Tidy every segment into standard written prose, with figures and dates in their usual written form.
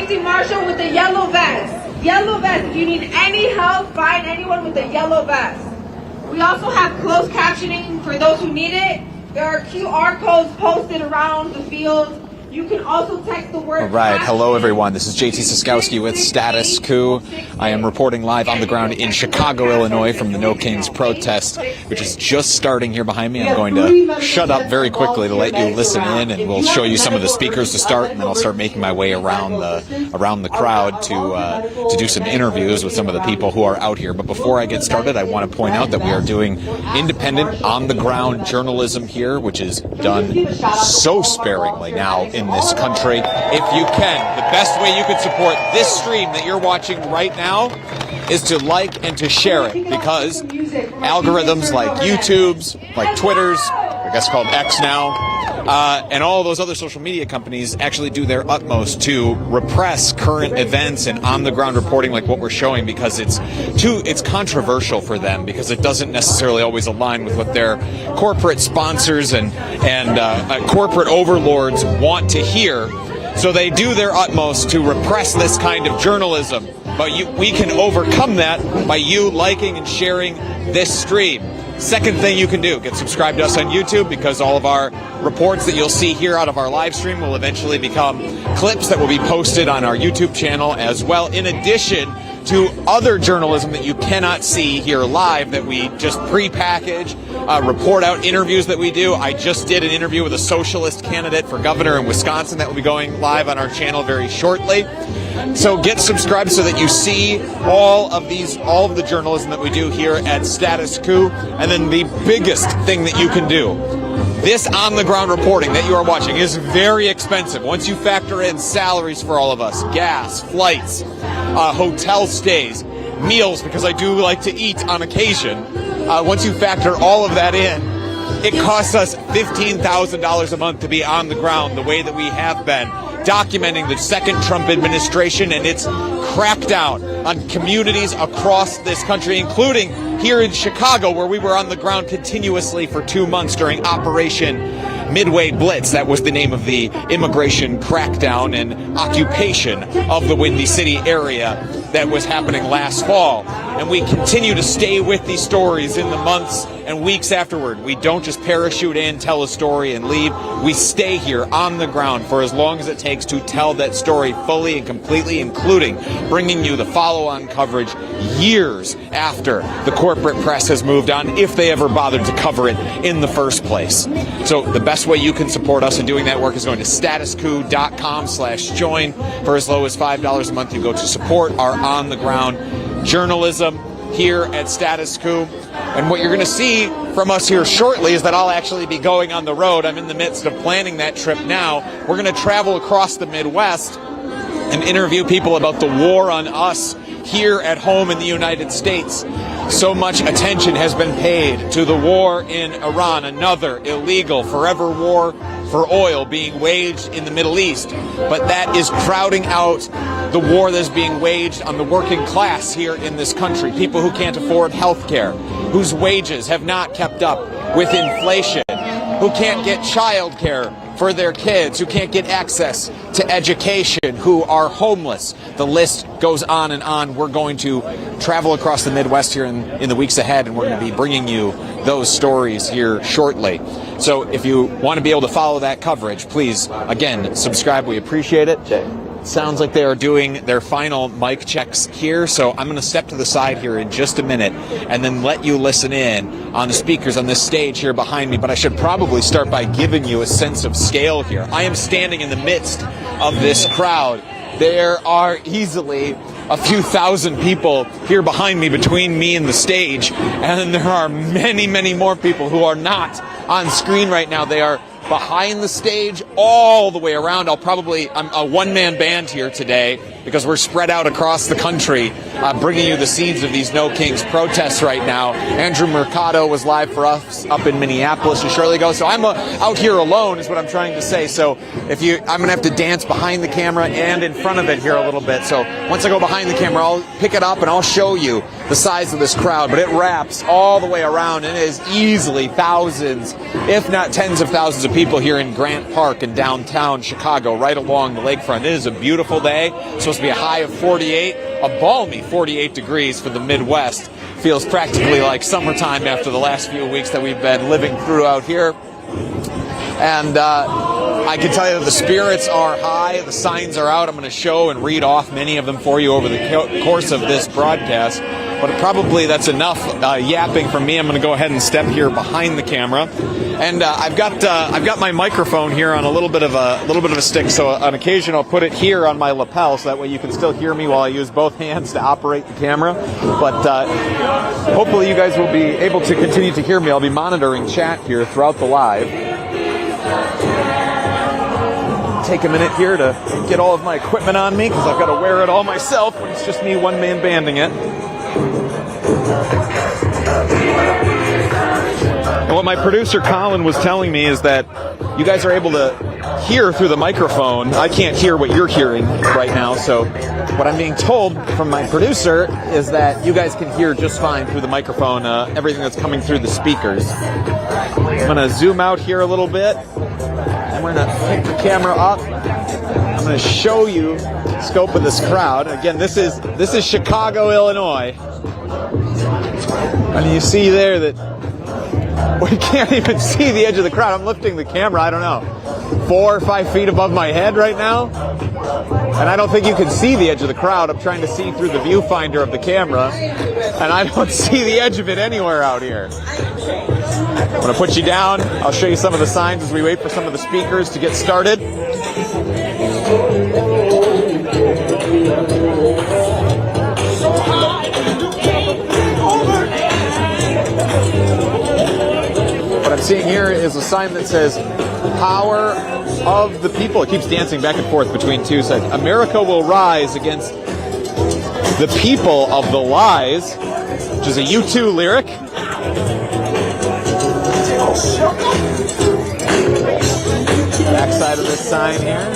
safety marshal with the yellow vest. Yellow vest. If you need any help, find anyone with a yellow vest. We also have closed captioning for those who need it. There are QR codes posted around the field. You can also text the word. All right. Hello, everyone. This is JT Siskowski with Status Coup. I am reporting live on the ground in Chicago, Illinois from the No Kings protest, which is just starting here behind me. I'm going to shut up very quickly to let you listen in, and we'll show you some of the speakers to start, and then I'll start making my way around the crowd to do some interviews with some of the people who are out here. But before I get started, I want to point out that we are doing independent, on-the-ground journalism here, which is done so sparingly now in this country. If you can, the best way you can support this stream that you're watching right now is to like and to share it, because algorithms like YouTube's, like Twitter's, I guess called X now, and all those other social media companies actually do their utmost to repress current events and on-the-ground reporting like what we're showing, because it's controversial for them, because it doesn't necessarily always align with what their corporate sponsors and corporate overlords want to hear. So they do their utmost to repress this kind of journalism. But we can overcome that by you liking and sharing this stream. Second thing you can do, get subscribed to us on YouTube, because all of our reports that you'll see here out of our live stream will eventually become clips that will be posted on our YouTube channel as well, in addition to other journalism that you cannot see here live that we just pre-package, report out interviews that we do. I just did an interview with a socialist candidate for governor in Wisconsin that will be going live on our channel very shortly. So get subscribed so that you see all of the journalism that we do here at Status Coup. And then the biggest thing that you can do, this on-the-ground reporting that you are watching is very expensive. Once you factor in salaries for all of us, gas, flights, hotel stays, meals, because I do like to eat on occasion, once you factor all of that in, it costs us $15,000 a month to be on the ground the way that we have been, documenting the second Trump administration and its crackdown on communities across this country, including here in Chicago, where we were on the ground continuously for 2 months during Operation Midway Blitz. That was the name of the immigration crackdown and occupation of the Windy City area that was happening last fall. And we continue to stay with these stories in the months and weeks afterward. We don't just parachute in, tell a story, and leave. We stay here on the ground for as long as it takes to tell that story fully and completely, including bringing you the follow-on coverage years after the corporate press has moved on, if they ever bothered to cover it in the first place. So the best way you can support us in doing that work is going to statuscoup.com/join. For as low as $5 a month, you go to support our on-the-ground journalism here at Status Coup. And what you're going to see from us here shortly is that I'll actually be going on the road. I'm in the midst of planning that trip now. We're going to travel across the Midwest and interview people about the war on us here at home in the United States. So much attention has been paid to the war in Iran, another illegal forever war for oil being waged in the Middle East. But that is crowding out the war that is being waged on the working class here in this country, people who can't afford health care, whose wages have not kept up with inflation, who can't get child care for their kids, who can't get access to education, who are homeless. The list goes on and on. We're going to travel across the Midwest here in the weeks ahead, and we're going to be bringing you those stories here shortly. So if you want to be able to follow that coverage, please, again, subscribe. We appreciate it. Sounds like they are doing their final mic checks here, so I'm going to step to the side here in just a minute and then let you listen in on the speakers on this stage here behind me. But I should probably start by giving you a sense of scale here. I am standing in the midst of this crowd. There are easily a few thousand people here behind me, between me and the stage, and there are many, many more people who are not on screen right now. They are behind the stage all the way around. I'm a one-man band here today because we're spread out across the country, bringing you the scenes of these No Kings protests right now. Andrew Mercado was live for us up in Minneapolis just shortly ago. So I'm out here alone is what I'm trying to say. So I'm going to have to dance behind the camera and in front of it here a little bit. So once I go behind the camera, I'll pick it up and I'll show you the size of this crowd. But it wraps all the way around and it is easily thousands, if not tens of thousands of people people here in Grant Park in downtown Chicago, right along the lakefront. It is a beautiful day. It's supposed to be a high of 48, a balmy 48 degrees for the Midwest. Feels practically like summertime after the last few weeks that we've been living through out here. And I can tell you that the spirits are high, the signs are out. I'm going to show and read off many of them for you over the course of this broadcast. But probably that's enough yapping from me. I'm going to go ahead and step here behind the camera, and I've got my microphone here on a little bit of a stick. So on occasion I'll put it here on my lapel, so that way you can still hear me while I use both hands to operate the camera. But hopefully you guys will be able to continue to hear me. I'll be monitoring chat here throughout the live. Take a minute here to get all of my equipment on me, because I've got to wear it all myself when it's just me one man banding it. And what my producer Colin was telling me is that you guys are able to hear through the microphone. I can't hear what you're hearing right now, so what I'm being told from my producer is that you guys can hear just fine through the microphone, everything that's coming through the speakers. I'm going to zoom out here a little bit, and we're going to pick the camera up. I'm going to show you the scope of this crowd. Again, this is Chicago, Illinois. And you see there that we can't even see the edge of the crowd. I'm lifting the camera, I don't know, 4 or 5 feet above my head right now. And I don't think you can see the edge of the crowd. I'm trying to see through the viewfinder of the camera, and I don't see the edge of it anywhere out here. I'm going to put you down. I'll show you some of the signs as we wait for some of the speakers to get started. What I'm seeing here is a sign that says "Power of the People." It keeps dancing back and forth between two signs. America will rise against the people of the lies, which is a U2 lyric. Back side of this sign here.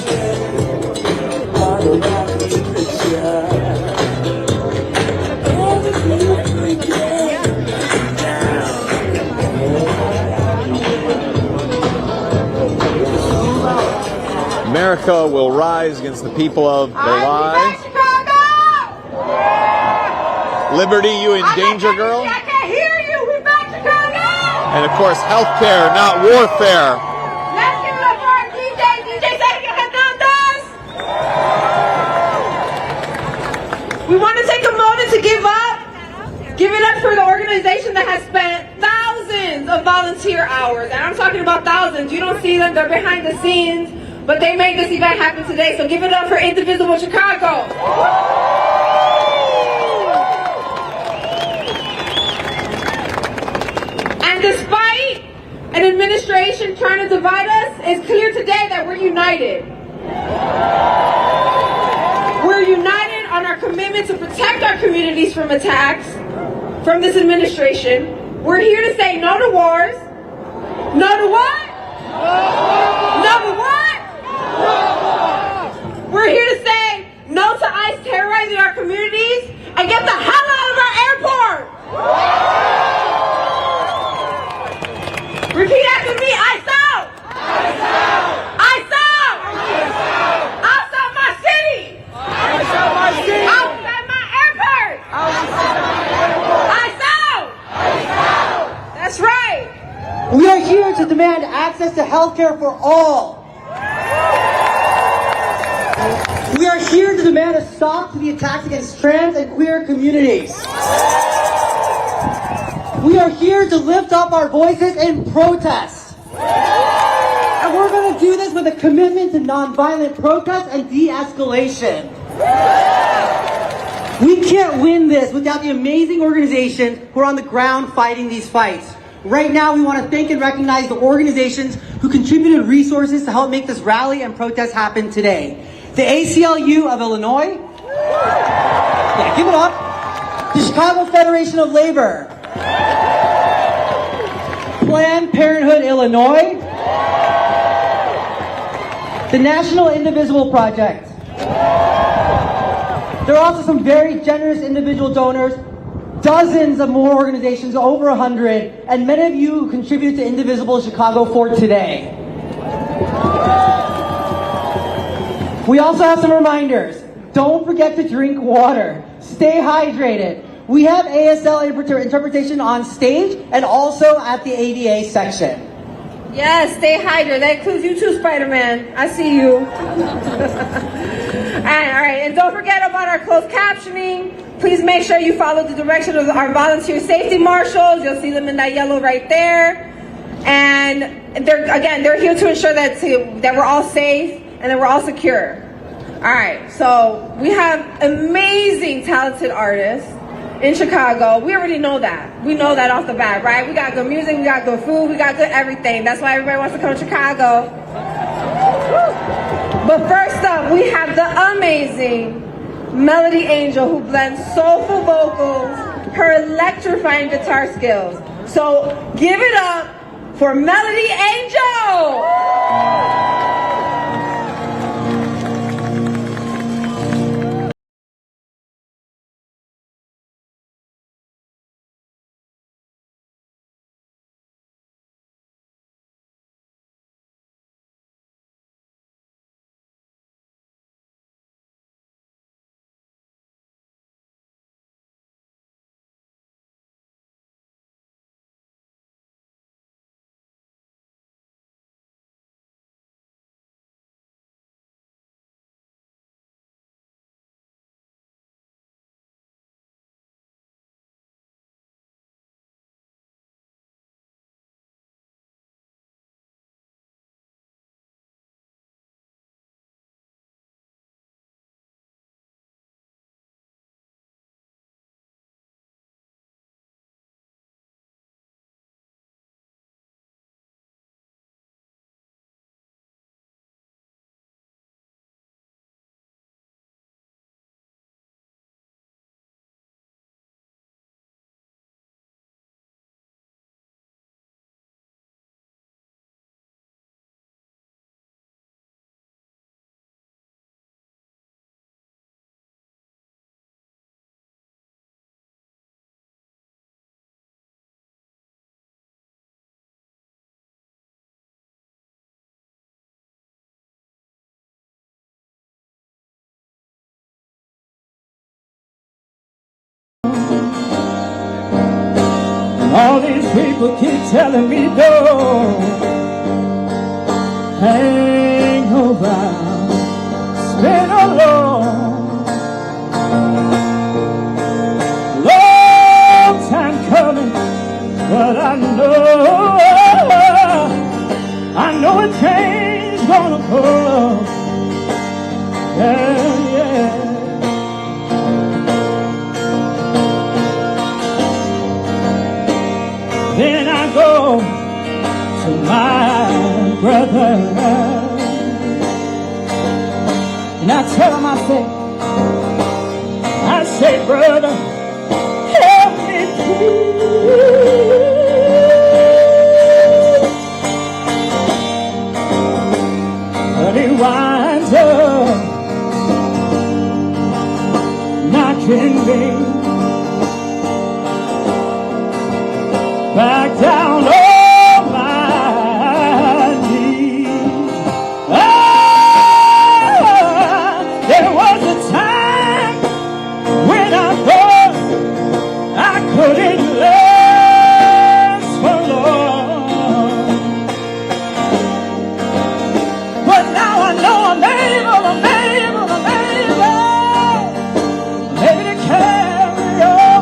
America will rise against the people of the lie. Liberty, you in danger, girl. I can't hear you. We back Chicago. And of course, healthcare, not warfare. Let's give it up for our DJ. DJ Sergio Hernandez. We want to take a moment to give it up for the organization that has spent thousands of volunteer hours. And I'm talking about thousands. You don't see them. They're behind the scenes. But they made this event happen today. So give it up for Indivisible Chicago. And despite an administration trying to divide us, it's clear today that we're united. We're united on our commitment to protect our communities from attacks from this administration. We're here to say no to wars. No to what? No to what? We're here to say no to ICE terrorizing our communities and get the hell out of our airport. Repeat after me. ICE out. ICE out. ICE out. ICE out. Outside my city. Outside my city. Outside my airport. Outside my airport. ICE out. ICE out. That's right. We are here to demand access to health care for all. We are here to demand a stop to the attacks against trans and queer communities. We are here to lift up our voices in protest. And we're going to do this with a commitment to nonviolent protest and de-escalation. We can't win this without the amazing organizations who are on the ground fighting these fights. Right now, we want to thank and recognize the organizations who contributed resources to help make this rally and protest happen today. The ACLU of Illinois. Yeah, give it up. The Chicago Federation of Labor. Planned Parenthood Illinois. The National Indivisible Project. There are also some very generous individual donors, dozens of more organizations, over 100, and many of you who contribute to Indivisible Chicago for today. We also have some reminders. Don't forget to drink water. Stay hydrated. We have ASL interpretation on stage and also at the ADA section. Yes, stay hydrated. That includes you too, Spider-Man. I see you. All right, and don't forget about our closed captioning. Please make sure you follow the direction of our volunteer safety marshals. You'll see them in that yellow right there. And they're here to ensure that we're all safe and that we're all secure. All right, so we have amazing, talented artists in Chicago. We already know that. We know that off the bat, right? We got good music, we got good food, we got good everything. That's why everybody wants to come to Chicago. But first up, we have the amazing Melody Angel, who blends soulful vocals, her electrifying guitar skills. So give it up for Melody Angel! All these people keep telling me don't hang around, spin alone. Long time coming, but I know a change gonna come. Yeah, yeah. Then I go to my brother and I tell him, I say, brother, help me please. But he winds up knocking me back down on my knees. There was a time when I thought I couldn't last for long, but now I know I'm able to carry on,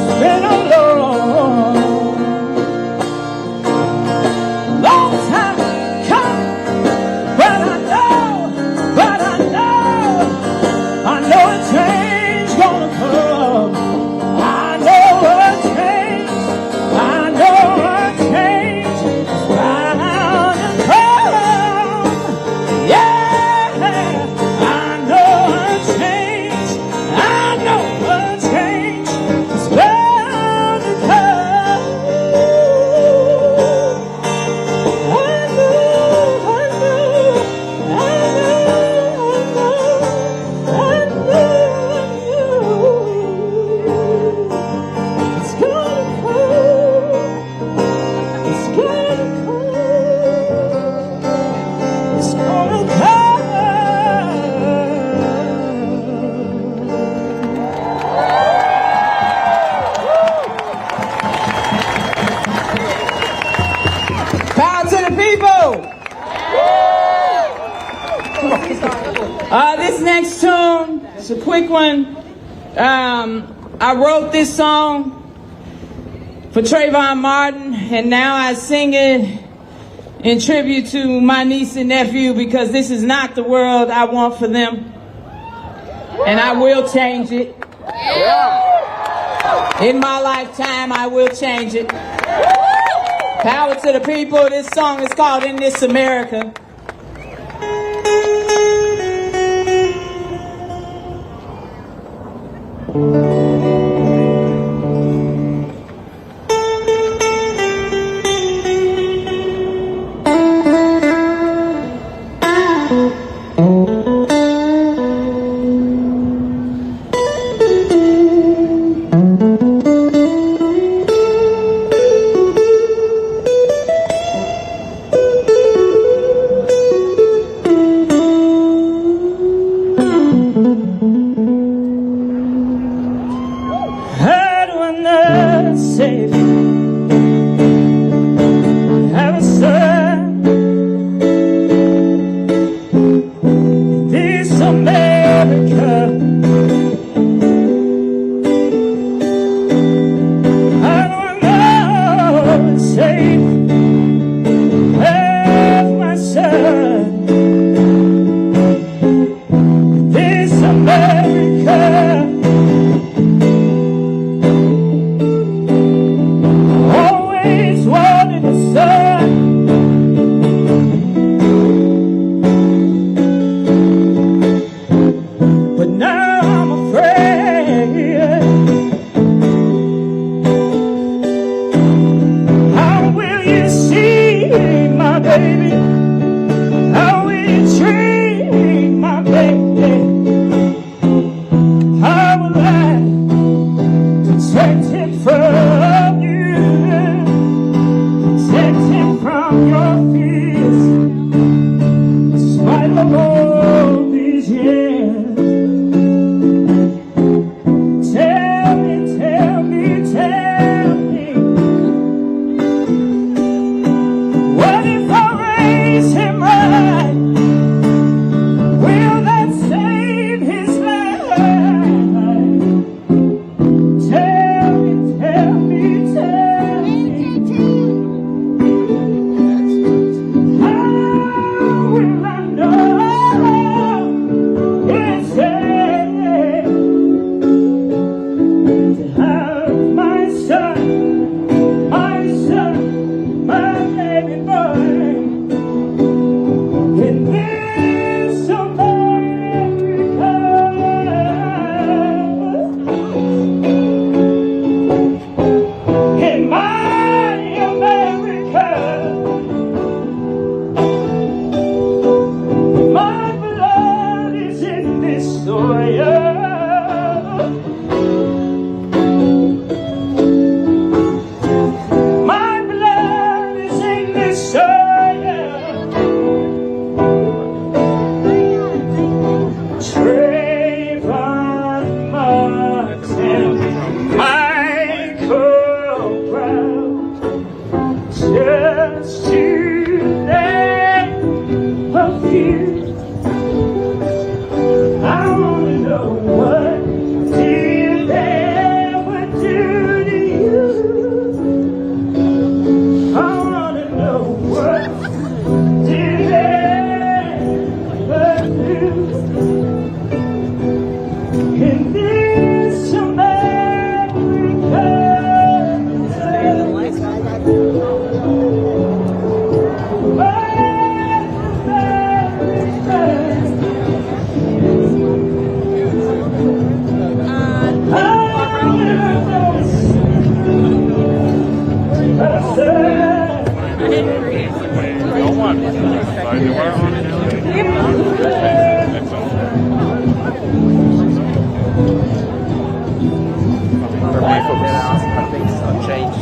spin alone. This next tune, it's a quick one. I wrote this song for Trayvon Martin, and now I sing it in tribute to my niece and nephew, because this is not the world I want for them. And I will change it. In my lifetime, I will change it. Power to the people. This song is called In This America.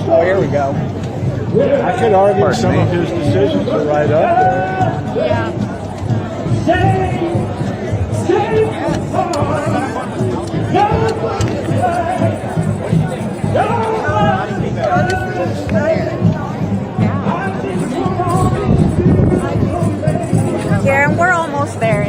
Oh, here we go. I could argue some of his decisions are right up there. Yeah, and we're almost there.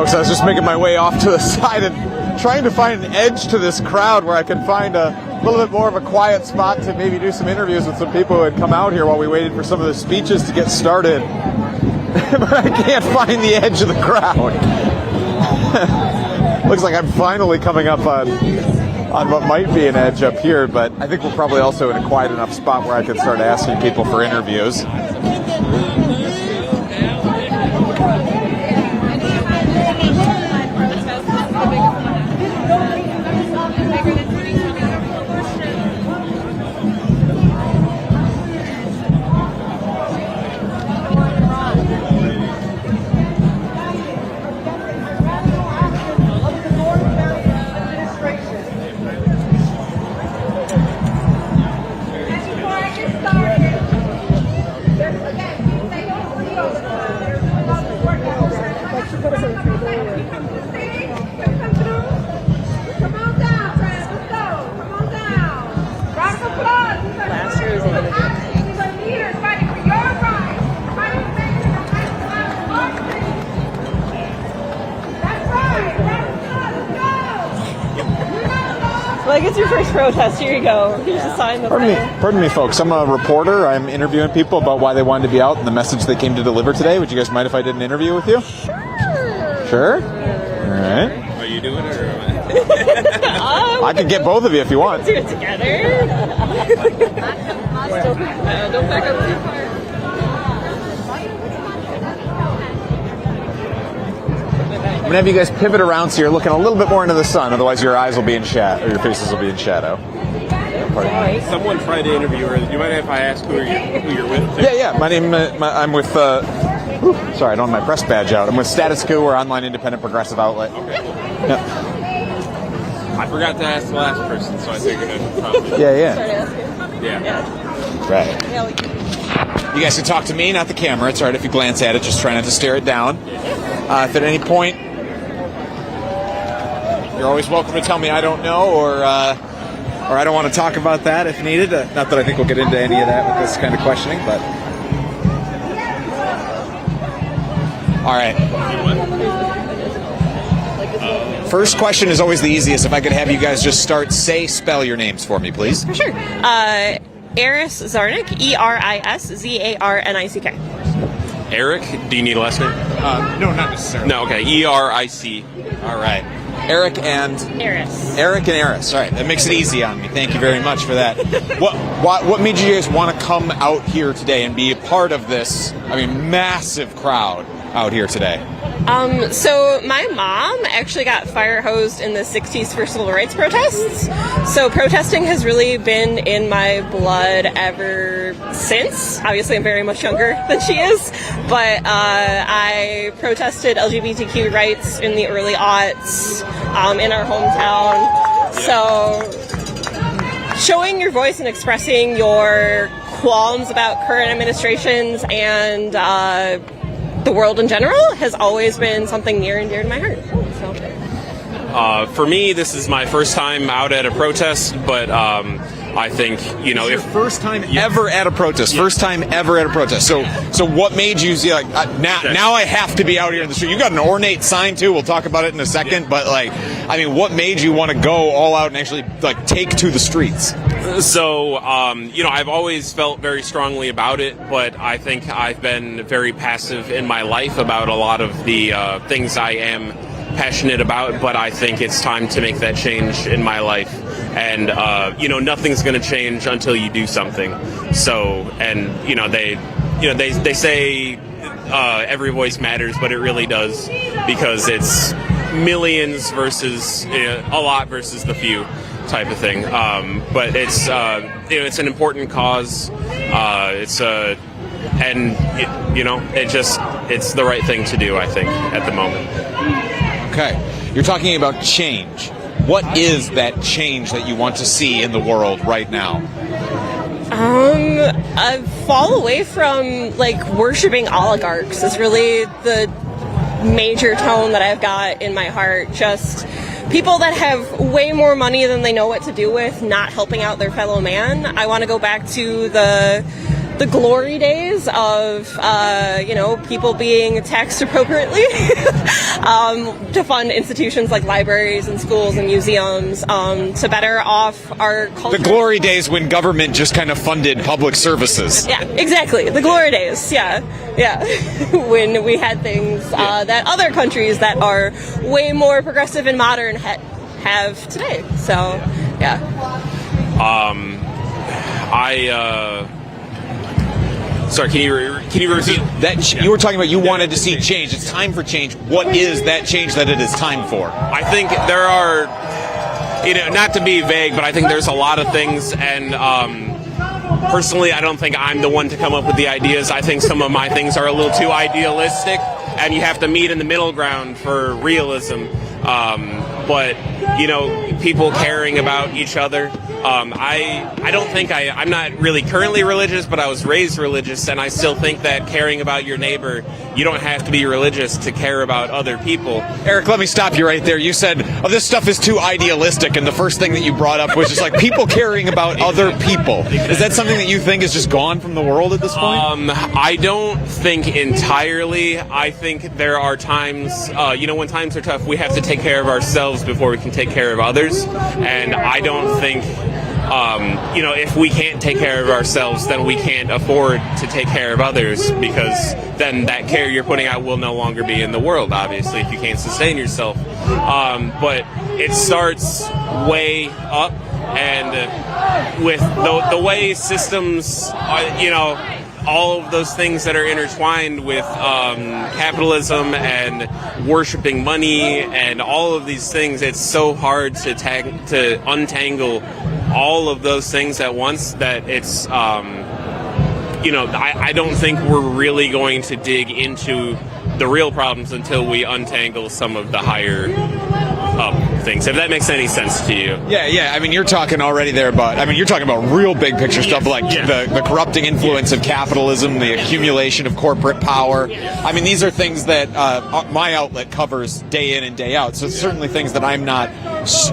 folks, I was just making my way off to the side and trying to find an edge to this crowd where I could find a little bit more of a quiet spot to maybe do some interviews with some people who had come out here while we waited for some of the speeches to get started. But I can't find the edge of the crowd. Looks like I'm finally coming up on what might be an edge up here, but I think we're probably also in a quiet enough spot where I can start asking people for interviews. Like, it's your first protest. Here you go. Here's a sign. Pardon me, folks. I'm a reporter. I'm interviewing people about why they wanted to be out and the message they came to deliver today. Would you guys mind if I did an interview with you? Sure. All right. Are you doing it or am I? I could get both of you if you want. Do it together. Don't back up too far. I'm gonna have you guys pivot around so you're looking a little bit more into the sun. Otherwise, your eyes will be in shadow, or your faces will be in shadow. Someone tried to interview her. Do you mind if I ask who you're with? Yeah. I'm with. Sorry, I don't have my press badge out. I'm with Status Coup, we're online independent progressive outlet. Okay. Yeah. I forgot to ask the last person, so I figured I'd probably. Yeah. Right. You guys can talk to me, not the camera. It's all right if you glance at it. Just try not to stare it down. If at any point you're always welcome to tell me I don't know, or I don't want to talk about that if needed. Not that I think we'll get into any of that with this kind of questioning, but all right. First question is always the easiest. If I could have you guys just spell your names for me, please. For sure. Eris Zarnick, Eriszarnick. Eric, do you need a last name? No, not necessarily. No, okay. ERIC. All right. Eric and Eris. All right, that makes it easy on me. Thank you very much for that. What made you guys want to come out here today and be a part of this? I mean, massive crowd out here today. So my mom actually got fire hosed in the 60s for civil rights protests. So protesting has really been in my blood ever since. Obviously, I'm very much younger than she is, but I protested LGBTQ rights in the early aughts in our hometown. So showing your voice and expressing your qualms about current administrations and the world in general has always been something near and dear to my heart. So. For me, this is my first time out at a protest, but I think, if first time ever at a protest, first time ever at a protest. So what made you see now I have to be out here in the street? You got an ornate sign too. We'll talk about it in a second. But what made you want to go all out and actually take to the streets? So, I've always felt very strongly about it, but I think I've been very passive in my life about a lot of the things I am passionate about, but I think it's time to make that change in my life. And, nothing's going to change until you do something. So, and, they say every voice matters, but it really does, because it's millions versus a lot versus the few type of thing. But it's, it's an important cause. It's it's the right thing to do, I think, at the moment. Okay. You're talking about change. What is that change that you want to see in the world right now? I fall away from worshiping oligarchs is really the major tone that I've got in my heart. Just people that have way more money than they know what to do with, not helping out their fellow man. I want to go back to the the glory days of, people being taxed appropriately to fund institutions like libraries and schools and museums to better off our culture. The glory days when government just kind of funded public services. Yeah, exactly. The glory days. Yeah. When we had things that other countries that are way more progressive and modern have today. So, yeah. Sorry, can you repeat that? You were talking about you wanted to see change. It's time for change. What is that change that it is time for? I think there are, not to be vague, but I think there's a lot of things, and personally, I don't think I'm the one to come up with the ideas. I think some of my things are a little too idealistic, and you have to meet in the middle ground for realism. But people caring about each other. I don't think I'm not really currently religious, but I was raised religious, and I still think that caring about your neighbor, you don't have to be religious to care about other people. Eric, let me stop you right there. You said, this stuff is too idealistic, and the first thing that you brought up was just like people caring about other people. Is that something that you think is just gone from the world at this point? I don't think entirely. I think there are times, when times are tough, we have to take care of ourselves before we can take care of others, and I don't think if we can't take care of ourselves, then we can't afford to take care of others, because then that care you're putting out will no longer be in the world, obviously, if you can't sustain yourself. But it starts way up, and with the way systems, all of those things that are intertwined with capitalism and worshiping money and all of these things, it's so hard to untangle all of those things at once that it's, I don't think we're really going to dig into the real problems until we untangle some of the higher up things, if that makes any sense to you. Yeah. I mean, you're talking already there about, you're talking about real big picture stuff like the corrupting influence of capitalism, the accumulation of corporate power. I mean, these are things that my outlet covers day in and day out. So it's certainly things that I'm not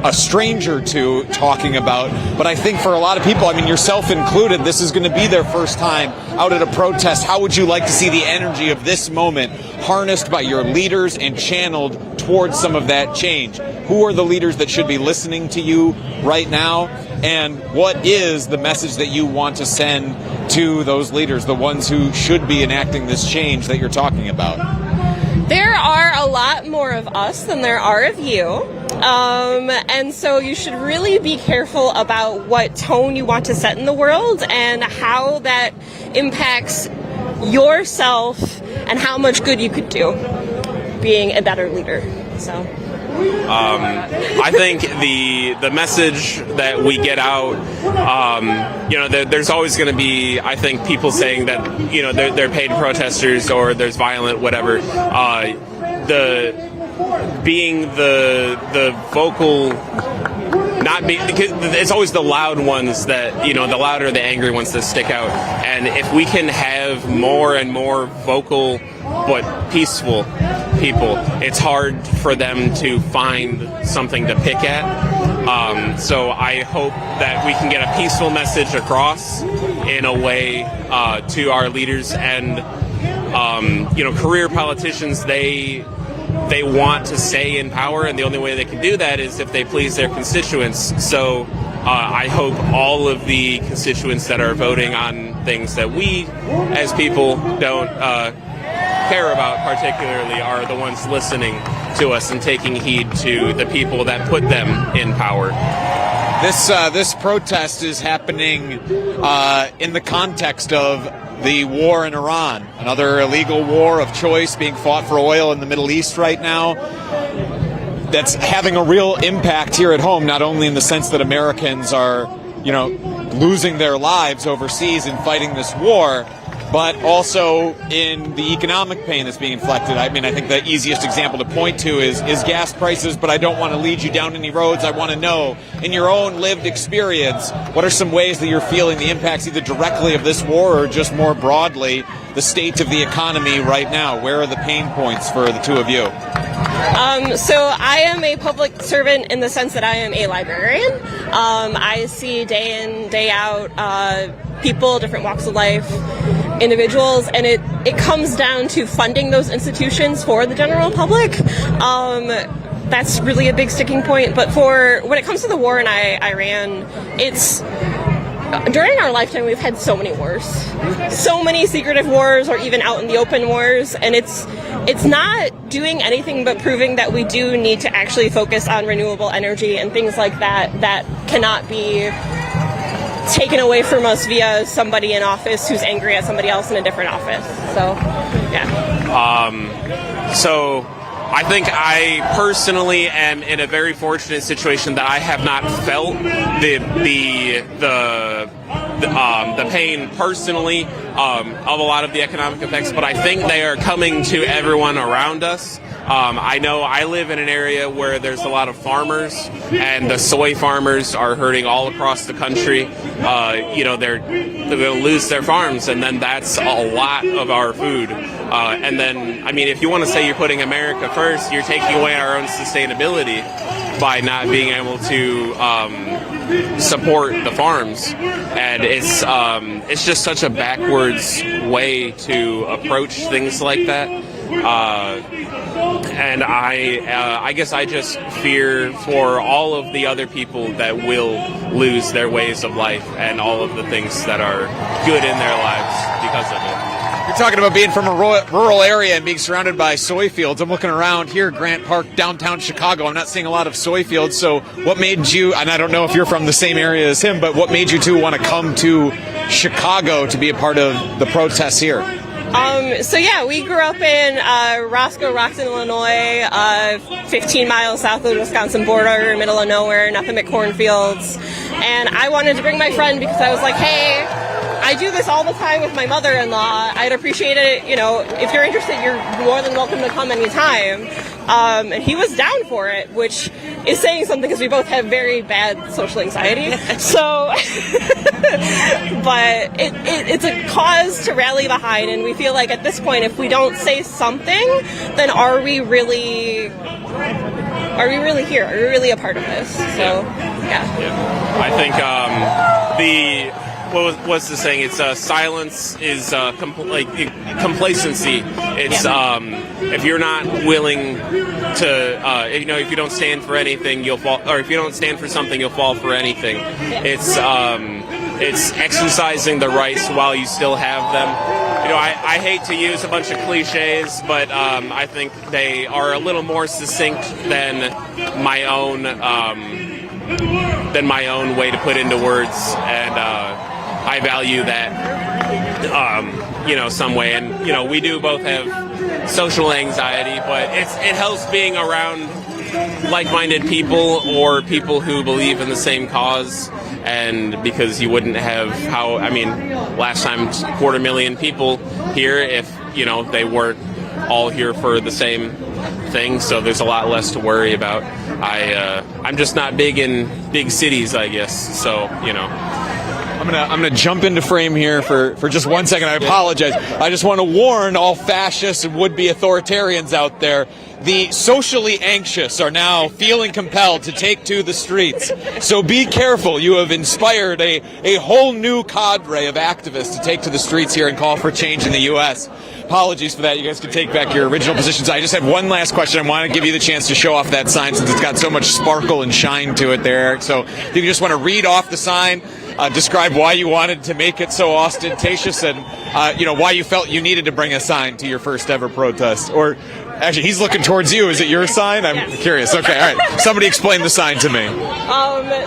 a stranger to talking about. But I think for a lot of people, yourself included, this is going to be their first time out at a protest. How would you like to see the energy of this moment harnessed by your leaders and channeled towards some of that change? Who are the leaders that should be listening to you right now? And what is the message that you want to send to those leaders, the ones who should be enacting this change that you're talking about? There are a lot more of us than there are of you. And so you should really be careful about what tone you want to set in the world and how that impacts yourself and how much good you could do being a better leader. So I think the message that we get out, there's always going to be, I think, people saying that, they're paid protesters or there's violent whatever. Being the vocal, not be, because it's always the loud ones that, the louder, the angry ones that stick out. And if we can have more and more vocal but peaceful people, it's hard for them to find something to pick at. So I hope that we can get a peaceful message across in a way to our leaders and, career politicians, they want to stay in power, and the only way they can do that is if they please their constituents. So I hope all of the constituents that are voting on things that we as people don't care about particularly are the ones listening to us and taking heed to the people that put them in power. This protest is happening in the context of the war in Iran, another illegal war of choice being fought for oil in the Middle East right now. That's having a real impact here at home, not only in the sense that Americans are, losing their lives overseas in fighting this war, but also in the economic pain that's being inflicted. I think the easiest example to point to is gas prices, but I don't want to lead you down any roads. I want to know, in your own lived experience, what are some ways that you're feeling the impacts either directly of this war or just more broadly the state of the economy right now? Where are the pain points for the two of you? So I am a public servant in the sense that I am a librarian. I see day in, day out people, different walks of life, individuals, and it comes down to funding those institutions for the general public. That's really a big sticking point. But when it comes to the war in Iran, during our lifetime, we've had so many wars, so many secretive wars, or even out in the open wars, and it's not doing anything but proving that we do need to actually focus on renewable energy and things like that cannot be taken away from us via somebody in office who's angry at somebody else in a different office. So, yeah. So I think I personally am in a very fortunate situation that I have not felt the pain personally of a lot of the economic effects, but I think they are coming to everyone around us. I know I live in an area where there's a lot of farmers, and the soy farmers are hurting all across the country. They're going to lose their farms, and then that's a lot of our food. And then, I mean, if you want to say you're putting America first, you're taking away our own sustainability by not being able to support the farms. And it's just such a backwards way to approach things like that. And I guess I just fear for all of the other people that will lose their ways of life and all of the things that are good in their lives because of it. You're talking about being from a rural area and being surrounded by soy fields. I'm looking around here, Grant Park, downtown Chicago. I'm not seeing a lot of soy fields. So what made you, and I don't know if you're from the same area as him, but what made you two want to come to Chicago to be a part of the protests here? We grew up in Roscoe, Roxton, Illinois, 15 miles south of the Wisconsin border, middle of nowhere, nothing but cornfields. And I wanted to bring my friend because I was like, hey, I do this all the time with my mother-in-law. I'd appreciate it, if you're interested, you're more than welcome to come anytime. And he was down for it, which is saying something because we both have very bad social anxiety. So, but it's a cause to rally behind, and we feel like at this point, if we don't say something, then are we really here? Are we really a part of this? So, yeah. I think what's the saying? It's silence is complacency. It's if you're not willing to, if you don't stand for anything, you'll fall, or if you don't stand for something, you'll fall for anything. It's exercising the rights while you still have them. I hate to use a bunch of cliches, but I think they are a little more succinct than my own way to put into words, and I value that, some way. And, we do both have social anxiety, but it helps being around like-minded people or people who believe in the same cause. And because you wouldn't have last time 250,000 people here if, they weren't all here for the same thing. So there's a lot less to worry about. I'm just not big in big cities, I guess. So, I'm gonna jump into frame here for just 1 second. I apologize. I just want to warn all fascists and would-be authoritarians out there. The socially anxious are now feeling compelled to take to the streets. So be careful. You have inspired a whole new cadre of activists to take to the streets here and call for change in the U.S. Apologies for that. You guys can take back your original positions. I just have one last question. I want to give you the chance to show off that sign since it's got so much sparkle and shine to it there, Eric. So if you just want to read off the sign, describe why you wanted to make it so ostentatious and, why you felt you needed to bring a sign to your first ever protest. Or actually, he's looking towards you. Is it your sign? I'm curious. Okay, all right. Somebody explain the sign to me.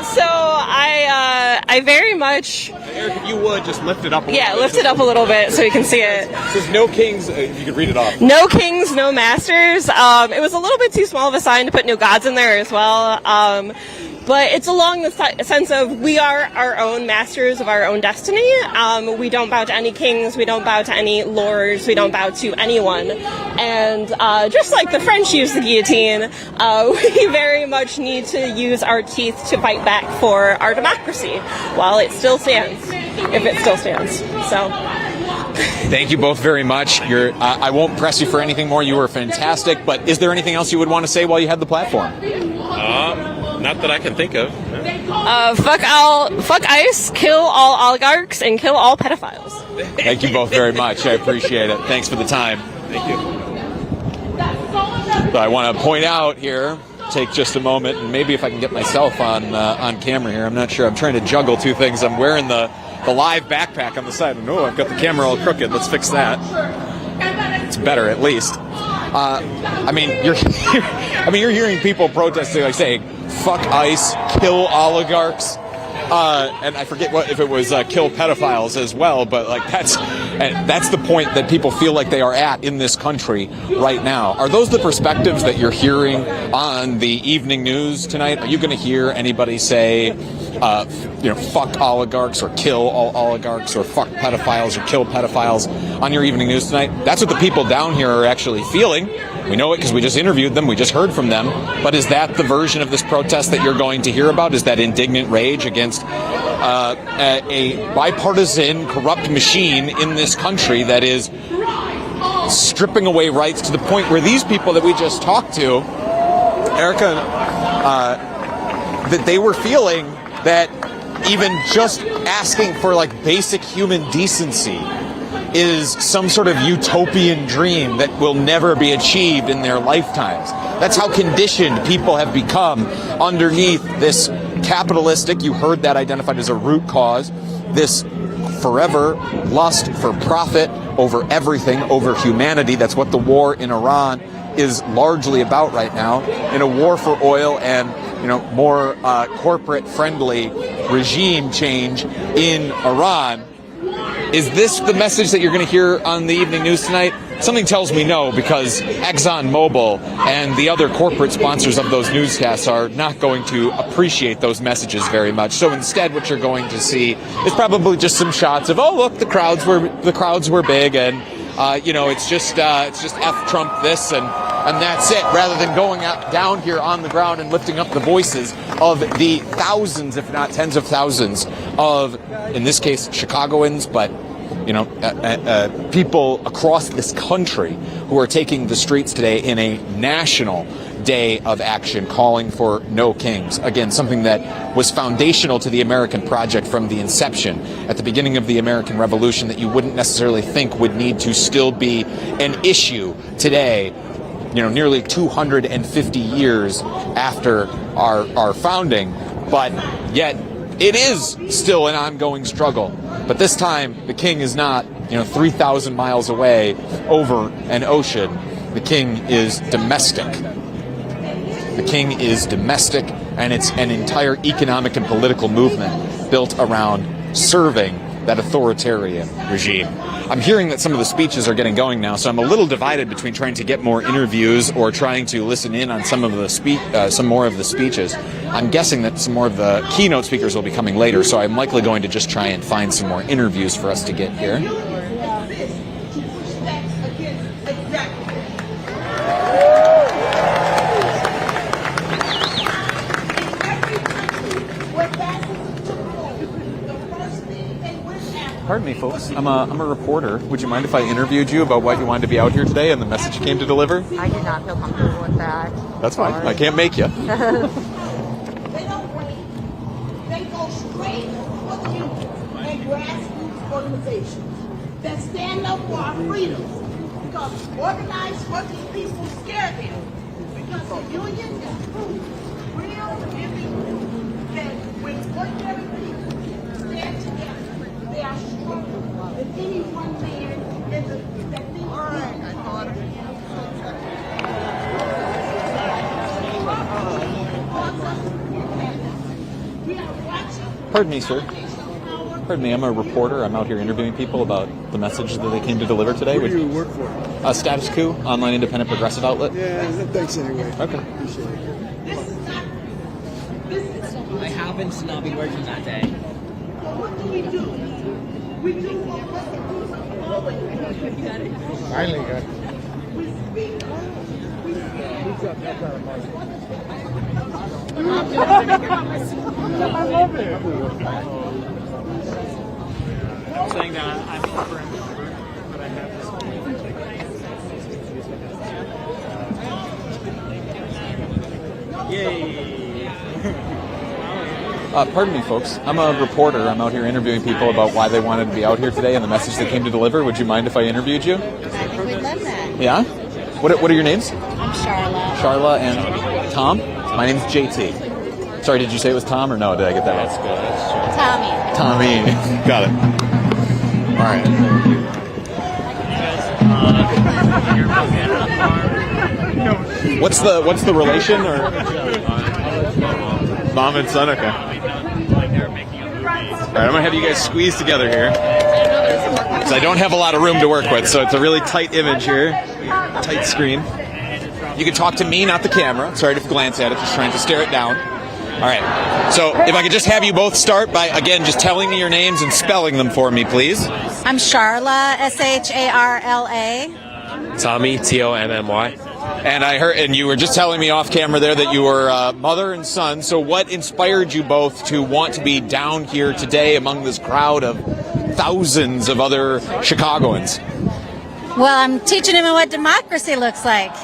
So I very much... Eric, if you would, just lift it up a little bit. Yeah, lift it up a little bit so you can see it. It says no kings, if you could read it off. No kings, no masters. It was a little bit too small of a sign to put no gods in there as well. But it's along the sense of we are our own masters of our own destiny. We don't bow to any kings. We don't bow to any lords. We don't bow to anyone. And just like the French used the guillotine, we very much need to use our teeth to fight back for our democracy while it still stands, if it still stands. So. Thank you both very much. I won't press you for anything more. You were fantastic. But is there anything else you would want to say while you had the platform? Not that I can think of. Fuck ICE, kill all oligarchs, and kill all pedophiles. Thank you both very much. I appreciate it. Thanks for the time. Thank you. So I want to point out here, take just a moment, and maybe if I can get myself on camera here. I'm not sure. I'm trying to juggle two things. I'm wearing the live backpack on the side. And I've got the camera all crooked. Let's fix that. It's better, at least. You're hearing people protesting, like saying, "Fuck ICE, kill oligarchs," and I forget if it was kill pedophiles as well. But like that's the point that people feel like they are at in this country right now. Are those the perspectives that you're hearing on the evening news tonight? Are you going to hear anybody say, fuck oligarchs or kill all oligarchs or fuck pedophiles or kill pedophiles on your evening news tonight? That's what the people down here are actually feeling. We know it because we just interviewed them. We just heard from them. But is that the version of this protest that you're going to hear about? Is that indignant rage against a bipartisan, corrupt machine in this country that is stripping away rights to the point where these people that we just talked to, Erica, that they were feeling that even just asking for like basic human decency is some sort of utopian dream that will never be achieved in their lifetimes. That's how conditioned people have become underneath this capitalistic, you heard that identified as a root cause, this forever lust for profit over everything, over humanity. That's what the war in Iran is largely about right now, in a war for oil and more corporate-friendly regime change in Iran. Is this the message that you're going to hear on the evening news tonight? Something tells me no, because ExxonMobil and the other corporate sponsors of those newscasts are not going to appreciate those messages very much. So instead, what you're going to see is probably just some shots of, oh look, the crowds were big, and it's just F Trump this and that's it, rather than going down here on the ground and lifting up the voices of the thousands, if not tens of thousands, of, in this case, Chicagoans, but people across this country who are taking the streets today in a national day of action, calling for no kings. Again, something that was foundational to the American project from the inception, at the beginning of the American Revolution, that you wouldn't necessarily think would need to still be an issue today, nearly 250 years after our founding, but yet it is still an ongoing struggle. But this time, the king is not, 3,000 miles away over an ocean. The king is domestic. The king is domestic, and it's an entire economic and political movement built around serving that authoritarian regime. I'm hearing that some of the speeches are getting going now, so I'm a little divided between trying to get more interviews or trying to listen in on some more of the speeches. I'm guessing that some more of the keynote speakers will be coming later, so I'm likely going to just try and find some more interviews for us to get here. Pardon me, folks. I'm a reporter. Would you mind if I interviewed you about what you wanted to be out here today and the message you came to deliver? I do not feel comfortable with that. That's fine. I can't make you. They don't wait. They go straight for you and grassroots organizations that stand up for our freedoms. Because organized working people scare them. Because the union is proof, real living, that when ordinary people stand together, they are stronger than any one man in the that thinks. All right, I thought it. Pardon me, sir. Pardon me, I'm a reporter. I'm out here interviewing people about the message that they came to deliver today. What do you work for? Status Coup, online independent progressive outlet. Yeah, thanks anyway. Okay. Appreciate it. I happen to not be working that day. What do? We do what we're Finally got it. We speak. I love it. Saying that I'm in for Pardon me, folks. I'm a reporter. I'm out here interviewing people about why they wanted to be out here today and the message they came to deliver. Would you mind if I interviewed you? I think we'd love that. Yeah? What are your names? I'm Charlotte. Charla and Tom? My name's JT. Sorry, did you say it was Tom or no? Did I get that right? Tommy. Tommy. Got it. All right. What's the relation or mom and son? Okay. All right, I'm gonna have you guys squeeze together here because I don't have a lot of room to work with, so it's a really tight image here, tight screen. You can talk to me, not the camera. Sorry to glance at it, just trying to stare it down. All right. So if I could just have you both start by, again, just telling me your names and spelling them for me, please. I'm Charla, Sharla. Tommy, Tommy. And I heard, and you were just telling me off camera there that you were mother and son. So what inspired you both to want to be down here today among this crowd of thousands of other Chicagoans? Well, I'm teaching him what democracy looks like.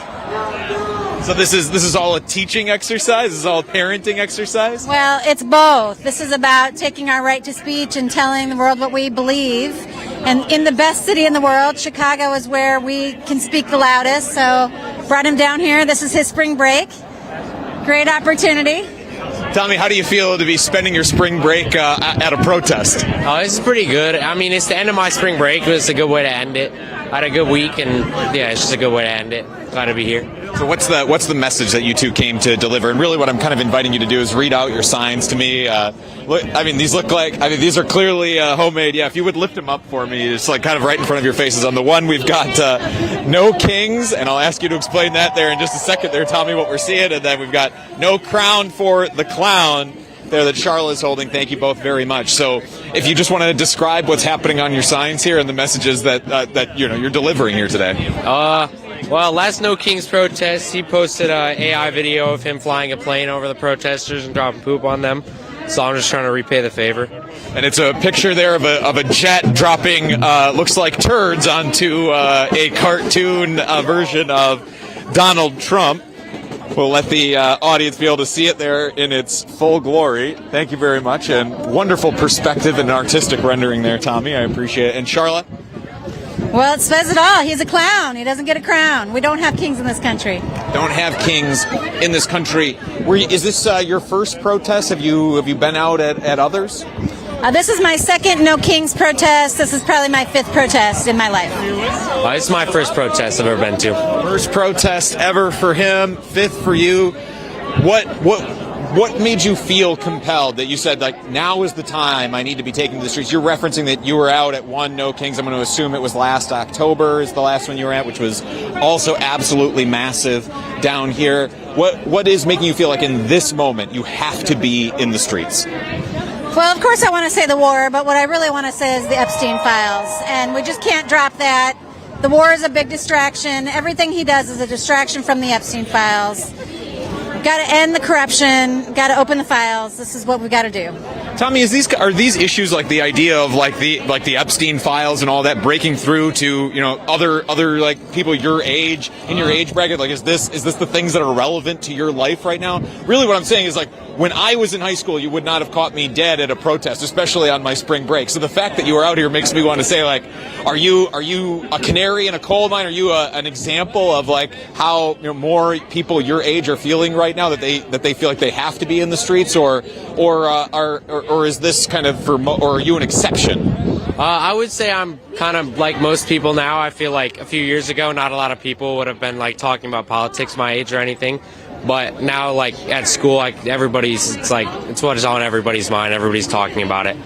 So this is all a teaching exercise? This is all a parenting exercise? Well, it's both. This is about taking our right to speech and telling the world what we believe. And in the best city in the world, Chicago is where we can speak the loudest. So brought him down here. This is his spring break. Great opportunity. Tommy, how do you feel to be spending your spring break at a protest? Oh, this is pretty good. I mean, it's the end of my spring break, but it's a good way to end it. I had a good week, and yeah, it's just a good way to end it. Glad to be here. So what's the message that you two came to deliver? And really what I'm kind of inviting you to do is read out your signs to me. These are clearly homemade. Yeah, if you would lift them up for me, it's like kind of right in front of your faces. On the one, we've got no kings, and I'll ask you to explain that there in just a second there, Tommy, what we're seeing. And then we've got no crown for the clown there that Charla is holding. Thank you both very much. So if you just want to describe what's happening on your signs here and the messages that you're delivering here today. Well, last No Kings protest, he posted an AI video of him flying a plane over the protesters and dropping poop on them. So I'm just trying to repay the favor. And it's a picture there of a jet dropping, looks like turds onto a cartoon version of Donald Trump. We'll let the audience be able to see it there in its full glory. Thank you very much, and wonderful perspective and artistic rendering there, Tommy. I appreciate it. And Charlotte? Well, it says it all. He's a clown. He doesn't get a crown. We don't have kings in this country. Don't have kings in this country. Is this your first protest? Have you been out at others? This is my second No Kings protest. This is probably my fifth protest in my life. It's my first protest I've ever been to. First protest ever for him, fifth for you. What made you feel compelled that you said, like, now is the time I need to be taken to the streets? You're referencing that you were out at one No Kings. I'm going to assume it was last October is the last one you were at, which was also absolutely massive down here. What is making you feel like in this moment you have to be in the streets? Well, of course I want to say the war, but what I really want to say is the Epstein files. And we just can't drop that. The war is a big distraction. Everything he does is a distraction from the Epstein files. We've got to end the corruption. Got to open the files. This is what we've got to do. Tommy, are these issues like the idea of like the Epstein files and all that breaking through to other like people your age in your age bracket? Like is this the things that are relevant to your life right now? Really, what I'm saying is like when I was in high school, you would not have caught me dead at a protest, especially on my spring break. So the fact that you are out here makes me want to say like, are you a canary in a coal mine? Are you an example of like how more people your age are feeling right now that they feel like they have to be in the streets, or is this kind of or are you an exception? I would say I'm kind of like most people now. I feel like a few years ago, not a lot of people would have been like talking about politics my age or anything. But now, like at school, like it's what is on everybody's mind. Everybody's talking about it.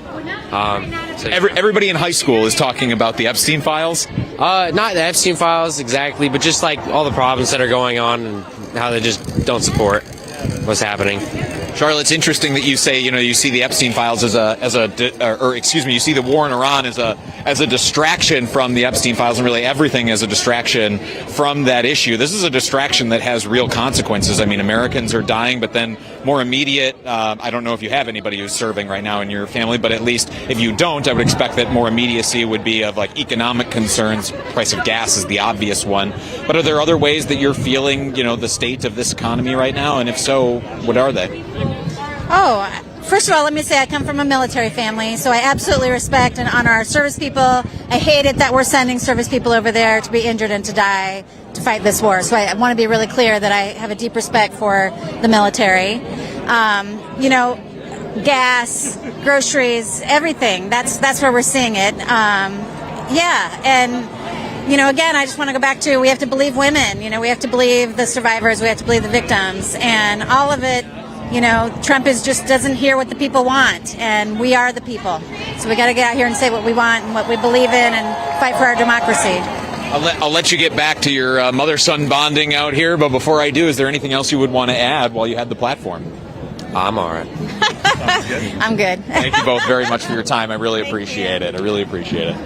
Everybody in high school is talking about the Epstein files? Not the Epstein files exactly, but just like all the problems that are going on and how they just don't support what's happening. Charlotte, it's interesting that you say, you see the Epstein files you see the war in Iran as a distraction from the Epstein files, and really everything as a distraction from that issue. This is a distraction that has real consequences. I mean, Americans are dying, but then more immediate, I don't know if you have anybody who's serving right now in your family, but at least if you don't, I would expect that more immediacy would be of like economic concerns. Price of gas is the obvious one. But are there other ways that you're feeling, the state of this economy right now? And if so, what are they? Oh, first of all, let me say I come from a military family, so I absolutely respect and honor our service people. I hate it that we're sending service people over there to be injured and to die to fight this war. So I want to be really clear that I have a deep respect for the military. Gas, groceries, everything. That's where we're seeing it. Again, I just want to go back to we have to believe women. We have to believe the survivors. We have to believe the victims. And all of it, Trump just doesn't hear what the people want. And we are the people. So we got to get out here and say what we want and what we believe in and fight for our democracy. I'll let you get back to your mother-son bonding out here, but before I do, is there anything else you would want to add while you had the platform? I'm all right. I'm good. Thank you both very much for your time. I really appreciate it. I really appreciate it.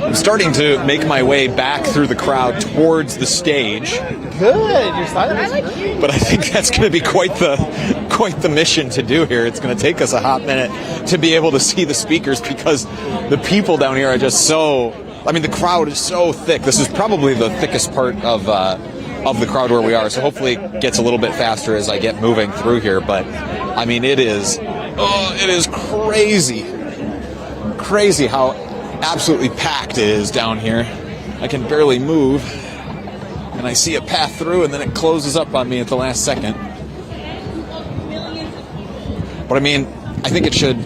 I'm starting to make my way back through the crowd towards the stage. Good, your silence is great. But I think that's going to be quite the mission to do here. It's going to take us a hot minute to be able to see the speakers because the people down here are just the crowd is so thick. This is probably the thickest part of the crowd where we are. So hopefully it gets a little bit faster as I get moving through here. But it is crazy how absolutely packed it is down here. I can barely move. And I see a path through, and then it closes up on me at the last second. But I think it should.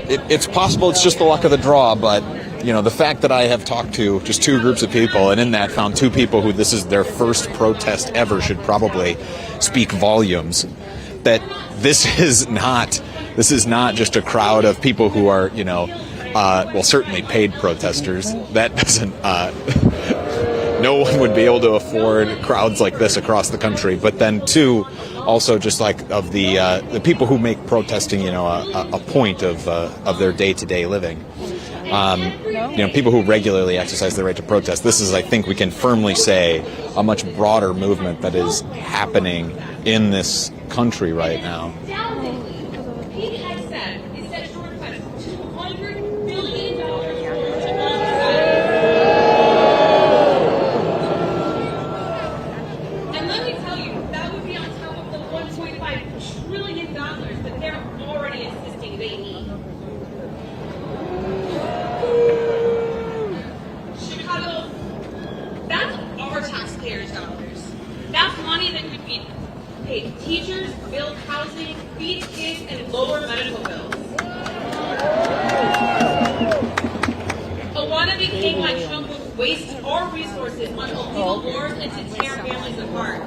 It's possible it's just the luck of the draw, but the fact that I have talked to just two groups of people, and in that found two people who this is their first protest ever, should probably speak volumes. That this is not just a crowd of people who are certainly paid protesters. That doesn't. No one would be able to afford crowds like this across the country. But then, too, also just like of the people who make protesting, a point of their day-to-day living. People who regularly exercise their right to protest. This is, I think, we can firmly say, a much broader movement that is happening in this country right now. Teachers, build housing, feed kids, and lower medical bills. A wannabe king like Trump will waste our resources on illegal wars and to tear families apart.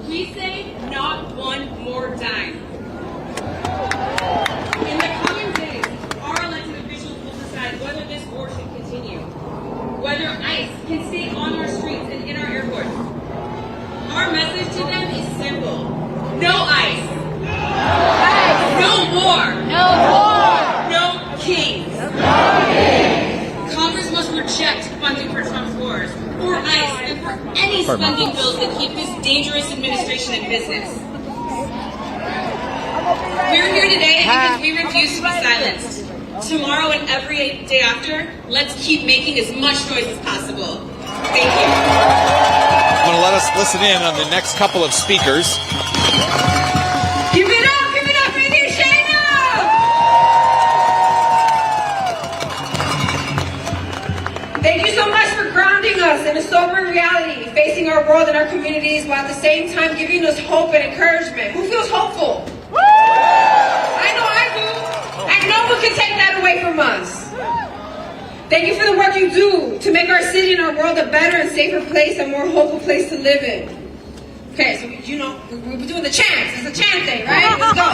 We say not one more dime. In the coming days, our elected officials will decide whether this war should continue, whether ICE can stay on our streets and in our airports. Our message to them is simple. No ICE. No war. No kings. Congress must reject funding for Trump's wars, for ICE, and for any spending bills that keep this dangerous administration in business. We're here today because we refuse to be silenced. Tomorrow and every day after, let's keep making as much noise as possible. Thank you. I'm going to let us listen in on the next couple of speakers. Give it up for you, Shayna! Thank you so much for grounding us in a sobering reality, facing our world and our communities, while at the same time giving us hope and encouragement. Who feels hopeful? I know I do. And no one can take that away from us. Thank you for the work you do to make our city and our world a better and safer place, a more hopeful place to live in. Okay, so we're doing the chants. It's a chant thing, right? Let's go.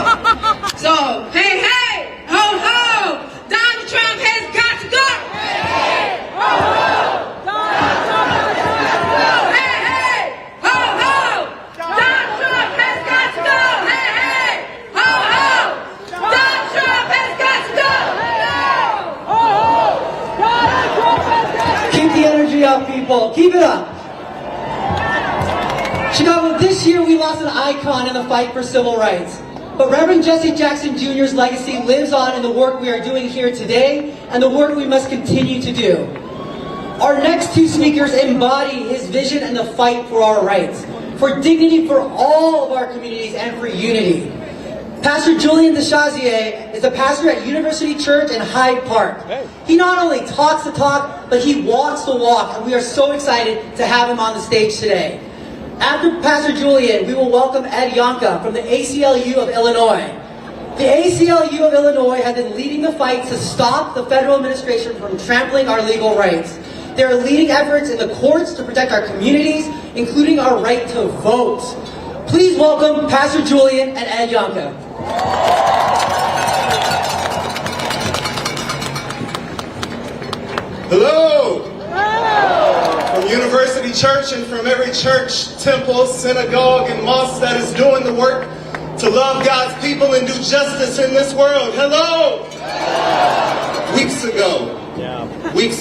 So, hey, hey, ho, ho, Donald Trump has got to go. Hey, hey, ho, ho, Donald Trump has got to go. Hey, hey, ho, ho, Donald Trump has got to go. Hey, hey, ho, ho, Donald Trump has got to go. lost an icon in the fight for civil rights. But Reverend Jesse Jackson Jr.'s legacy lives on in the work we are doing here today and the work we must continue to do. Our next two speakers embody his vision and the fight for our rights, for dignity for all of our communities and for unity. Pastor Julian DeShazier is a pastor at University Church in Hyde Park. He not only talks the talk, but he walks the walk, and we are so excited to have him on the stage today. After Pastor Julian, we will welcome Ed Yonka from the ACLU of Illinois. The ACLU of Illinois has been leading the fight to stop the federal administration from trampling our legal rights. They are leading efforts in the courts to protect our communities, including our right to vote. Please welcome Pastor Julian and Ed Yonka. Hello! From University Church and from every church, temple, synagogue, and mosque that is doing the work to love God's people and do justice in this world. Hello! Weeks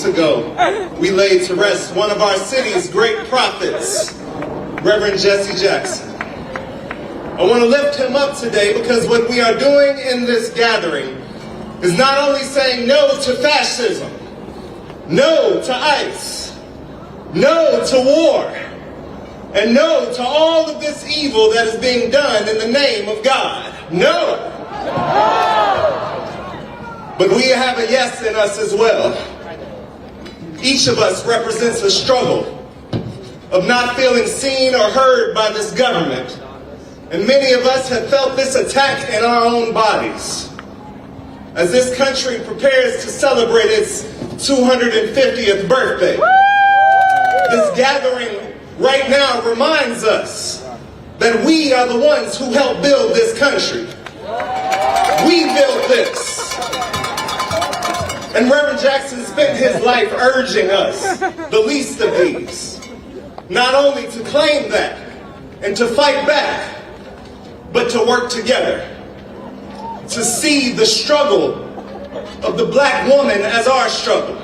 ago, we laid to rest one of our city's great prophets, Reverend Jesse Jackson. I want to lift him up today because what we are doing in this gathering is not only saying no to fascism, no to ICE, no to war, and no to all of this evil that is being done in the name of God. No! But we have a yes in us as well. Each of us represents a struggle of not feeling seen or heard by this government. And many of us have felt this attack in our own bodies. As this country prepares to celebrate its 250th birthday, this gathering right now reminds us that we are the ones who helped build this country. We built this. And Reverend Jackson spent his life urging us, the least of these, not only to claim that and to fight back, but to work together, to see the struggle of the black woman as our struggle,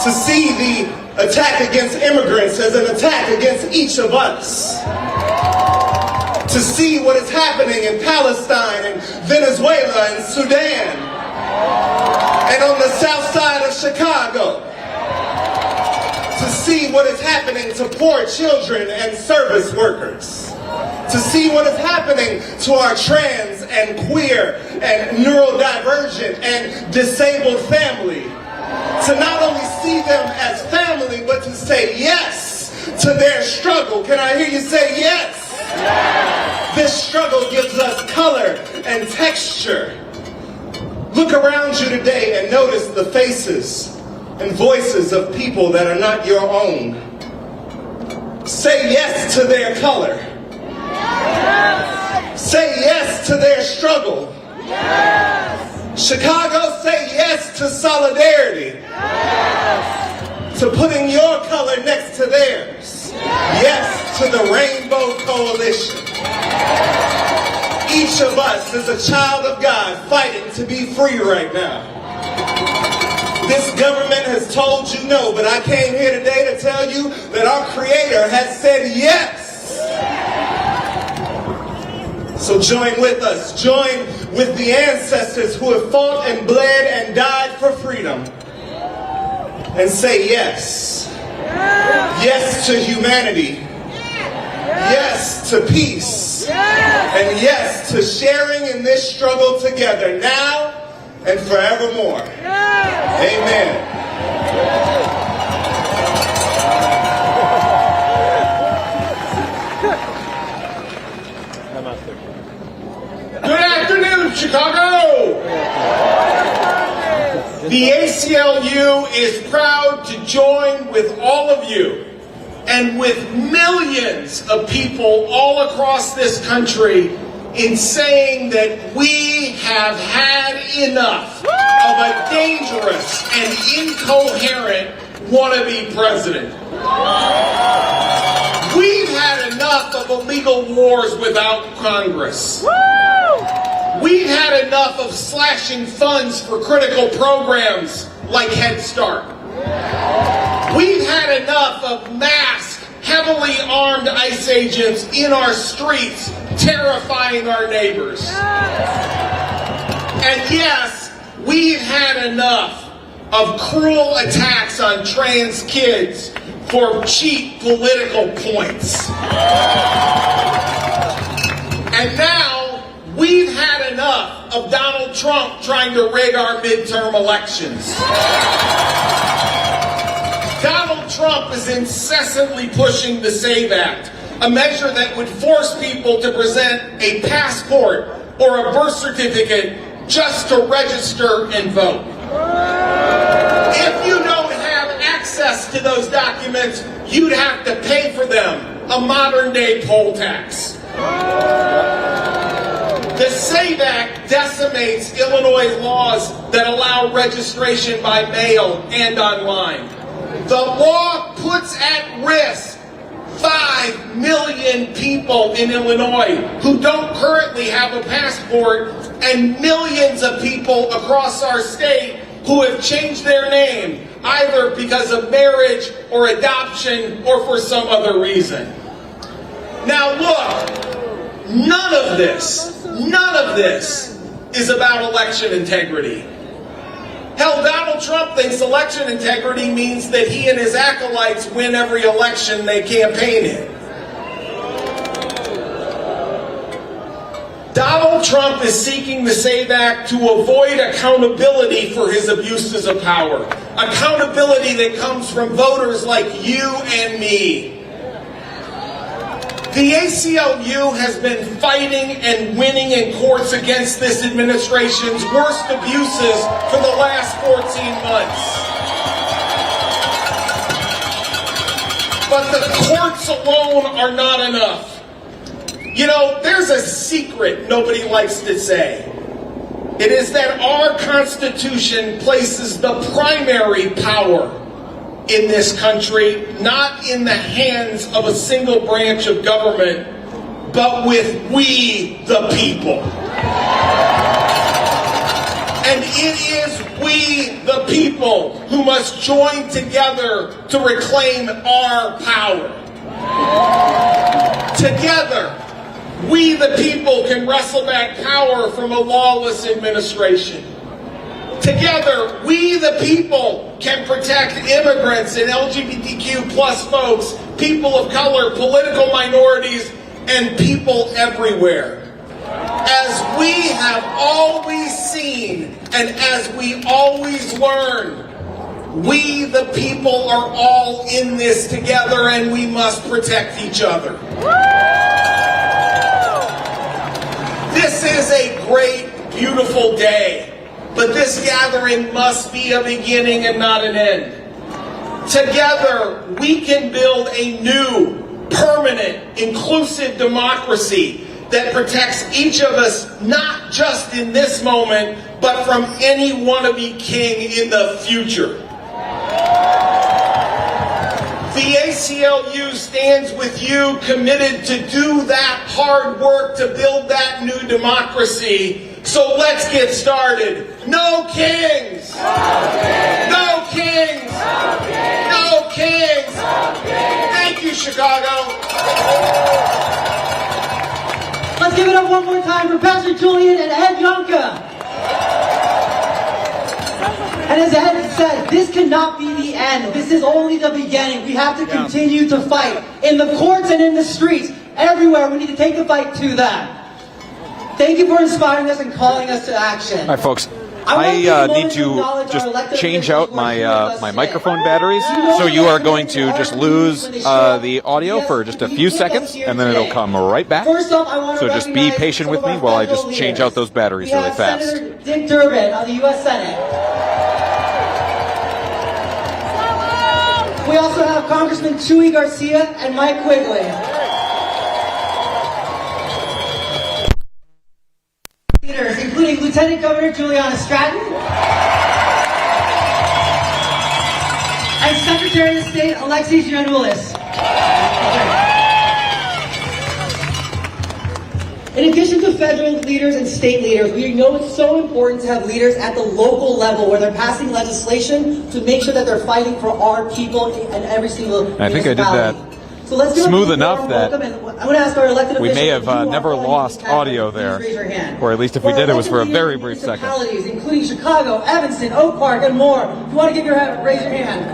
to see the attack against immigrants as an attack against each of us, to see what is happening in Palestine and Venezuela and Sudan, and on the south side of Chicago, to see what is happening to poor children and service workers, to see what is happening to our trans and queer and neurodivergent and disabled family, to not only see them as family, but to say yes to their struggle. Can I hear you say yes? Yes. This struggle gives us color and texture. Look around you today and notice the faces and voices of people that are not your own. Say yes to their color. Yes. Say yes to their struggle. Yes. Chicago, say yes to solidarity. Yes. To putting your color next to theirs. Yes to the Rainbow Coalition. Each of us is a child of God fighting to be free right now. This government has told you no, but I came here today to tell you that our Creator has said yes. So join with us. Join with the ancestors who have fought and bled and died for freedom. And say yes. Yes to humanity. Yes to peace. And yes to sharing in this struggle together now and forevermore. Amen. Good afternoon, Chicago! The ACLU is proud to join with all of you and with millions of people all across this country in saying that we have had enough of a dangerous and incoherent wannabe president. We've had enough of illegal wars without Congress. We've had enough of slashing funds for critical programs like Head Start. We've had enough of mass heavily armed ICE agents in our streets, terrifying our neighbors. And yes, we've had enough of cruel attacks on trans kids for cheap political points. And now, we've had enough of Donald Trump trying to rig our midterm elections. Donald Trump is incessantly pushing the SAVE Act, a measure that would force people to present a passport or a birth certificate just to register and vote. If you don't have access to those documents, you'd have to pay for them, a modern-day poll tax. The SAVE Act decimates Illinois laws that allow registration by mail and online. The law puts at risk 5 million people in Illinois who don't currently have a passport, and millions of people across our state who have changed their name, either because of marriage or adoption or for some other reason. Now look, none of this is about election integrity. Hell, Donald Trump thinks election integrity means that he and his acolytes win every election they campaign in. Donald Trump is seeking the SAVE Act to avoid accountability for his abuses of power. Accountability that comes from voters like you and me. The ACLU has been fighting and winning in courts against this administration's worst abuses for the last 14 months. But the courts alone are not enough. You know, there's a secret nobody likes to say. It is that our Constitution places the primary power in this country not in the hands of a single branch of government, but with we the people. And it is we the people who must join together to reclaim our power. Together, we the people can wrestle back power from a lawless administration. Together, we the people can protect immigrants and LGBTQ plus folks, people of color, political minorities, and people everywhere. As we have always seen and as we always learn, we the people are all in this together and we must protect each other. This is a great, beautiful day. But this gathering must be a beginning and not an end. Together, we can build a new, permanent, inclusive democracy that protects each of us, not just in this moment, but from any wannabe king in the future. The ACLU stands with you, committed to do that hard work to build that new democracy. So let's get started. No kings! No kings! No kings! Thank you, Chicago. Let's give it up one more time for Pastor Julian and Ed Yonka. And as Ed said, this cannot be the end. This is only the beginning. We have to continue to fight in the courts and in the streets. Everywhere, we need to take the fight to them. Thank you for inspiring us and calling us to action. All right, folks. I need to just change out my my microphone batteries, so you are going to just lose the audio for just a few seconds, and then it'll come right back. So just be patient with me while I just change out those batteries really fast. Senator Dick Durbin of the U.S. Senate. We also have Congressman Chuy Garcia and Mike Quigley. Leaders, including Lieutenant Governor Juliana Stratton and Secretary of State Alexis Giannoulis. In addition to federal leaders and state leaders, we know it's so important to have leaders at the local level where they're passing legislation to make sure that they're fighting for our people in every single municipality. I think I did that. So So let's give smooth a enough that welcome, and I'm going to ask our elected we may have officials, if you are never following lost these pathways, audio please there, raise your hand. or at least if we did, it was for a very brief second. Municipalities, including Chicago, Evanston, Oak Park, and more. If you want to give your hand, raise your hand.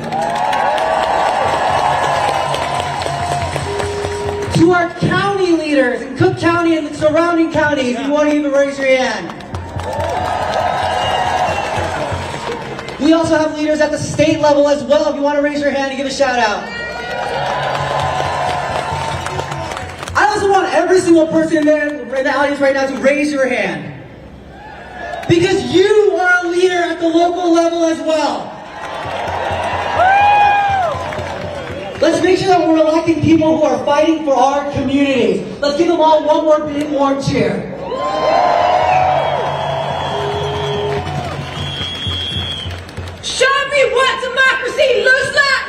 To our county leaders in Cook County and the surrounding counties, if you want to even raise your hand. We also have leaders at the state level as well. If you want to raise your hand and give a shout out. I also want every single person in the audience right now to raise your hand. Because you are a leader at the local level as well. Let's make sure that we're electing people who are fighting for our communities. Let's give them all one more big warm cheer. Show me what democracy looks like.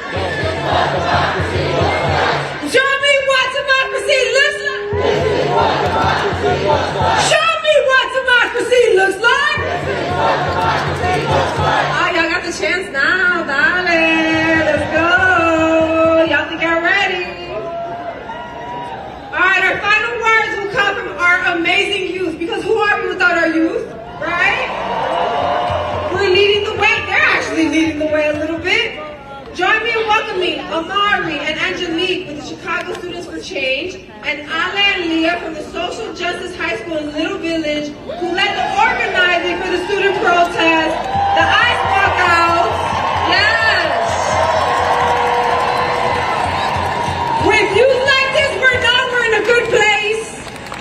Show me what democracy looks like. Show me what democracy looks like. Oh, y'all got the chance now, darling. Let's go. Y'all think y'all ready? All right, our final words will come from our amazing youth. Because who are we without our youth, right? We're leading the way. They're actually leading the way a little bit. Join me in welcoming Amari and Angelique with the Chicago Students for Change, and Ale and Leah from the Social Justice High School in Little Village, who led the organizing for the student protest, the ice walkouts. Yes. With youth like this, we know we're in a good place.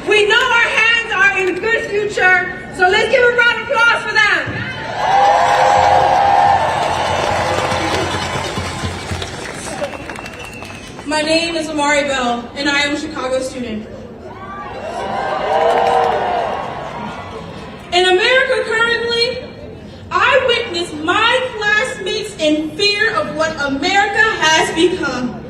We know our hands are in a good future. So let's give a round of applause for them. My name is Amari Bell, and I am a Chicago student. In America currently, I witness my classmates in fear of what America has become.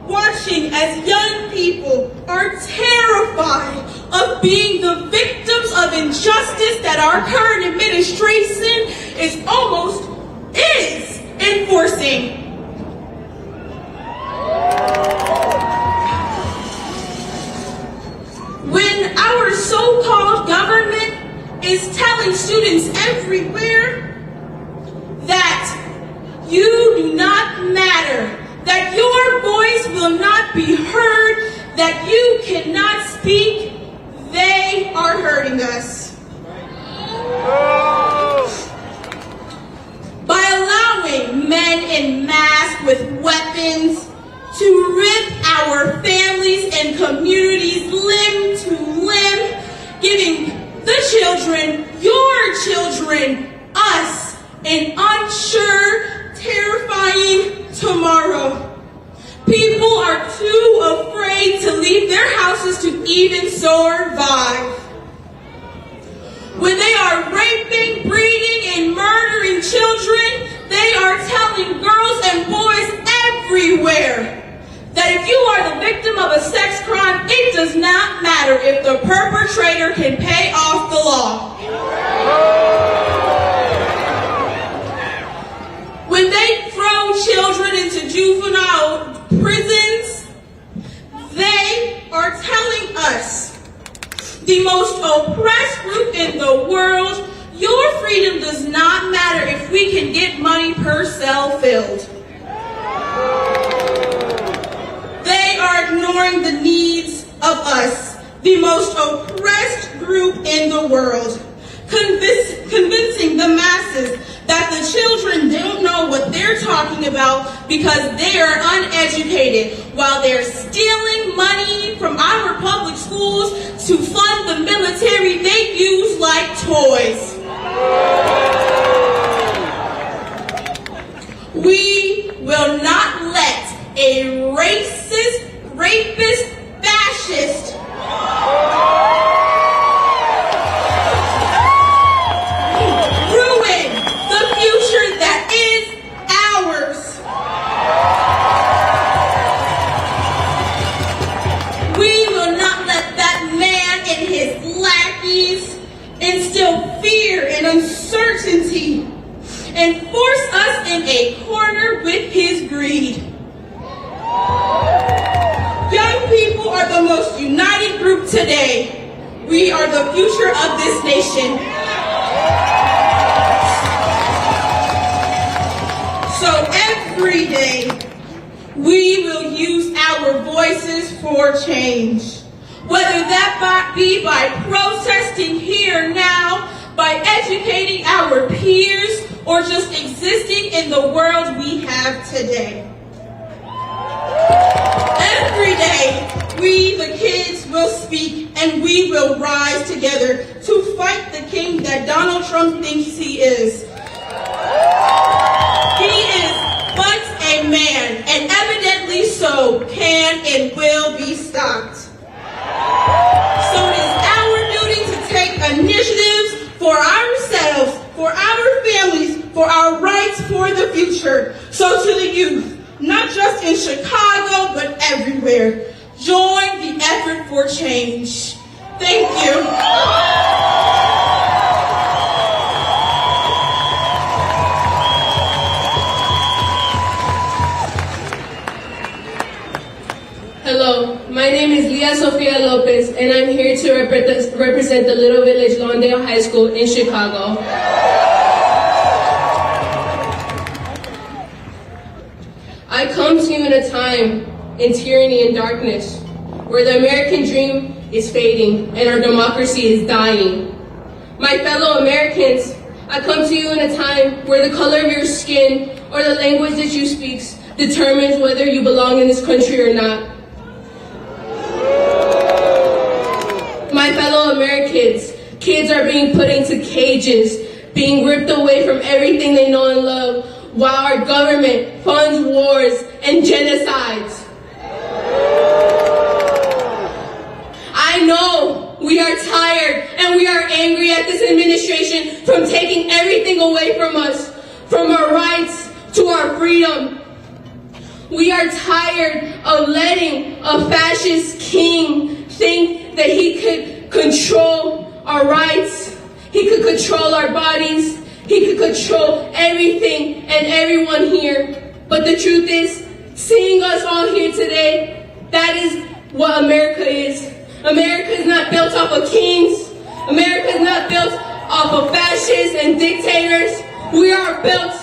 Watching as young people are terrified of being the victims of injustice that our current administration is enforcing. When our so-called government is telling students everywhere that you do not matter, that your voice will not be heard, that you cannot speak, they are hurting us. By allowing men in masks with weapons to rip our families and communities limb to limb, giving the children, your children, us, an unsure, terrifying tomorrow. People are too afraid to leave their houses to even survive. When they are raping, breeding, and murdering children, they are telling girls and boys everywhere that if you are the victim of a sex crime, it does not matter if the perpetrator can pay off the law. When they throw children into juvenile prisons, they are telling us, the most oppressed group in the world, your freedom does not matter if we can get money per cell filled. They are ignoring the needs of us, the most oppressed group in the world, convincing the masses that the children don't know what they're talking about because they are uneducated, while they're stealing money from our public schools to fund the military they use like toys. We will not let a racist, rapist, fascist ruin the future that is ours. We will not let that man and his lackeys instill fear and uncertainty and force us in a corner with his greed. the most united group today. We are the future of this nation. So every day, we will use our voices for change. Whether that be by protesting here now, by educating our peers, or just existing in the world we have today. Every day, we, the kids, will speak and we will rise together to fight the king that Donald Trump thinks he is. He is but a man, and evidently so can and will be stopped. So it is our duty to take initiatives for ourselves, for our families, for our rights, for the future. So to the youth, not just in Chicago, but everywhere, join the effort for change. Thank you. Hello, my name is Lia Sofia Lopez, and I'm here to represent the Little Village Lawndale High School in Chicago. I come to you in a time in tyranny and darkness, where the American dream is fading and our democracy is dying. My fellow Americans, I come to you in a time where the color of your skin or the language that you speak determines whether you belong in this country or not. My fellow Americans, kids are being put into cages, being ripped away from everything they know and love, while our government funds wars and genocides. I know we are tired and we are angry at this administration from taking everything away from us, from our rights to our freedom. We are tired of letting a fascist king think that he could control our rights, he could control our bodies, he could control everything and everyone here. But the truth is, seeing us all here today, that is what America is. America is not built off of kings. America is not built off of fascists and dictators. We are built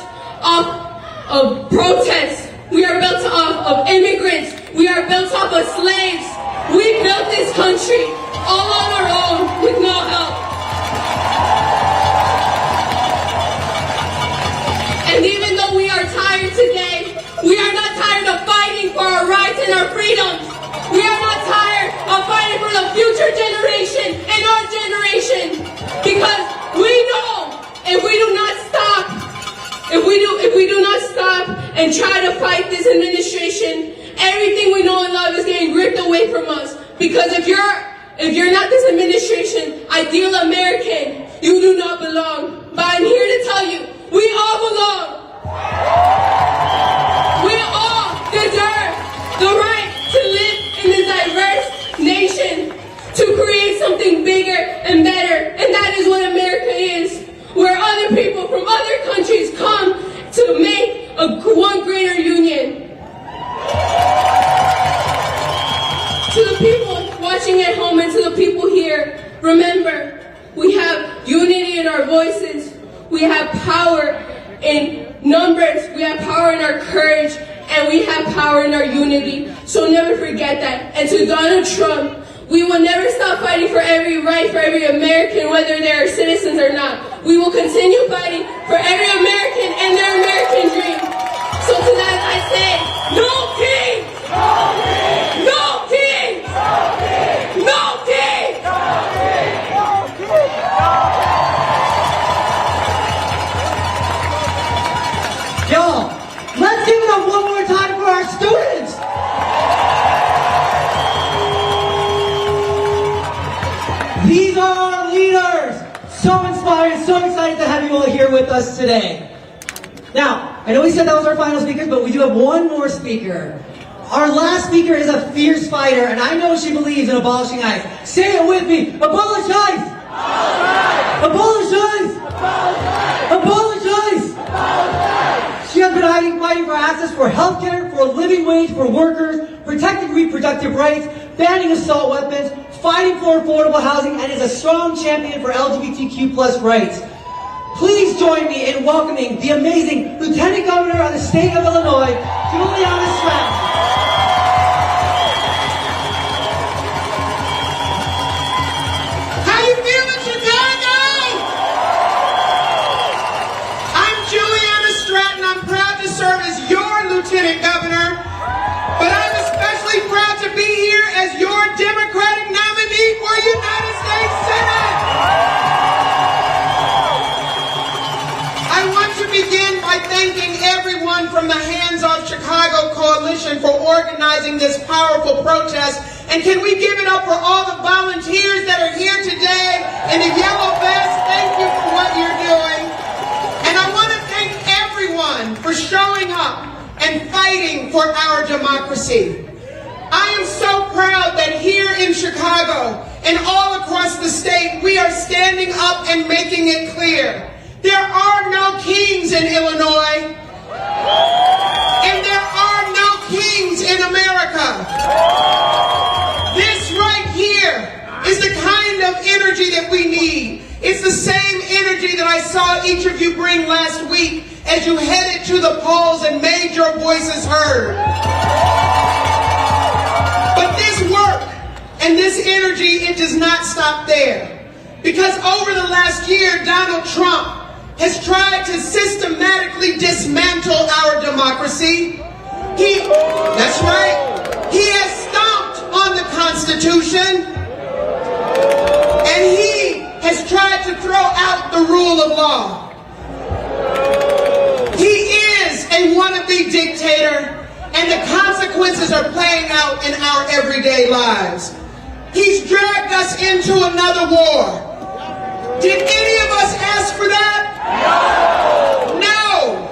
off of protests. We are built off of immigrants. We are built off of slaves. We built this country all on our own with no help. And even though we are tired today, we are not tired of fighting for our rights and our freedoms. We are not tired of fighting for the future generation and our generation. Because we know if we do not stop, if we do not stop and try to fight this administration, everything we know and love is getting ripped away from us. Because if you're not this administration, ideal American, you do not belong. But I'm here to tell you, we all belong. We all deserve the right to live in this diverse nation, to create something bigger and better. And that is what America is, where other people from other countries come to make one greater union. To the people watching at home and to the people here, remember, we have unity in our voices, we have power in numbers, we have power in our courage, and we have power in our unity. So never forget that. And to Donald Trump, we will never stop fighting for every right for every American, whether they are citizens or not. We will continue fighting for every American and their American dream. So to that I say, no king! No king! No king! No king! No king! No king! Y'all, let's give it up one more time for our students! These are our leaders! So inspired, so excited to have you all here with us today. Now, I know we said that was our final speaker, but we do have one more speaker. Our last speaker is a fierce fighter, and I know she believes in abolishing ICE. Say it with me, abolish ICE! Abolish ICE! Abolish ICE! She has been fighting for access for healthcare, for a living wage for workers, protecting reproductive rights, banning assault weapons, fighting for affordable housing, and is a strong champion for LGBTQ+ rights. Please join me in welcoming the amazing Lieutenant Governor of the state of Illinois, Juliana Stratton. How you feeling, Chicago? I'm Juliana Stratton. I'm proud to serve as your Lieutenant Governor, but I'm especially proud to be here as your Democratic nominee for United States Senate. I want to begin by thanking everyone from the Hands Off Chicago Coalition for organizing this powerful protest. And can we give it up for all the volunteers that are here today in the yellow vest? Thank you for what you're doing. And I want to thank everyone for showing up and fighting for our democracy. I am so proud that here in Chicago and all across the state, we are standing up and making it clear. There are no kings in Illinois, and there are no kings in America. This right here is the kind of energy that we need. It's the same energy that I saw each of you bring last week as you headed to the polls and made your voices heard. But this work and this energy, it does not stop there. Because over the last year, Donald Trump has tried to systematically dismantle our democracy. That's right, he has stomped on the Constitution, and he has tried to throw out the rule of law. He is a wannabe dictator, and the consequences are playing out in our everyday lives. He's dragged us into another war. Did any of us ask for that? No.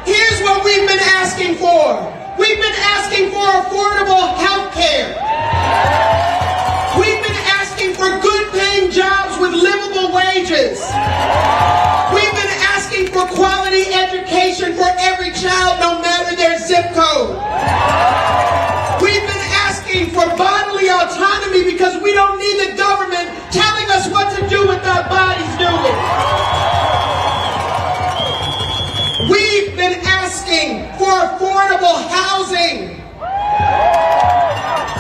Here's what we've been asking for. We've been asking for affordable health care. We've been asking for good-paying jobs with livable wages. We've been asking for quality education for every child, no matter their zip code. We've been asking for bodily autonomy because we don't need the government telling us what to do with our bodies, do we? We've been asking for affordable housing.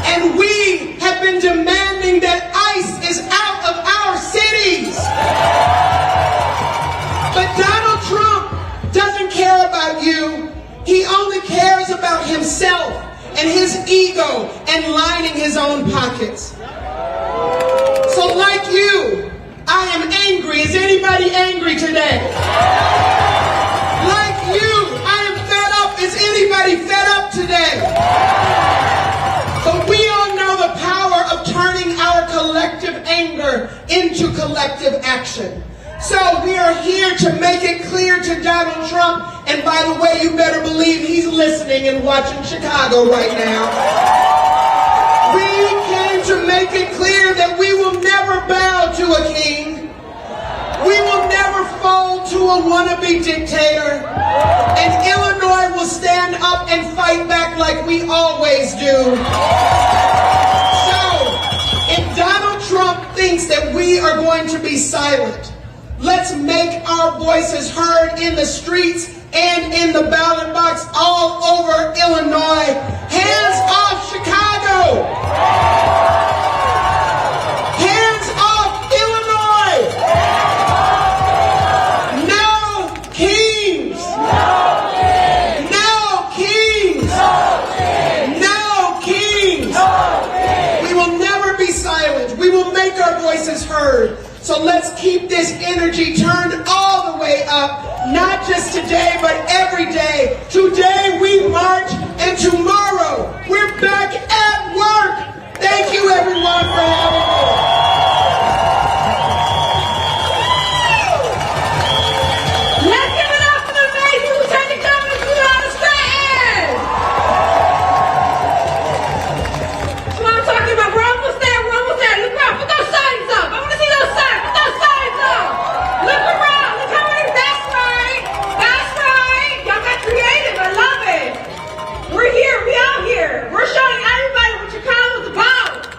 And we have been demanding that ICE is out of our cities. But Donald Trump doesn't care about you. He only cares about himself and his ego and lining his own pockets. So like you, I am angry. Is anybody angry today? Like you, I am fed up. Is anybody fed up today? But we all know the power of turning our collective anger into collective action. So we are here to make it clear to Donald Trump, and by the way, you better believe he's listening and watching Chicago right now. We came to make it clear that we will never bow to a king. We will never fold to a wannabe dictator. And Illinois will stand up and fight back like we always do. So, if Donald Trump thinks that we are going to be silent, let's make our voices heard in the streets and in the ballot box all over Illinois. Hands off Chicago! Hands off Illinois! No kings! No kings! No kings! We will never be silent. We will make our voices heard. So let's keep this energy turned all the way up, not just today, but every day. Today we march, and tomorrow we're back at work. Thank you, everyone, for having me. Let's give it up for the amazing Lieutenant Governor Juliana Stratton! That's what I'm talking about. We're almost there. We're almost there. Look around. Put those signs up. I want to see those signs. Put those signs up. Look around. Look how many. That's right. That's right. Y'all got creative. I love it. We're here. We out here. We're showing everybody what Chicago's about.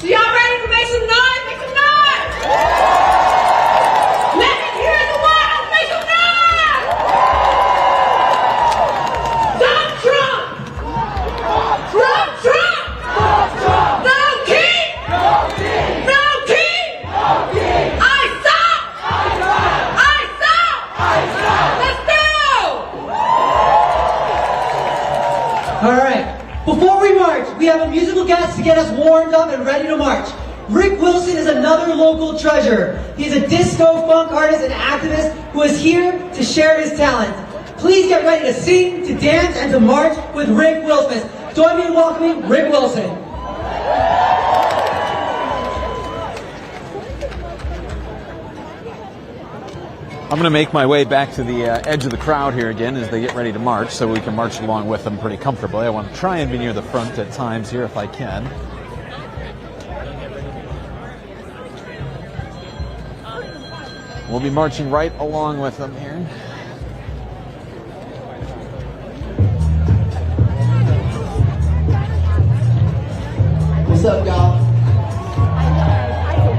So y'all ready to make some noise? Make some noise! Let me hear the world. Make some noise! Donald Trump! Trump! No king! No king! I stop! Let's go! All right. Before we march, we have a musical guest to get us warmed up and ready to march. Rick Wilson is another local treasure. He's a disco funk artist and activist who is here to share his talent. Please get ready to sing, to dance, and to march with Rick Wilson. Join me in welcoming Rick Wilson. I'm going to make my way back to the edge of the crowd here again as they get ready to march so we can march along with them pretty comfortably. I want to try and be near the front at times here if I can. We'll be marching right along with them here. What's up, y'all?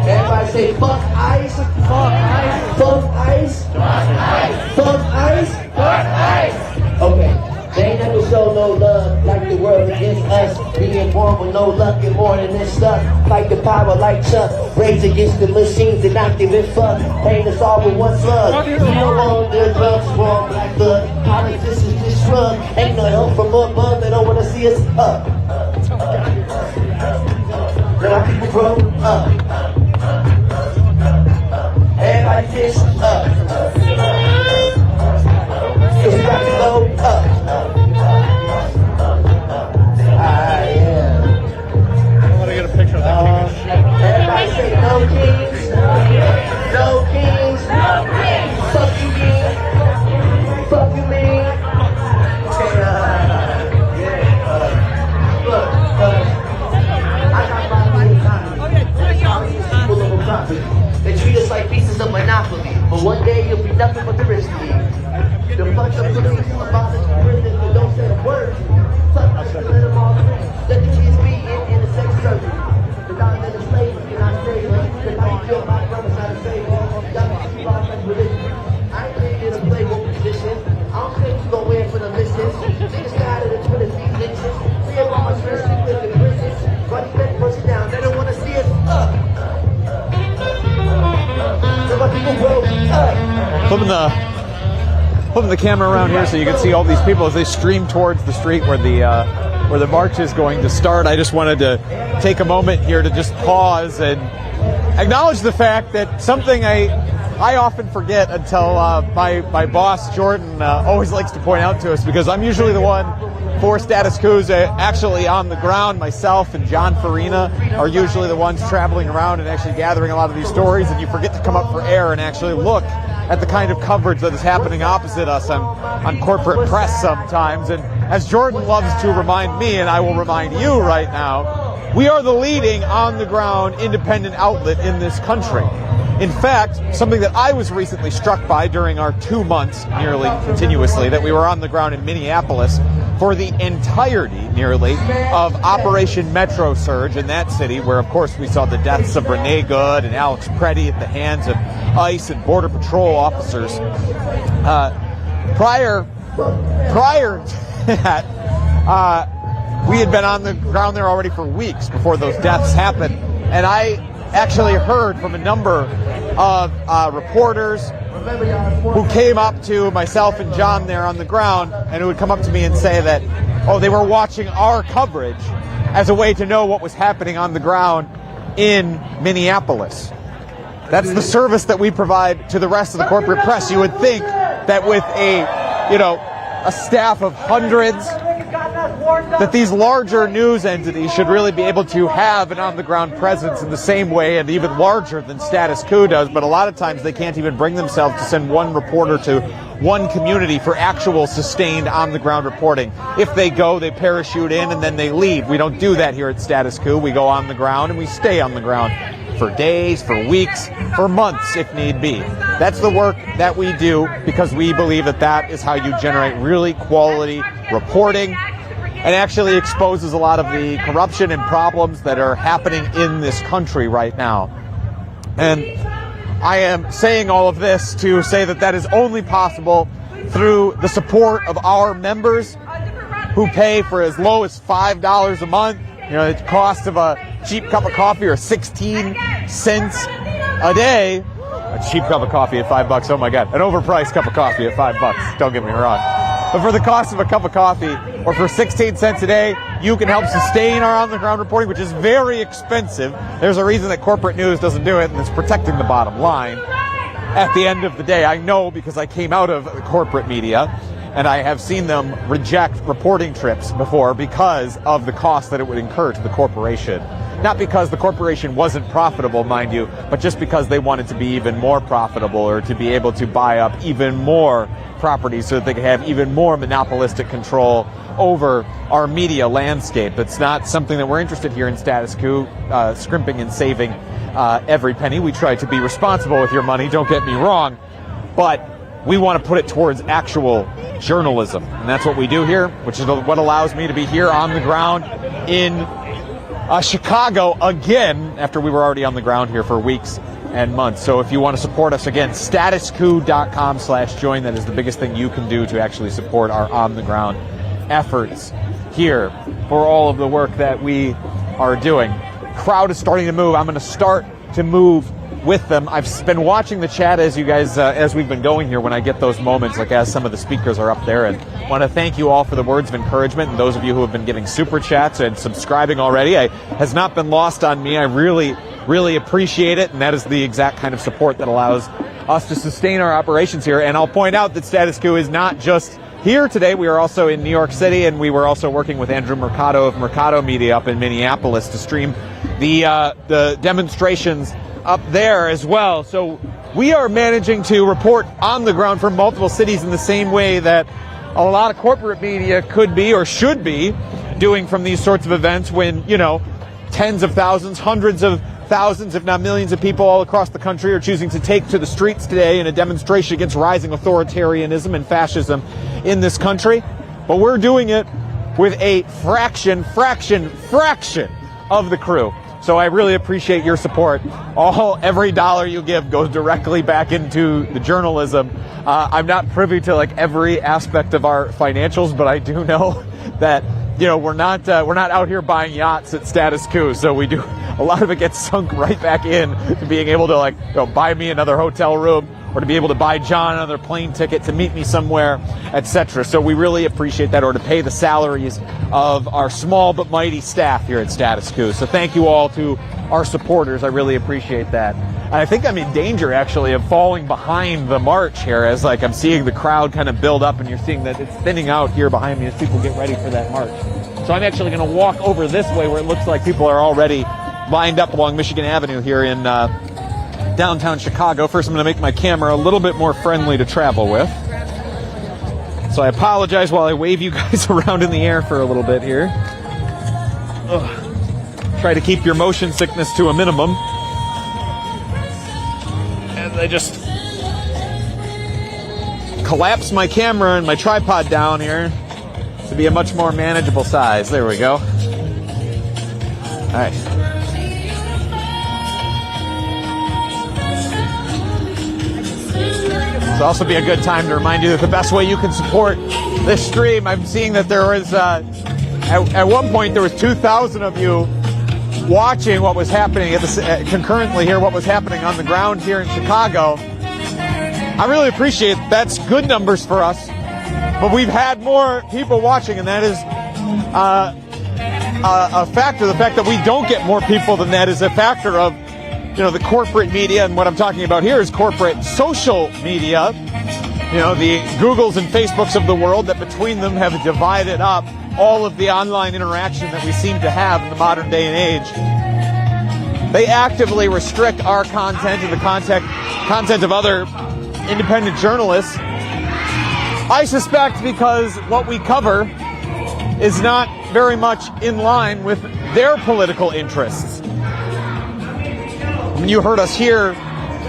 Everybody say fuck ice. Fuck ice. Fuck ice. Fuck ice. Fuck ice. Fuck ice. Okay. They ain't never show no love like the world against us. Being born with no luck and more than this stuff. Fight the power like Chuck. Rage against the machines and not giving fuck. Pain us all with one slug. We don't own their drugs, wrong black blood. Politics is just shrug. Ain't no help from above. They don't wanna see us up. Let our people grow up. Everybody fish up. Cause we got to go up. I want to get a picture of that. Everybody say no kings. No kings. Fuck you, mean. Fuck you, mean. Okay, look, I got my little economy. They treat us like pieces of Monopoly, but one day you'll be nothing but the rest of me. The bunch of police abolish prison, but don't say a word. Fuck us, let them all free. Let the kids be in a sex surgery. The dogs in the slavery cannot save us. The night killed my brother's not a savior. Y'all can see lost like religion. I ain't really here to play with position. I don't think you gon' win for the missions. Niggas tired of the Twitter feed lynches. See if all my friends sleep with the prisons. Why you better push it down? They don't wanna see us up. Flipping the camera around here so you can see all these people as they stream towards the street where the march is going to start. I just wanted to take a moment here to just pause and acknowledge the fact that something I often forget until my boss Jordan always likes to point out to us, because I'm usually the one for Status Quo's actually on the ground. Myself and John Farina are usually the ones traveling around and actually gathering a lot of these stories, and you forget to come up for air and actually look at the kind of coverage that is happening opposite us on corporate press sometimes. And as Jordan loves to remind me, and I will remind you right now, we are the leading on-the-ground independent outlet in this country. In fact, something that I was recently struck by during our 2 months, nearly continuously, that we were on the ground in Minneapolis for the entirety, nearly, of Operation Metro Surge in that city, where, of course, we saw the deaths of Renee Good and Alex Preddy at the hands of ICE and Border Patrol officers. Prior to that, we had been on the ground there already for weeks before those deaths happened, and I actually heard from a number of reporters who came up to myself and John there on the ground, and who would come up to me and say that, oh, they were watching our coverage as a way to know what was happening on the ground in Minneapolis. That's the service that we provide to the rest of the corporate press. You would think that with a staff of hundreds, that these larger news entities should really be able to have an on-the-ground presence in the same way and even larger than Status Quo does, but a lot of times they can't even bring themselves to send one reporter to one community for actual sustained on-the-ground reporting. If they go, they parachute in and then they leave. We don't do that here at Status Quo. We go on the ground and we stay on the ground for days, for weeks, for months if need be. That's the work that we do because we believe that that is how you generate really quality reporting and actually exposes a lot of the corruption and problems that are happening in this country right now. And I am saying all of this to say that that is only possible through the support of our members who pay for as low as $5 a month. You know, the cost of a cheap cup of coffee or 16 cents a day. A cheap cup of coffee at $5, oh my God. An overpriced cup of coffee at $5, don't get me wrong. But for the cost of a cup of coffee, or for 16 cents a day, you can help sustain our on-the-ground reporting, which is very expensive. There's a reason that corporate news doesn't do it, and it's protecting the bottom line. At the end of the day, I know because I came out of corporate media, and I have seen them reject reporting trips before because of the cost that it would incur to the corporation. Not because the corporation wasn't profitable, mind you, but just because they wanted to be even more profitable, or to be able to buy up even more properties so that they could have even more monopolistic control over our media landscape. It's not something that we're interested here in Status Coup, scrimping and saving every penny. We try to be responsible with your money, don't get me wrong, but we want to put it towards actual journalism. And that's what we do here, which is what allows me to be here on the ground in Chicago again, after we were already on the ground here for weeks and months. So if you want to support us, again, statuscoup.com/join. That is the biggest thing you can do to actually support our on-the-ground efforts here for all of the work that we are doing. Crowd is starting to move. I'm going to start to move with them. I've been watching the chat as you guys, as we've been going here, when I get those moments, like as some of the speakers are up there, and want to thank you all for the words of encouragement, and those of you who have been giving super chats and subscribing already. Has not been lost on me. I really appreciate it, and that is the exact kind of support that allows us to sustain our operations here. And I'll point out that Status Coup is not just here today. We are also in New York City, and we were also working with Andrew Mercado of Mercado Media up in Minneapolis to stream the demonstrations up there as well. So we are managing to report on the ground from multiple cities in the same way that a lot of corporate media could be or should be doing from these sorts of events, when, you know, tens of thousands, hundreds of thousands, if not millions of people all across the country are choosing to take to the streets today in a demonstration against rising authoritarianism and fascism in this country. But we're doing it with a fraction of the crew. So I really appreciate your support. Every dollar you give goes directly back into the journalism. I'm not privy to like every aspect of our financials, but I do know that, you know, we're not out here buying yachts at Status Coup. So we do, a lot of it gets sunk right back in to being able to, like, you know, buy me another hotel room, or to be able to buy John another plane ticket to meet me somewhere, etc. So we really appreciate that, or to pay the salaries of our small but mighty staff here at Status Coup. So thank you all to our supporters. I really appreciate that. And I think I'm in danger, actually, of falling behind the march here, as like I'm seeing the crowd kind of build up, and you're seeing that it's thinning out here behind me as people get ready for that march. So I'm actually going to walk over this way, where it looks like people are already lined up along Michigan Avenue here in downtown Chicago. First, I'm going to make my camera a little bit more friendly to travel with. So I apologize while I wave you guys around in the air for a little bit here. Try to keep your motion sickness to a minimum. And I just collapse my camera and my tripod down here to be a much more manageable size. There we go. All right. It'll also be a good time to remind you that the best way you can support this stream, I'm seeing that there was, at one point there was 2,000 of you watching what was happening concurrently here, what was happening on the ground here in Chicago. I really appreciate it. That's good numbers for us, but we've had more people watching, and that is a factor. The fact that we don't get more people than that is a factor of, you know, the corporate media. And what I'm talking about here is corporate social media, you know, the Googles and Facebooks of the world, that between them have divided up all of the online interaction that we seem to have in the modern day and age. They actively restrict our content and the content of other independent journalists. I suspect because what we cover is not very much in line with their political interests. You heard us here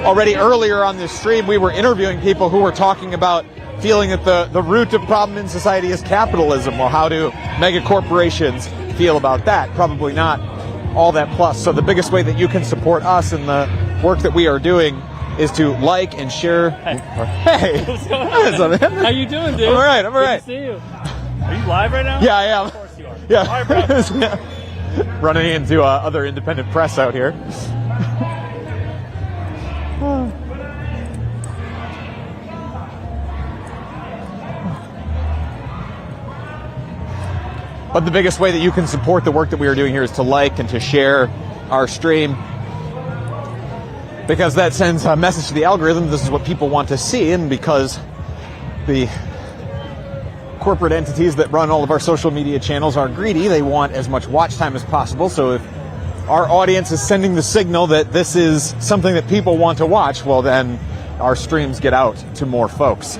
already earlier on this stream. We were interviewing people who were talking about feeling that the root of problem in society is capitalism. Well, how do mega corporations feel about that? Probably not all that plus. So the biggest way that you can support us in the work that we are doing is to like and share. Hey. What's going on? How you doing, dude? I'm all right. I'm all right. Good to see you. Are you live right now? Yeah, I am. Of course you are. Yeah. All right, bro. Running into other independent press out here. But the biggest way that you can support the work that we are doing here is to like and to share our stream, because that sends a message to the algorithm. This is what people want to see, and because the corporate entities that run all of our social media channels are greedy, they want as much watch time as possible. So if our audience is sending the signal that this is something that people want to watch, well, then our streams get out to more folks.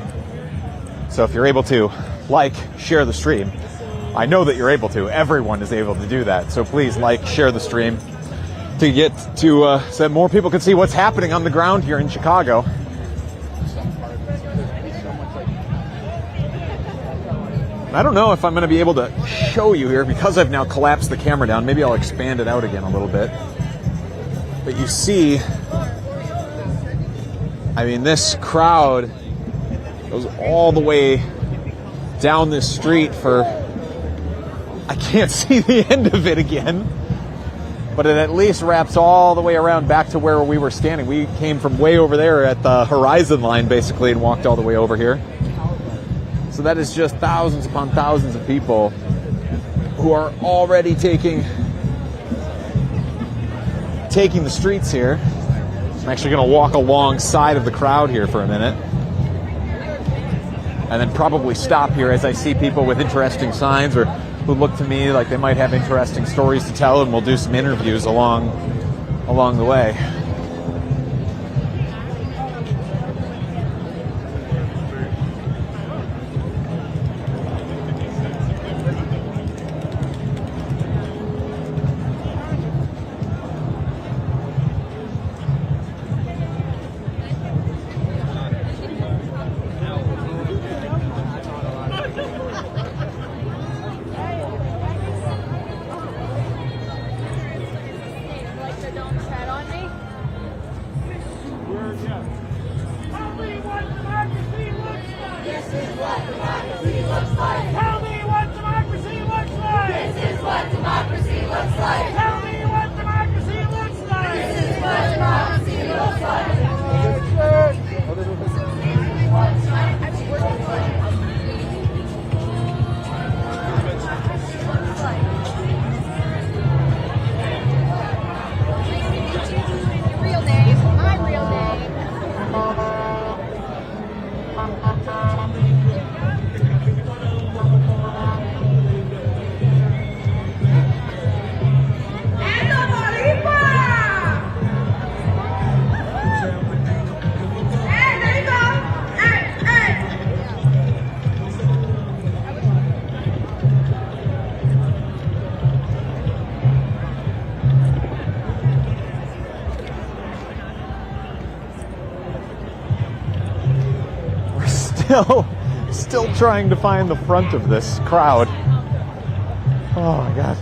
So if you're able to like, share the stream, I know that you're able to. Everyone is able to do that. So please like, share the stream to get to so that more people can see what's happening on the ground here in Chicago. I don't know if I'm going to be able to show you here because I've now collapsed the camera down. Maybe I'll expand it out again a little bit. But you see, I mean, this crowd goes all the way down this street for, I can't see the end of it again, but it at least wraps all the way around back to where we were standing. We came from way over there at the horizon line, basically, and walked all the way over here. So that is just thousands upon thousands of people who are already taking the streets here. I'm actually going to walk alongside of the crowd here for a minute, and then probably stop here as I see people with interesting signs or who look to me like they might have interesting stories to tell, and we'll do some interviews along the way. Still trying to find the front of this crowd. Oh my God.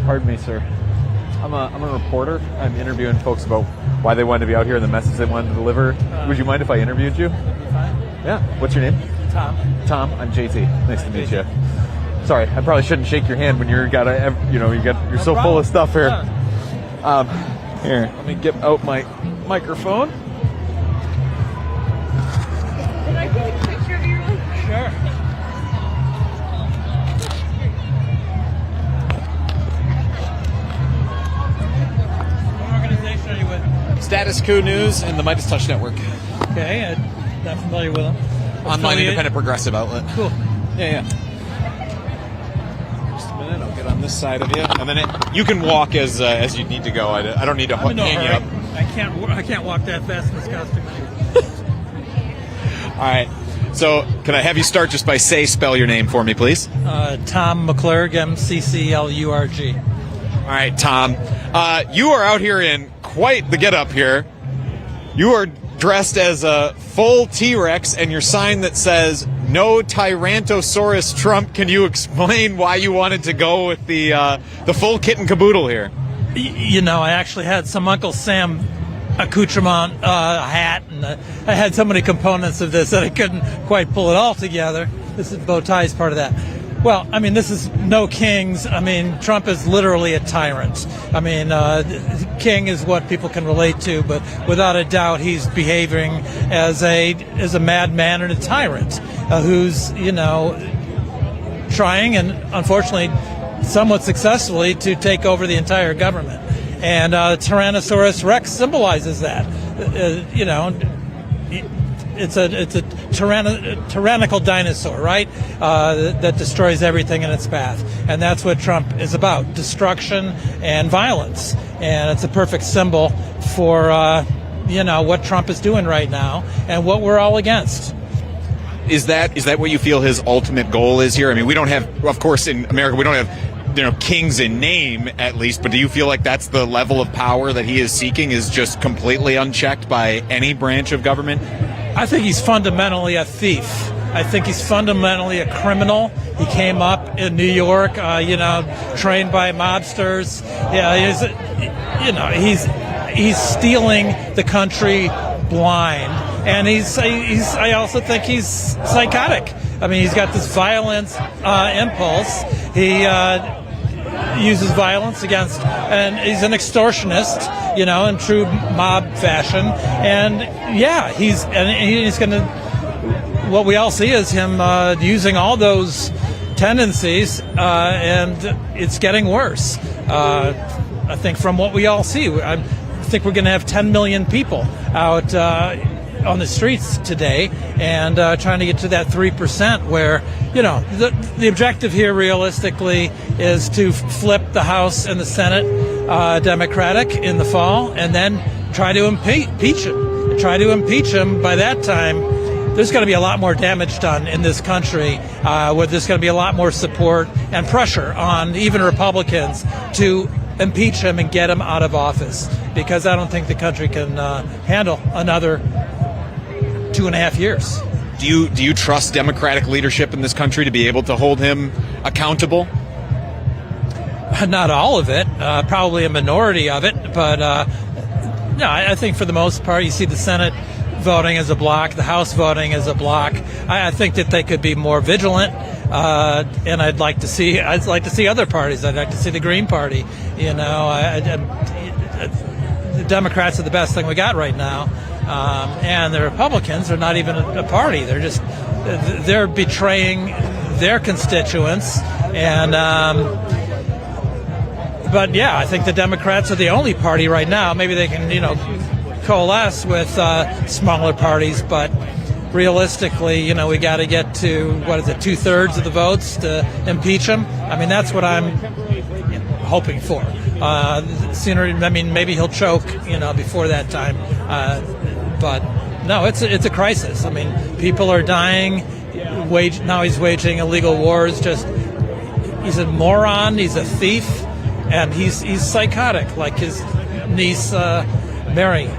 Pardon me, sir. I'm a reporter. I'm interviewing folks about why they wanted to be out here and the message they wanted to deliver. Would you mind if I interviewed you? Yeah. What's your name? Tom. Tom. I'm JT. Nice to meet you. Sorry, I probably shouldn't shake your hand when you're so full of stuff here. Here, let me get out my microphone. Can I take a picture of you really quick? Sure. Status Coup News and the Midas Touch Network. Okay, I'm not familiar with them. Online independent progressive outlet. Cool. Yeah. Just a minute, I'll get on this side of you, and then you can walk as you need to go. I don't need to hang you up. I can't walk that fast in this costume. All right. So, can I have you start just by spell your name for me, please? Tom McClurg, MCCLURG. All right, Tom. You are out here in quite the get-up here. You are dressed as a full T-Rex, and your sign that says "No Tyrannosaurus Trump." Can you explain why you wanted to go with the full kit and caboodle here? You know, I actually had some Uncle Sam accoutrement, hat, and I had so many components of this that I couldn't quite pull it all together. This is bow tie is part of that. Well, I mean, this is no kings. I mean, Trump is literally a tyrant. I mean, king is what people can relate to, but without a doubt, he's behaving as a madman and a tyrant who's, you know, trying and unfortunately somewhat successfully to take over the entire government. And Tyrannosaurus Rex symbolizes that. You know, it's a tyrannical dinosaur, right? That destroys everything in its path. And that's what Trump is about, destruction and violence. And it's a perfect symbol for, you know, what Trump is doing right now and what we're all against. Is that what you feel his ultimate goal is here? I mean, we don't have, of course, in America, we don't have, you know, kings in name, at least, but do you feel like that's the level of power that he is seeking is just completely unchecked by any branch of government? I think he's fundamentally a thief. I think he's fundamentally a criminal. He came up in New York, you know, trained by mobsters. Yeah, he's stealing the country blind, and I also think he's psychotic. I mean, he's got this violence impulse. He uses violence against, and he's an extortionist, you know, in true mob fashion. And yeah, he's going to. What we all see is him using all those tendencies, and it's getting worse. I think from what we all see, I think we're going to have 10 million people out on the streets today, and trying to get to that 3% where, you know, the objective here realistically is to flip the House and the Senate Democratic in the fall, and then try to impeach him. Try to impeach him. By that time, there's going to be a lot more damage done in this country, where there's going to be a lot more support and pressure on even Republicans to impeach him and get him out of office, because I don't think the country can handle another 2.5 years. Do you trust Democratic leadership in this country to be able to hold him accountable? Not all of it, probably a minority of it, but no, I think for the most part, you see the Senate voting as a block, the House voting as a block. I think that they could be more vigilant, and I'd like to see other parties. I'd like to see the Green Party. You know, the Democrats are the best thing we got right now, and the Republicans are not even a party. They're betraying their constituents, and but yeah, I think the Democrats are the only party right now. Maybe they can, you know, coalesce with smaller parties, but realistically, you know, we got to get to, what is it, 2/3 of the votes to impeach him. I mean, that's what I'm hoping for. Sooner, I mean, maybe he'll choke, you know, before that time. But no, it's a crisis. I mean, people are dying. Now he's waging illegal wars. He's a moron. He's a thief, and he's psychotic, like his niece Mary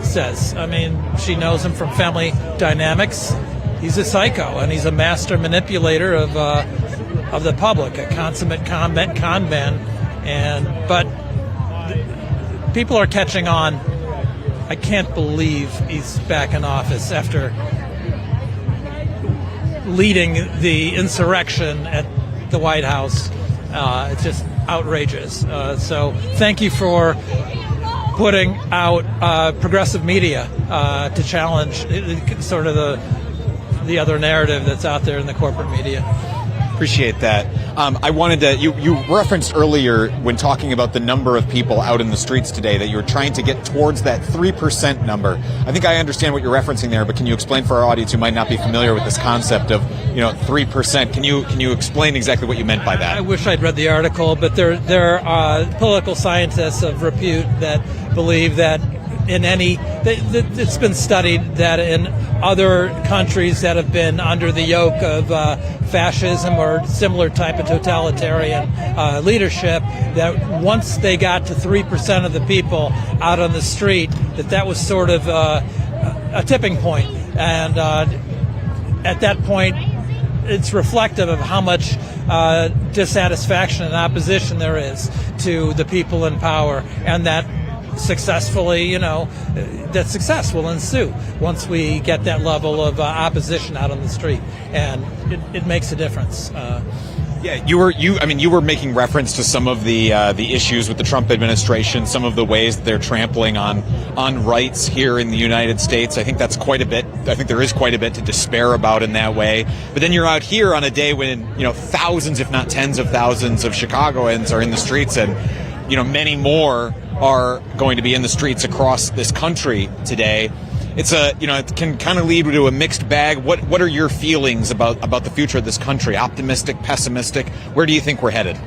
says. I mean, she knows him from Family Dynamics. He's a psycho, and he's a master manipulator of the public, a consummate con man. But people are catching on. I can't believe he's back in office after leading the insurrection at the White House. It's just outrageous. So thank you for putting out progressive media to challenge sort of the other narrative that's out there in the corporate media. Appreciate that. I wanted to, you referenced earlier when talking about the number of people out in the streets today that you're trying to get towards that 3% number. I think I understand what you're referencing there, but can you explain for our audience who might not be familiar with this concept of, 3%? Can you explain exactly what you meant by that? I wish I'd read the article, but there are political scientists of repute that believe that it's been studied that in other countries that have been under the yoke of fascism or similar type of totalitarian leadership, that once they got to 3% of the people out on the street, that was sort of a tipping point. And at that point, it's reflective of how much dissatisfaction and opposition there is to the people in power, and that successfully, that success will ensue once we get that level of opposition out on the street, and it makes a difference. Yeah, you were making reference to some of the issues with the Trump administration, some of the ways that they're trampling on rights here in the United States. I think that's quite a bit. I think there is quite a bit to despair about in that way. But then you're out here on a day when thousands, if not tens of thousands, of Chicagoans are in the streets, and many more are going to be in the streets across this country today. It's it can kind of lead to a mixed bag. What are your feelings about the future of this country? Optimistic, pessimistic? Where do you think we're headed?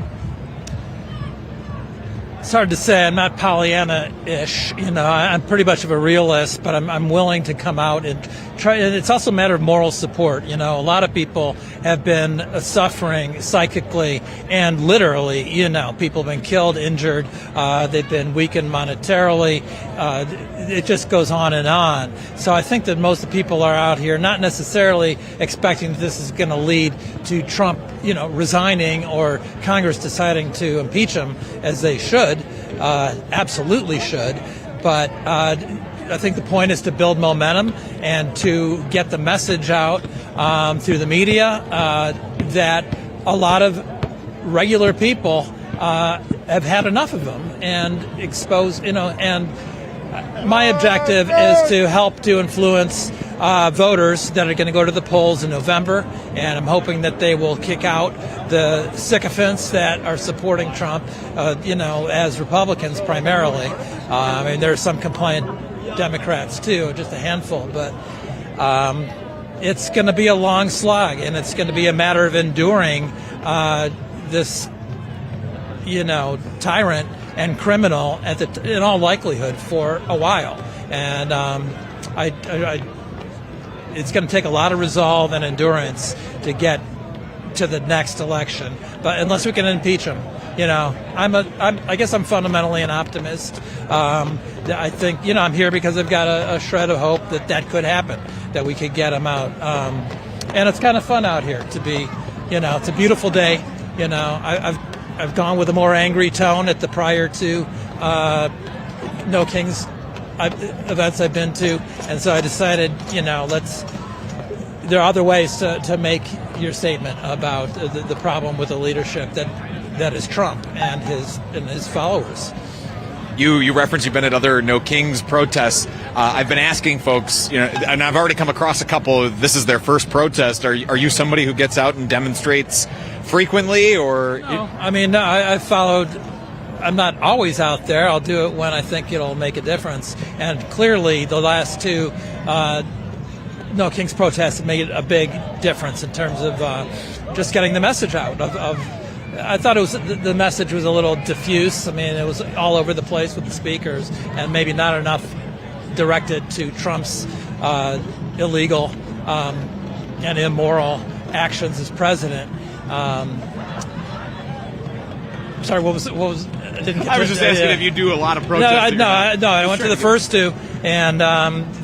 It's hard to say. I'm not Pollyanna-ish. I'm pretty much of a realist, but I'm willing to come out and try. And it's also a matter of moral support. A lot of people have been suffering psychically and literally. People have been killed, injured. They've been weakened monetarily. It just goes on and on. So I think that most of the people are out here not necessarily expecting that this is going to lead to Trump, resigning or Congress deciding to impeach him, as they should. Absolutely should. But I think the point is to build momentum and to get the message out through the media that a lot of regular people have had enough of them and expose, and my objective is to help to influence voters that are going to go to the polls in November, and I'm hoping that they will kick out the sycophants that are supporting Trump, as Republicans primarily. There's some compliant Democrats too, just a handful, but it's going to be a long slog, and it's going to be a matter of enduring this, tyrant and criminal in all likelihood for a while. And it's going to take a lot of resolve and endurance to get to the next election. But unless we can impeach him, I guess I'm fundamentally an optimist. I think, I'm here because I've got a shred of hope that could happen, that we could get him out. And it's kind of fun out here to be, it's a beautiful day. I've gone with a more angry tone at the prior two No Kings events I've been to, and so I decided, there are other ways to make your statement about the problem with the leadership that is Trump and his followers. You referenced you've been at other No Kings protests. I've been asking folks, and I've already come across a couple. This is their first protest. Are you somebody who gets out and demonstrates frequently, or? No, I followed. I'm not always out there. I'll do it when I think it'll make a difference. And clearly, the last two No Kings protests have made a big difference in terms of just getting the message out. I thought the message was a little diffuse. It was all over the place with the speakers, and maybe not enough directed to Trump's illegal and immoral actions as president. Sorry, what was? I was just asking if you do a lot of protesting. No. I went to the first two, and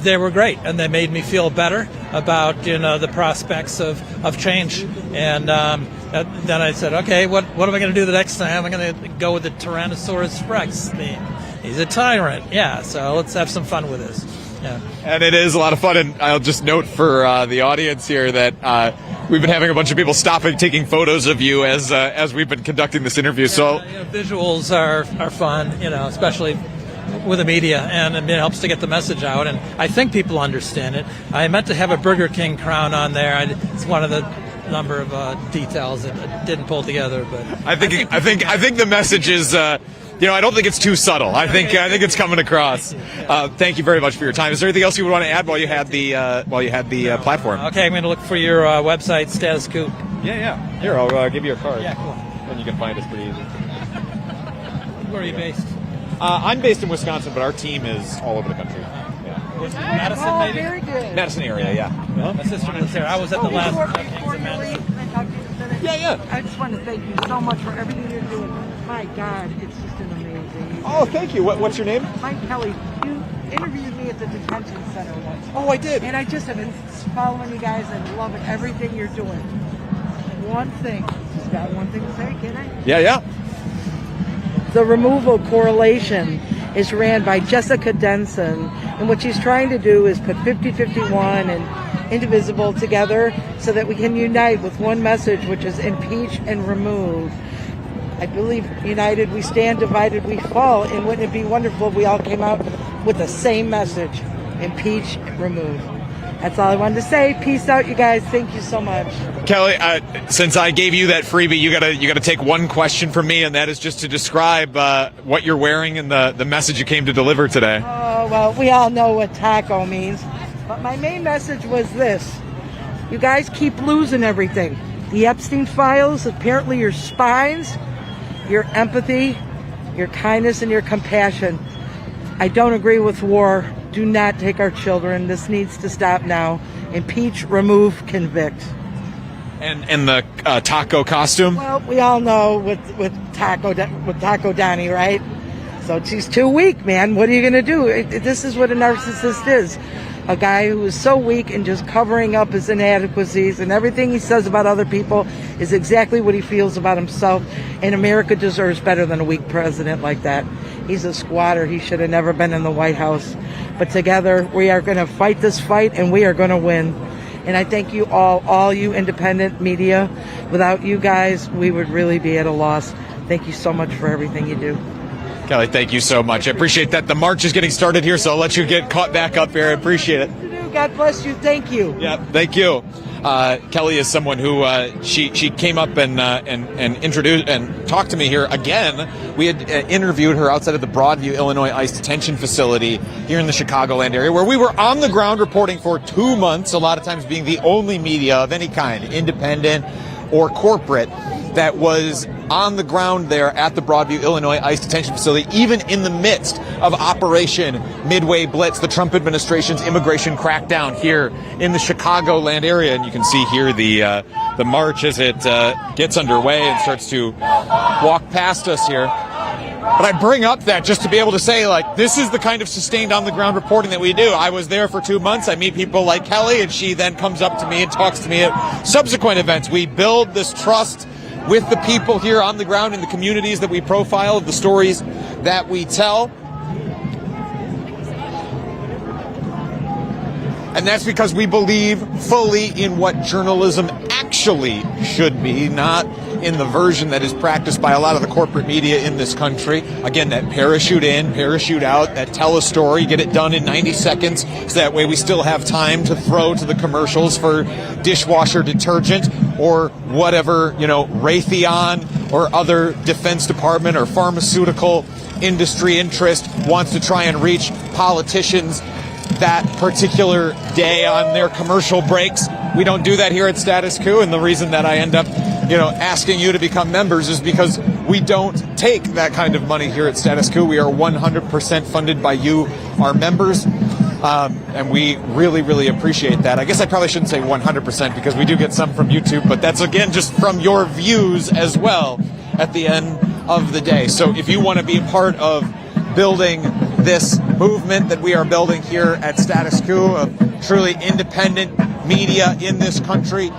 they were great, and they made me feel better about the prospects of change. And then I said, okay, what am I going to do the next time? I'm going to go with the Tyrannosaurus Rex theme. He's a tyrant, yeah. So let's have some fun with this. Yeah. And it is a lot of fun. And I'll just note for the audience here that we've been having a bunch of people stopping, taking photos of you as we've been conducting this interview. So visuals are fun, especially with the media, and it helps to get the message out. And I think people understand it. I meant to have a Burger King crown on there. It's one of the number of details that didn't pull together. But I think the message is, I don't think it's too subtle. I think it's coming across. Thank you very much for your time. Is there anything else you would want to add while you had the platform? Okay, I'm going to look for your website, Status Coup. Yeah. Here, I'll give you a card. Yeah, cool. And you can find us pretty easy. Where are you based? I'm based in Wisconsin, but our team is all over the country. Madison, maybe? Very good. Madison area, yeah. My sister lives there. I was at the last Before you leave, can I talk to you a minute? Yeah. I just want to thank you so much for everything you're doing. My God, it's just an amazing. Oh, thank you. What's your name? Mike Kelly. You interviewed me at the detention center once. Oh, I did. And I just have been following you guys and loving everything you're doing. One thing. Just got one thing to say, can I? Yeah. The removal correlation is ran by Jessica Denson, and what she's trying to do is put 5051 and Indivisible together so that we can unite with one message, which is impeach and remove. I believe united we stand, divided we fall, and wouldn't it be wonderful if we all came out with the same message, impeach, remove. That's all I wanted to say. Peace out, you guys. Thank you so much. Kelly, since I gave you that freebie, you gotta take one question from me, and that is just to describe what you're wearing and the message you came to deliver today. Oh, well, we all know what taco means. But my main message was this. You guys keep losing everything. The Epstein files, apparently your spines, your empathy, your kindness, and your compassion. I don't agree with war. Do not take our children. This needs to stop now. Impeach, remove, convict. And the taco costume? Well, we all know with Taco Donnie, right? So she's too weak, man. What are you going to do? This is what a narcissist is. A guy who is so weak and just covering up his inadequacies, and everything he says about other people is exactly what he feels about himself. And America deserves better than a weak president like that. He's a squatter. He should have never been in the White House. But together, we are going to fight this fight, and we are going to win. And I thank you all you independent media. Without you guys, we would really be at a loss. Thank you so much for everything you do. Kelly, thank you so much. I appreciate that. The march is getting started here, so I'll let you get caught back up here. I appreciate it. God bless you. Thank you. Yeah, thank you. Kelly is someone who she came up and introduced and talked to me here again. We had interviewed her outside of the Broadview, Illinois ICE detention facility here in the Chicagoland area, where we were on the ground reporting for 2 months, a lot of times being the only media of any kind, independent or corporate, that was on the ground there at the Broadview, Illinois ICE detention facility, even in the midst of Operation Midway Blitz, the Trump administration's immigration crackdown here in the Chicagoland area. And you can see here the march as it gets underway and starts to walk past us here. But I bring up that just to be able to say, like, this is the kind of sustained on-the-ground reporting that we do. I was there for 2 months. I meet people like Kelly, and she then comes up to me and talks to me at subsequent events. We build this trust with the people here on the ground in the communities that we profile, the stories that we tell. And that's because we believe fully in what journalism actually should be, not in the version that is practiced by a lot of the corporate media in this country. Again, that parachute in, parachute out, that tell a story, get it done in 90 seconds, so that way we still have time to throw to the commercials for dishwasher detergent or whatever, Raytheon or other Defense Department or pharmaceutical industry interest wants to try and reach politicians that particular day on their commercial breaks. We don't do that here at Status Coup, and the reason that I end up asking you to become members is because we don't take that kind of money here at Status Coup. We are 100% funded by you, our members, and we really, really appreciate that. I guess I probably shouldn't say 100% because we do get some from YouTube, but that's, again, just from your views as well at the end of the day. So if you want to be a part of building this movement that we are building here at Status Coup, of truly independent media in this country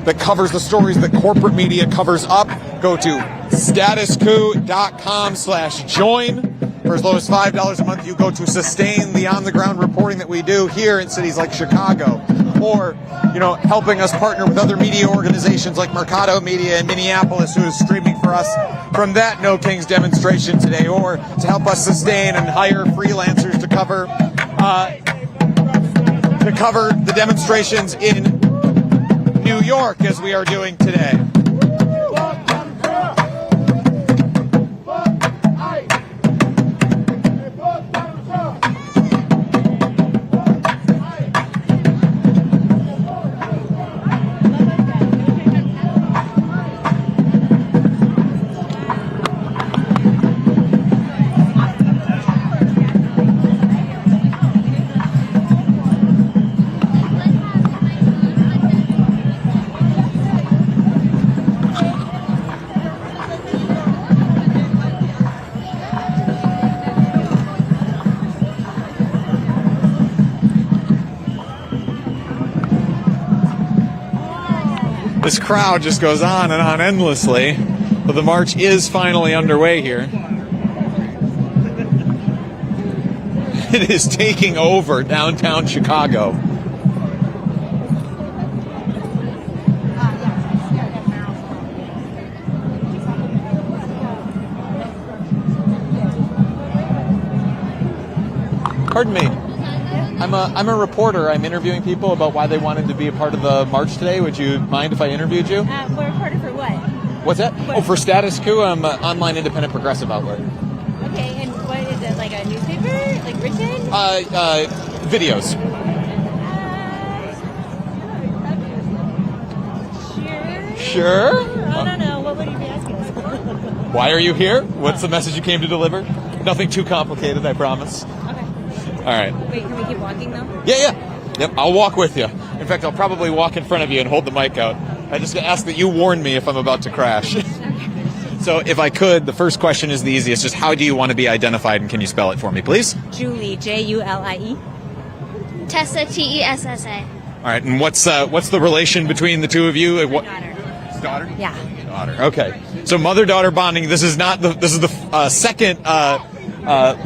that covers the stories that corporate media covers up, go to statuscoup.com/join. For as low as $5 a month, you go to sustain the on-the-ground reporting that we do here in cities like Chicago, or, helping us partner with other media organizations like Mercado Media in Minneapolis, who is streaming for us from that No Kings demonstration today, or to help us sustain and hire freelancers to cover the demonstrations in New York as we are doing today. This crowd just goes on and on endlessly, but the march is finally underway here. It is taking over downtown Chicago. Pardon me. I'm a reporter. I'm interviewing people about why they wanted to be a part of the march today. Would you mind if I interviewed you? We're a reporter for what? What's that? Oh, for Status Coup. I'm an online independent progressive outlet. Okay, and what is it, like a newspaper? Like written? Videos. Sure? I don't know. What would you be asking us? Why are you here? What's the message you came to deliver? Nothing too complicated, I promise. All right. Wait, can we keep walking though? Yeah. Yep, I'll walk with you. In fact, I'll probably walk in front of you and hold the mic out. I just ask that you warn me if I'm about to crash. So if I could, the first question is the easiest. Just how do you want to be identified, and can you spell it for me, please? Julie, Julie. Tessa, Tessa. All right, and what's the relation between the two of you? Daughter. Daughter? Yeah. Daughter. Okay. So mother-daughter bonding. This is the second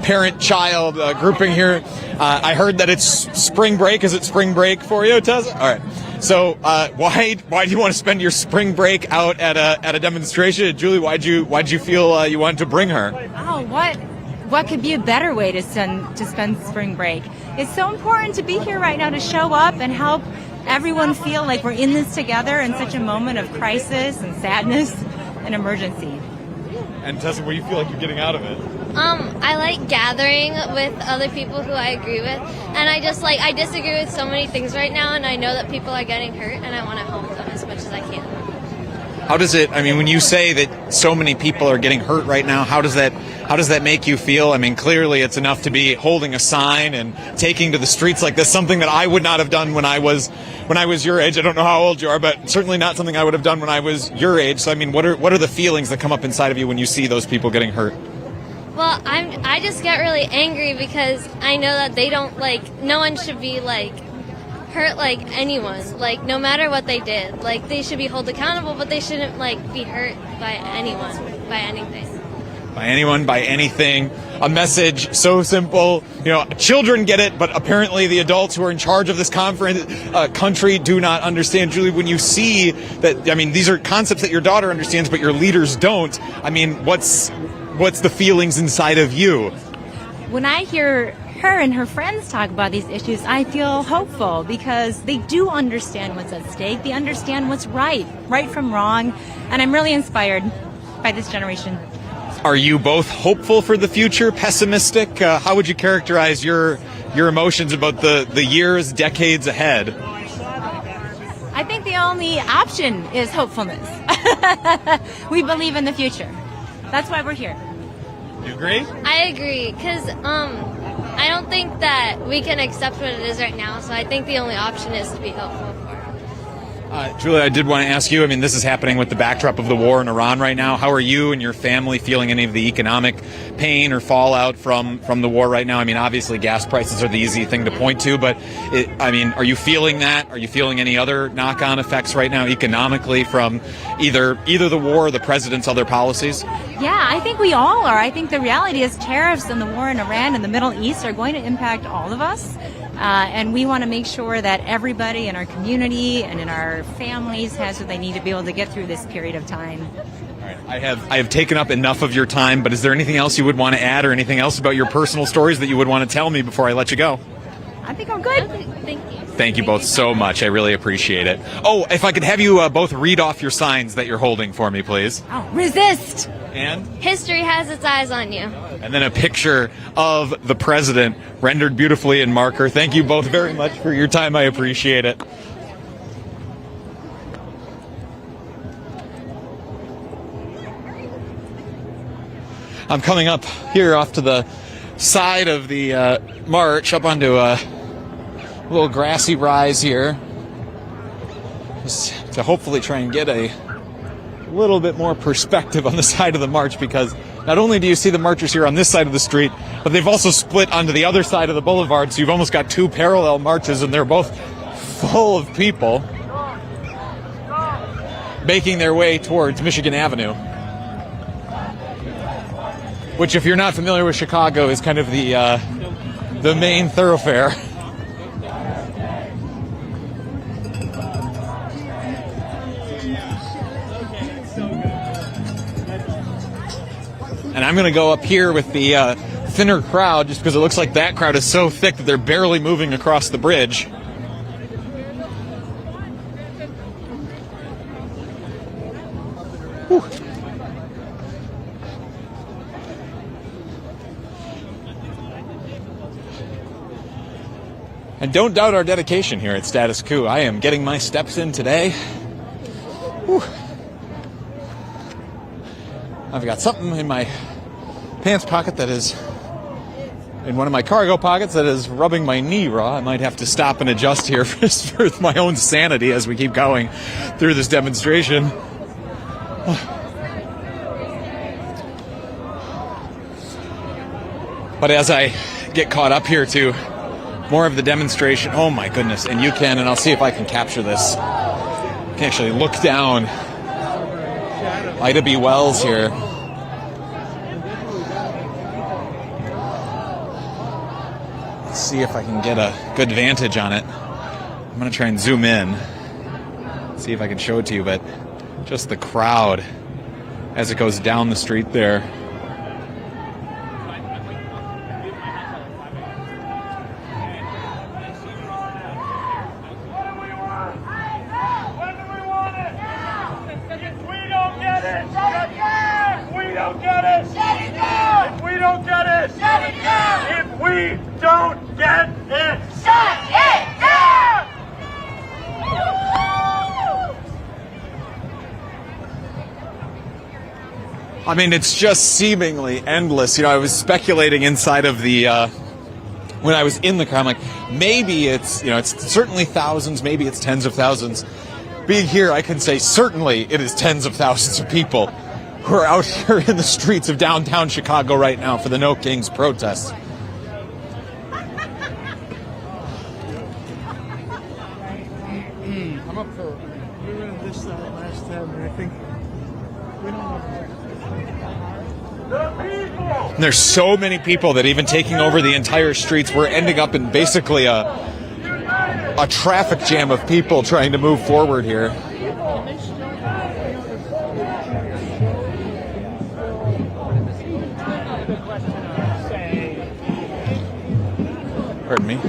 parent-child grouping here. I heard that it's spring break. Is it spring break for you, Tessa? All right. So why do you want to spend your spring break out at a demonstration, Julie? Why'd you feel you wanted to bring her? Oh, what could be a better way to spend spring break? It's so important to be here right now to show up and help everyone feel like we're in this together in such a moment of crisis and sadness and emergency. And Tessa, what do you feel like you're getting out of it? I like gathering with other people who I agree with, and I disagree with so many things right now, and I know that people are getting hurt, and I want to help them as much as I can. How does it, when you say that so many people are getting hurt right now, how does that make you feel? Clearly it's enough to be holding a sign and taking to the streets like this, something that I would not have done when I was your age. I don't know how old you are, but certainly not something I would have done when I was your age. So what are the feelings that come up inside of you when you see those people getting hurt? Well, I just get really angry because I know that they don't no one should be hurt anyone, no matter what they did. They should be held accountable, but they shouldn't be hurt by anyone, by anything. By anyone, by anything. A message so simple. Children get it, but apparently the adults who are in charge of this country do not understand. Julie, when you see that, these are concepts that your daughter understands, but your leaders don't. What's the feelings inside of you? When I hear her and her friends talk about these issues, I feel hopeful because they do understand what's at stake. They understand what's right from wrong, and I'm really inspired by this generation. Are you both hopeful for the future, pessimistic? How would you characterize your emotions about the years, decades ahead? I think the only option is hopefulness. We believe in the future. That's why we're here. You agree? I agree, because I don't think that we can accept what it is right now, so I think the only option is to be hopeful for it. Julie, I did want to ask you, this is happening with the backdrop of the war in Iran right now. How are you and your family feeling any of the economic pain or fallout from the war right now? Obviously gas prices are the easy thing to point to, but are you feeling that? Are you feeling any other knock-on effects right now economically from either the war or the president's other policies? Yeah, I think we all are. I think the reality is tariffs and the war in Iran and the Middle East are going to impact all of us. And we want to make sure that everybody in our community and in our families has what they need to be able to get through this period of time. All right. I have taken up enough of your time, but is there anything else you would want to add or anything else about your personal stories that you would want to tell me before I let you go? I think I'm good. Thank you. Thank you both so much. I really appreciate it. Oh, if I could have you both read off your signs that you're holding for me, please. Oh, resist! And? History has its eyes on you. And then a picture of the president rendered beautifully in marker. Thank you both very much for your time. I appreciate it. I'm coming up here off to the side of the march, up onto a little grassy rise here, just to hopefully try and get a little bit more perspective on the side of the march, because not only do you see the marchers here on this side of the street, but they've also split onto the other side of the boulevard, so you've almost got two parallel marches, and they're both full of people making their way towards Michigan Avenue, which, if you're not familiar with Chicago, is kind of the main thoroughfare. And I'm going to go up here with the thinner crowd, just because it looks like that crowd is so thick that they're barely moving across the bridge. Whew. And don't doubt our dedication here at Status Coup. I am getting my steps in today. Whew. I've got something in my pants pocket that is, in one of my cargo pockets, that is rubbing my knee raw. I might have to stop and adjust here for my own sanity as we keep going through this demonstration. But as I get caught up here to more of the demonstration, oh my goodness, and you can, and I'll see if I can capture this. You can actually look down Ida B. Wells here. Let's see if I can get a good vantage on it. I'm going to try and zoom in, see if I can show it to you, but just the crowd as it goes down the street there. I mean, it's just seemingly endless. You know, I was speculating inside of the, when I was in the car, I'm like, maybe it's, you know, it's certainly thousands, maybe it's tens of thousands. Being here, I can say certainly it is tens of thousands of people who are out here in the streets of downtown Chicago right now for the No Kings protests. I'm up for, we were in this last time, and I think we don't know. And there's so many people that even taking over the entire streets, we're ending up in basically a traffic jam of people trying to move forward here. Pardon me.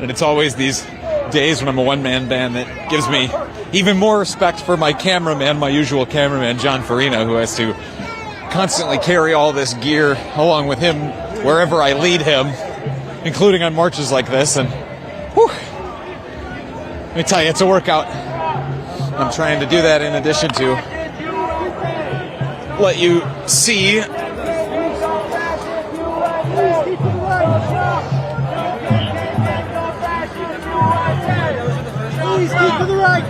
And it's always these days when I'm a one-man band that gives me even more respect for my cameraman, my usual cameraman, John Farina, who has to constantly carry all this gear along with him wherever I lead him, including on marches like this. And whew, let me tell you, it's a workout. I'm trying to do that in addition to let you see Please keep to the right.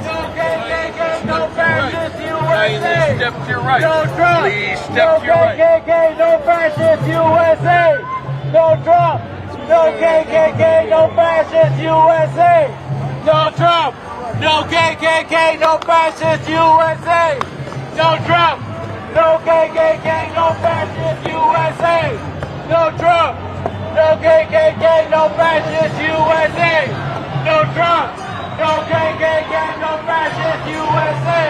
No fascist USA. Italian, step to your right. No Trump. Please step to your right. KKK, no fascist USA. No Trump. No KKK, no fascist USA. No Trump. No KKK, no fascist USA. No Trump. No KKK, no fascist USA. No Trump. No KKK, no fascist USA. No Trump. No KKK, no fascist USA.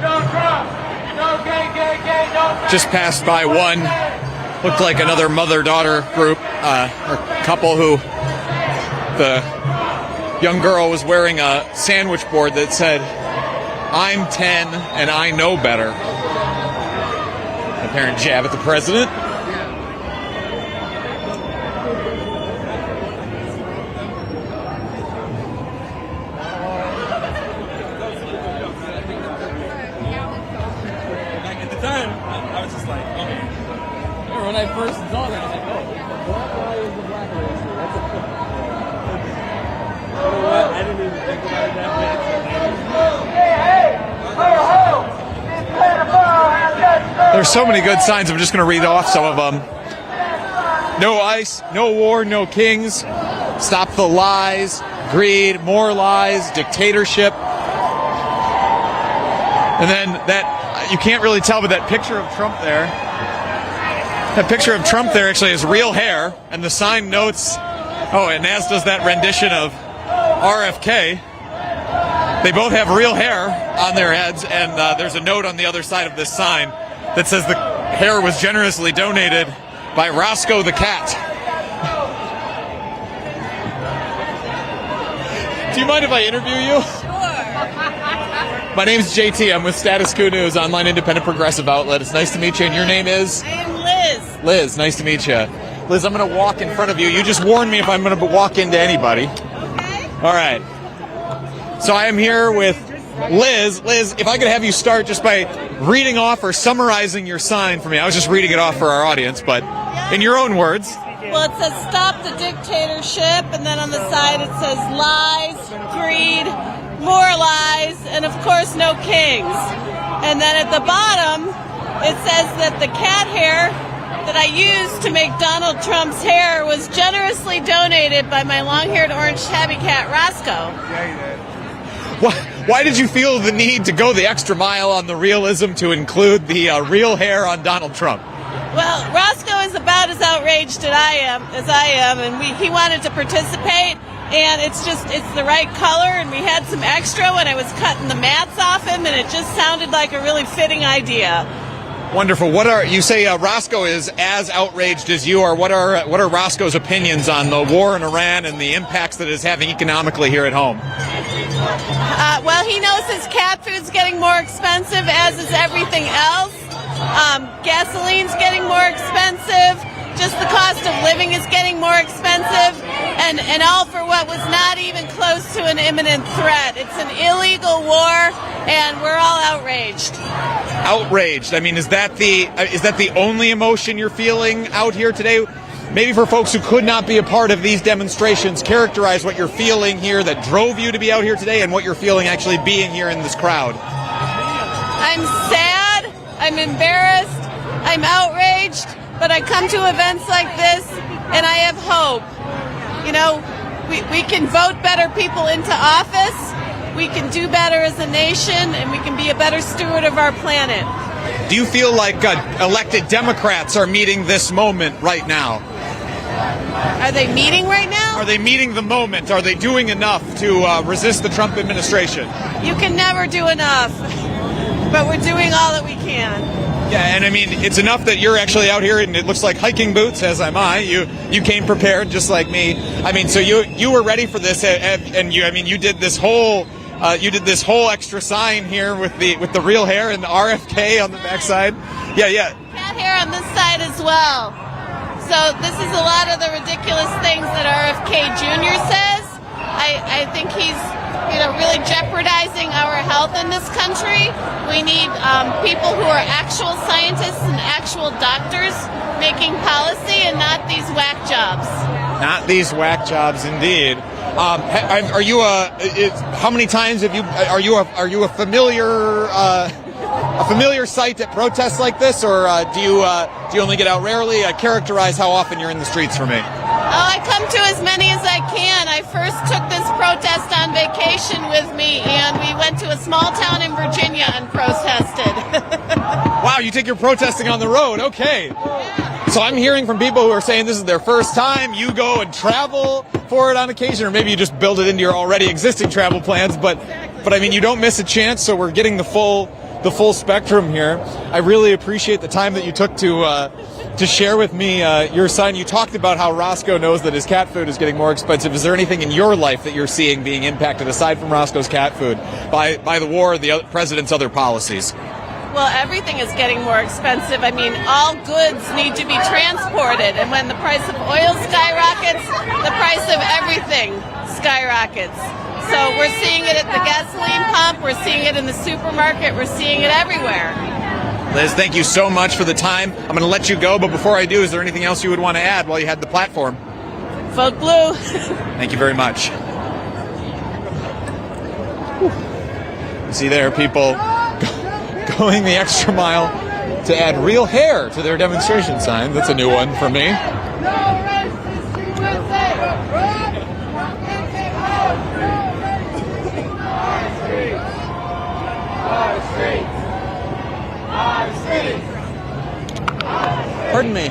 No Trump. No KKK, no fascist. Just passed by one, looked like another mother-daughter group, or couple who, the young girl was wearing a sandwich board that said, "I'm 10 and I know better." An apparent jab at the president. I was just like, okay. When I first saw that, I was like, oh, black eye is the black race. That's a you know what? I didn't even think about it that much. There's so many good signs. I'm just going to read off some of them. No ICE, no war, no kings. Stop the lies, greed, more lies, dictatorship. And then that, you can't really tell, but that picture of Trump there, that picture of Trump there actually has real hair, and the sign notes, oh, and as does that rendition of RFK. They both have real hair on their heads, and there's a note on the other side of this sign that says the hair was generously donated by Roscoe the cat. Do you mind if I interview you? My name's JT. I'm with Status Coup News, online independent progressive outlet. It's nice to meet you. And your name is? I am Liz. Liz, nice to meet you. Liz, I'm going to walk in front of you. You just warn me if I'm going to walk into anybody. Okay. All right. So I am here with Liz. Liz, if I could have you start just by reading off or summarizing your sign for me. I was just reading it off for our audience, but in your own words. Well, it says stop the dictatorship, and then on the side it says lies, greed, more lies, and of course no kings. And then at the bottom it says that the cat hair that I used to make Donald Trump's hair was generously donated by my long-haired orange tabby cat Roscoe. Why did you feel the need to go the extra mile on the realism to include the real hair on Donald Trump? Well, Roscoe is about as outraged as I am, and he wanted to participate. And it's the right color, and we had some extra when I was cutting the mats off him, and it just sounded like a really fitting idea. Wonderful. You say Roscoe is as outraged as you are. What are Roscoe's opinions on the war in Iran and the impacts that it's having economically here at home? Well, he knows his cat food's getting more expensive, as is everything else. Gasoline's getting more expensive. Just the cost of living is getting more expensive, and all for what was not even close to an imminent threat. It's an illegal war, and we're all outraged. Outraged. I mean, is that the only emotion you're feeling out here today? Maybe for folks who could not be a part of these demonstrations, characterize what you're feeling here that drove you to be out here today, and what you're feeling actually being here in this crowd. I'm sad. I'm embarrassed. I'm outraged. But I come to events like this, and I have hope. You know, we can vote better people into office, we can do better as a nation, and we can be a better steward of our planet. Do you feel like elected Democrats are meeting this moment right now? Are they meeting right now? Are they meeting the moment? Are they doing enough to resist the Trump administration? You can never do enough, but we're doing all that we can. Yeah, and I mean, it's enough that you're actually out here, and it looks like hiking boots, as am I. You came prepared, just like me. I mean, so you were ready for this, and you did this whole extra sign here with the real hair and the RFK on the backside. Yeah. Cat hair on this side as well. So this is a lot of the ridiculous things that RFK Jr. says. I think he's really jeopardizing our health in this country. We need people who are actual scientists and actual doctors making policy, and not these whack jobs. Not these whack jobs, indeed. Are you how many times have you? Are you a familiar? a familiar sight at protests like this, or do you only get out rarely? Characterize how often you're in the streets for me. I come to as many as I can. I first took this protest on vacation with me, and we went to a small town in Virginia and protested. Wow, you take your protesting on the road. Okay. Yeah. So I'm hearing from people who are saying this is their first time. You go and travel for it on occasion, or maybe you just build it into your already existing travel plans. But I mean, you don't miss a chance. So we're getting the full spectrum here. I really appreciate the time that you took to share with me your sign. You talked about how Roscoe knows that his cat food is getting more expensive. Is there anything in your life that you're seeing being impacted, aside from Roscoe's cat food, by the war or the president's other policies? Well, everything is getting more expensive. I mean, all goods need to be transported, and when the price of oil skyrockets, the price of everything skyrockets. So we're seeing it at the gasoline pump, we're seeing it in the supermarket, we're seeing it everywhere. Liz, thank you so much for the time. I'm going to let you go, but before I do, is there anything else you would want to add while you had the platform? Vote blue. Thank you very much. See there, people going the extra mile to add real hair to their demonstration sign. That's a new one for me. Pardon me.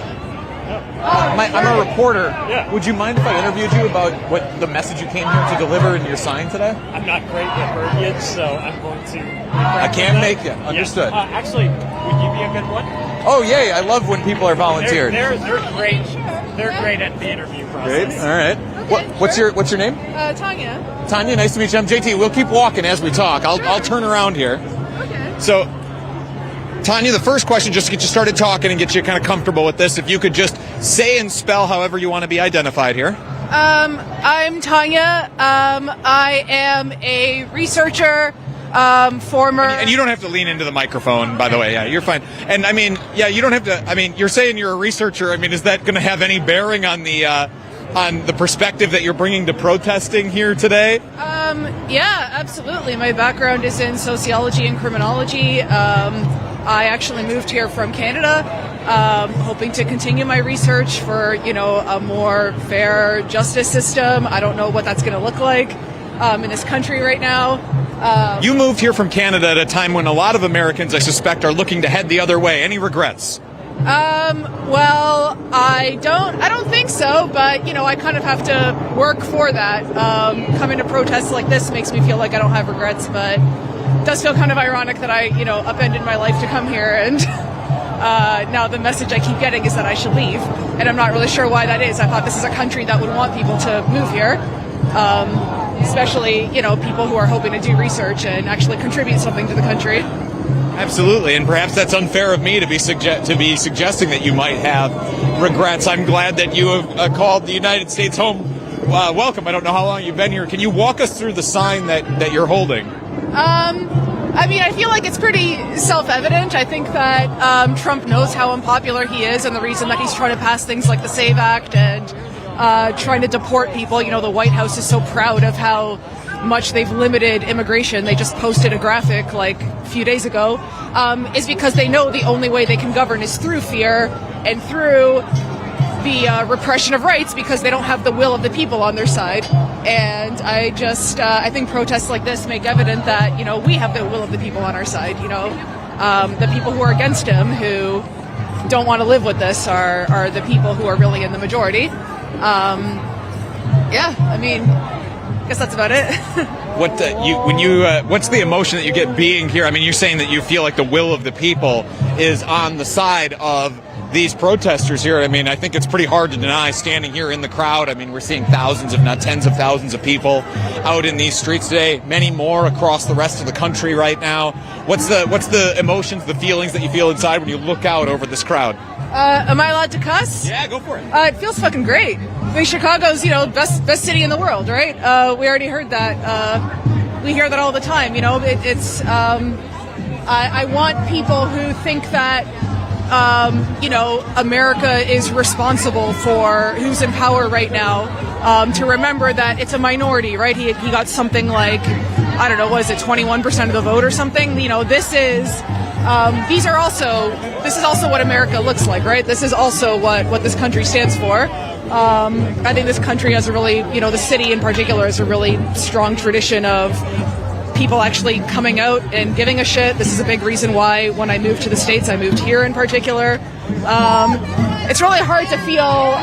I'm a reporter. Yeah. Would you mind if I interviewed you about what the message you came here to deliver in your sign today? I'm not great with verbiage, so I'm going to... I can make it. Understood. Yes. Actually, would you be a good one? Oh, yay. I love when people are volunteered. They're great. They're great at the interview process. Great. All right. What's your name? Tanya. Tanya, nice to meet you. I'm JT. We'll keep walking as we talk. I'll turn around here. Okay. So, Tanya, the first question, just to get you started talking and get you kind of comfortable with this, if you could just say and spell however you want to be identified here. I'm Tanya. I am a researcher, former... And you don't have to lean into the microphone, by the way. Yeah, you're fine. And, I mean, yeah, you don't have to... I mean, you're saying you're a researcher. I mean, is that going to have any bearing on the perspective that you're bringing to protesting here today? Yeah, absolutely. My background is in sociology and criminology. I actually moved here from Canada, hoping to continue my research for, a more fair justice system. I don't know what that's going to look like in this country right now. You moved here from Canada at a time when a lot of Americans, I suspect, are looking to head the other way. Any regrets? Well, I don't think so, but, I kind of have to work for that. Coming to protests like this makes me feel like I don't have regrets, but it does feel kind of ironic that I, upended my life to come here, and now the message I keep getting is that I should leave, and I'm not really sure why that is. I thought this is a country that would want people to move here, especially, people who are hoping to do research and actually contribute something to the country. Absolutely, and perhaps that's unfair of me to be suggesting that you might have regrets. I'm glad that you have called the United States home. Welcome. I don't know how long you've been here. Can you walk us through the sign that you're holding? I mean, I feel like it's pretty self-evident. I think that Trump knows how unpopular he is, and the reason that he's trying to pass things like the SAVE Act and trying to deport people. The White House is so proud of how much they've limited immigration. They just posted a graphic like a few days ago, is because they know the only way they can govern is through fear and through the repression of rights, because they don't have the will of the people on their side. And I think protests like this make evident that, we have the will of the people on our side. The people who are against him, who don't want to live with this, are the people who are really in the majority. Yeah, I mean, I guess that's about it. What's the emotion that you get being here? I mean, you're saying that you feel like the will of the people is on the side of these protesters here. I mean, I think it's pretty hard to deny standing here in the crowd. I mean, we're seeing thousands, if not tens of thousands of people out in these streets today, many more across the rest of the country right now. What's the emotions, the feelings that you feel inside when you look out over this crowd? Am I allowed to cuss? Yeah, go for it. It feels fucking great. I mean, Chicago's, best city in the world, right? We already heard that. We hear that all the time. I want people who think that America is responsible for who's in power right now, to remember that it's a minority, right? He got something like, I don't know, was it 21% of the vote or something? This is this is also what America looks like, right? This is also what this country stands for. I think this country has a really, the city in particular has a really strong tradition of people actually coming out and giving a shit. This is a big reason why when I moved to the States, I moved here in particular. It's really hard to feel,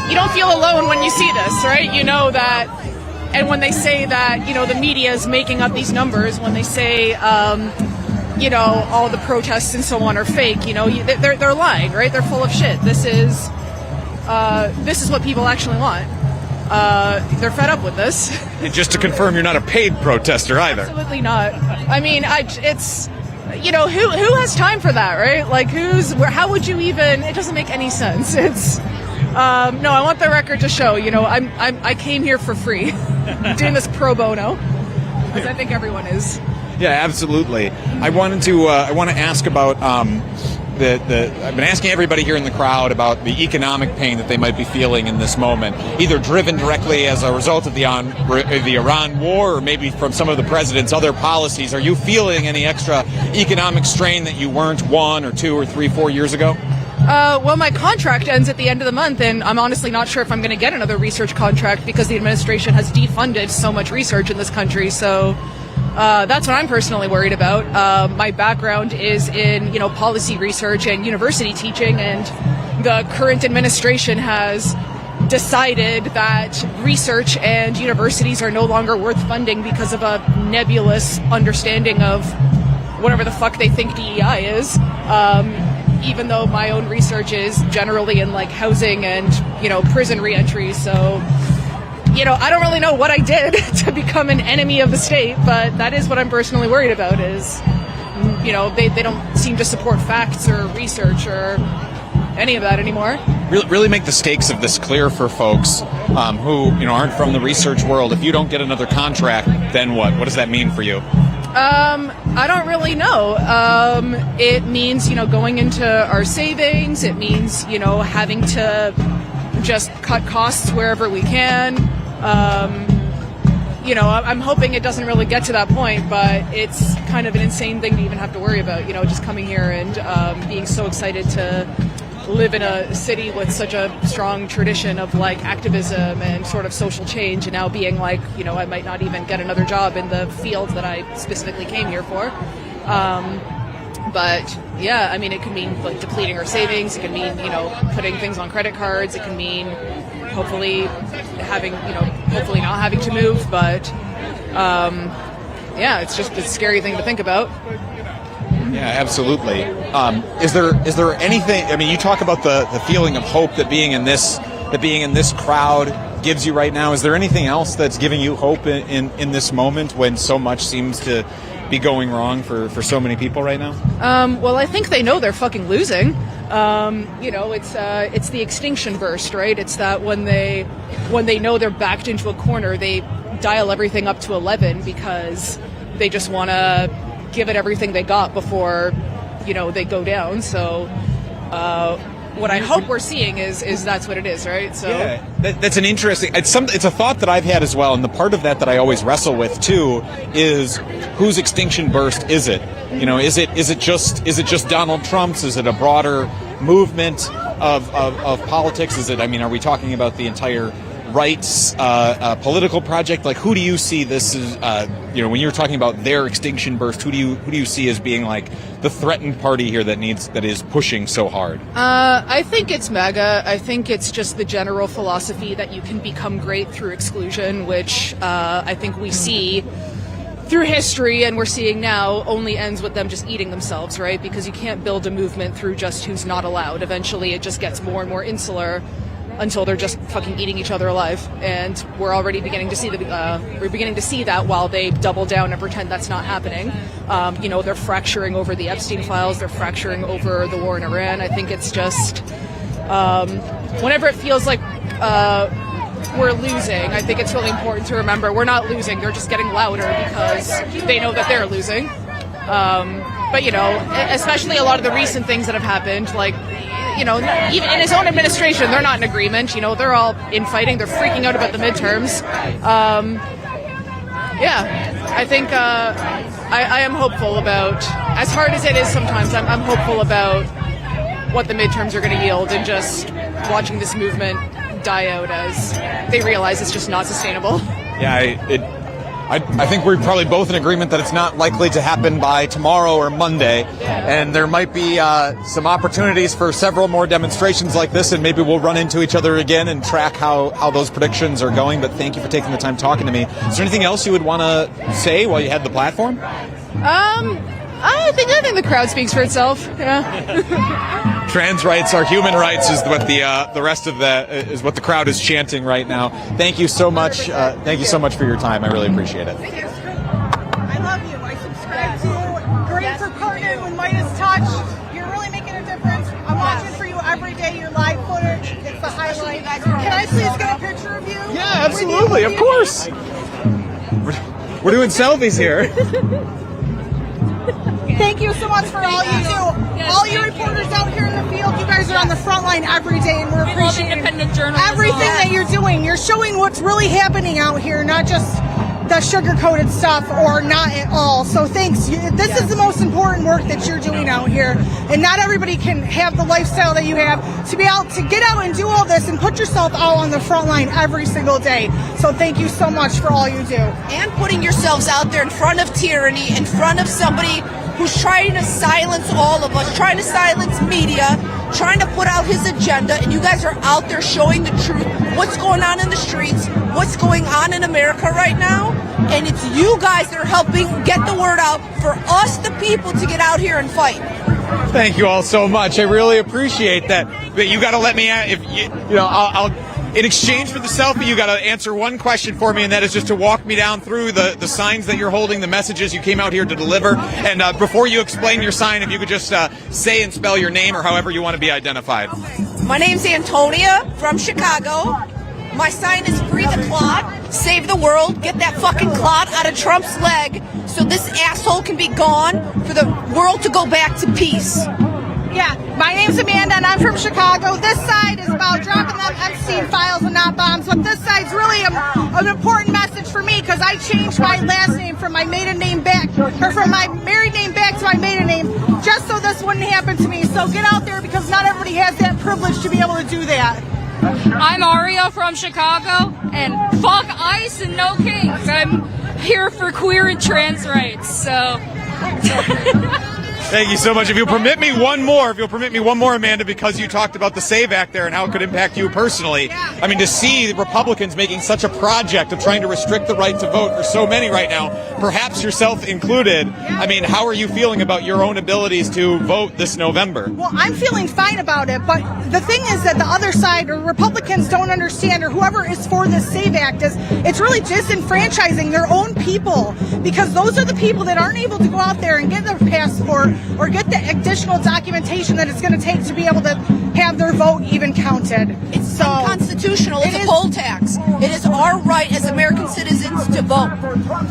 you don't feel alone when you see this, right? You know that, and when they say that, the media is making up these numbers, when they say, all the protests and so on are fake, they're lying, right? They're full of shit. This is what people actually want. They're fed up with this. And just to confirm, you're not a paid protester either. Absolutely not. I mean, it's, who has time for that, right? Like, how would you even, it doesn't make any sense. It's, no, I want the record to show, I came here for free. I'm doing this pro bono, as I think everyone is. Yeah, absolutely. I want to ask about, I've been asking everybody here in the crowd about the economic pain that they might be feeling in this moment, either driven directly as a result of the Iran war or maybe from some of the president's other policies. Are you feeling any extra economic strain that you weren't 1 or 2 or 3, 4 years ago? Well, my contract ends at the end of the month, and I'm honestly not sure if I'm going to get another research contract because the administration has defunded so much research in this country. So that's what I'm personally worried about. My background is in, policy research and university teaching, and the current administration has decided that research and universities are no longer worth funding because of a nebulous understanding of whatever the fuck they think DEI is. Even though my own research is generally in housing and, prison reentry. So, I don't really know what I did to become an enemy of the state, but that is what I'm personally worried about is, they don't seem to support facts or research or any of that anymore. Really make the stakes of this clear for folks who, aren't from the research world. If you don't get another contract, then what? What does that mean for you? I don't really know. It means, going into our savings. It means, having to just cut costs wherever we can. I'm hoping it doesn't really get to that point, but it's kind of an insane thing to even have to worry about, just coming here and being so excited to live in a city with such a strong tradition of activism and sort of social change, and now being I might not even get another job in the field that I specifically came here for. But yeah, I mean, it could mean depleting our savings. It could mean putting things on credit cards. It can mean hopefully hopefully not having to move. But yeah, it's just a scary thing to think about. Yeah, absolutely. Is there anything? I mean, you talk about the feeling of hope that being in this crowd gives you right now. Is there anything else that's giving you hope in this moment when so much seems to be going wrong for so many people right now? Well, I think they know they're fucking losing. It's the extinction burst, right? It's that when they know they're backed into a corner, they dial everything up to 11 because they just want to give it everything they got before, they go down. So what I hope we're seeing is that's what it is, right? So yeah, that's an interesting. It's a thought that I've had as well, and the part of that I always wrestle with too is whose extinction burst is it? Is it just Donald Trump's? Is it a broader movement of politics? Is it? I mean, are we talking about the entire rights political project? Who do you see this as? When you're talking about their extinction burst, who do you see as being the threatened party here that is pushing so hard? I think it's MAGA. I think it's just the general philosophy that you can become great through exclusion, which I think we see through history, and we're seeing now, only ends with them just eating themselves, right? Because you can't build a movement through just who's not allowed. Eventually, it just gets more and more insular until they're just fucking eating each other alive. And we're already beginning to see that while they double down and pretend that's not happening. They're fracturing over the Epstein files. They're fracturing over the war in Iran. I think it's just whenever it feels like we're losing, I think it's really important to remember we're not losing. They're just getting louder because they know that they're losing. But especially a lot of the recent things that have happened, even in his own administration, they're not in agreement. They're all infighting. They're freaking out about the midterms. Yeah, I think I am hopeful about, as hard as it is sometimes, I'm hopeful about what the midterms are going to yield, and just watching this movement die out as they realize it's just not sustainable. Yeah, I think we're probably both in agreement that it's not likely to happen by tomorrow or Monday, and there might be some opportunities for several more demonstrations like this, and maybe we'll run into each other again and track how those predictions are going. But thank you for taking the time talking to me. Is there anything else you would want to say while you had the platform? I think the crowd speaks for itself. Yeah. Trans rights are human rights is what the rest of is what the crowd is chanting right now. Thank you so much. Thank you so much for your time. I really appreciate it. I love you. I subscribe to you. Great for partnering with Midas Touch. You're really making a difference. I'm watching for you every day. Your live footage, it's the highlight. Can I please get a picture of you? Yeah, absolutely. Of course. We're doing selfies here. Thank you so much for all you do. All you reporters out here in the field, you guys are on the front line every day, and we're appreciating everything that you're doing. You're showing what's really happening out here, not just the sugar-coated stuff or not at all. So thanks. This is the most important work that you're doing out here, and not everybody can have the lifestyle that you have to be able to get out and do all this and put yourself out on the front line every single day. So thank you so much for all you do. And putting yourselves out there in front of tyranny, in front of somebody who's trying to silence all of us, trying to silence media, trying to put out his agenda, and you guys are out there showing the truth, what's going on in the streets, what's going on in America right now, and it's you guys that are helping get the word out for us, the people, to get out here and fight. Thank you all so much. I really appreciate that. But you got to let me, I'll in exchange for the selfie, you got to answer one question for me, and that is just to walk me down through the signs that you're holding, the messages you came out here to deliver. And before you explain your sign, if you could just say and spell your name or however you want to be identified. My name's Antonia from Chicago. My sign is Free the Clot, save the world, get that fucking clot out of Trump's leg so this asshole can be gone, for the world to go back to peace. Yeah, my name's Amanda, and I'm from Chicago. This side is about dropping them Epstein files and not bombs, but this side's really an important message for me, because I changed my last name from my maiden name back, or from my married name back to my maiden name, just so this wouldn't happen to me. So get out there, because not everybody has that privilege to be able to do that. I'm Aria from Chicago, and fuck ICE and no kings. I'm here for queer and trans rights, so... Thank you so much. If you'll permit me one more, Amanda, because you talked about the SAVE Act there and how it could impact you personally. I mean, to see the Republicans making such a project of trying to restrict the right to vote for so many right now, perhaps yourself included, I mean, how are you feeling about your own abilities to vote this November? Well, I'm feeling fine about it, but the thing is that the other side, or Republicans, don't understand, or whoever is for this SAVE Act, is it's really disenfranchising their own people, because those are the people that aren't able to go out there and get their passport or get the additional documentation that it's going to take to be able to have their vote even counted. It's unconstitutional. It's a poll tax. It is our right as American citizens to vote.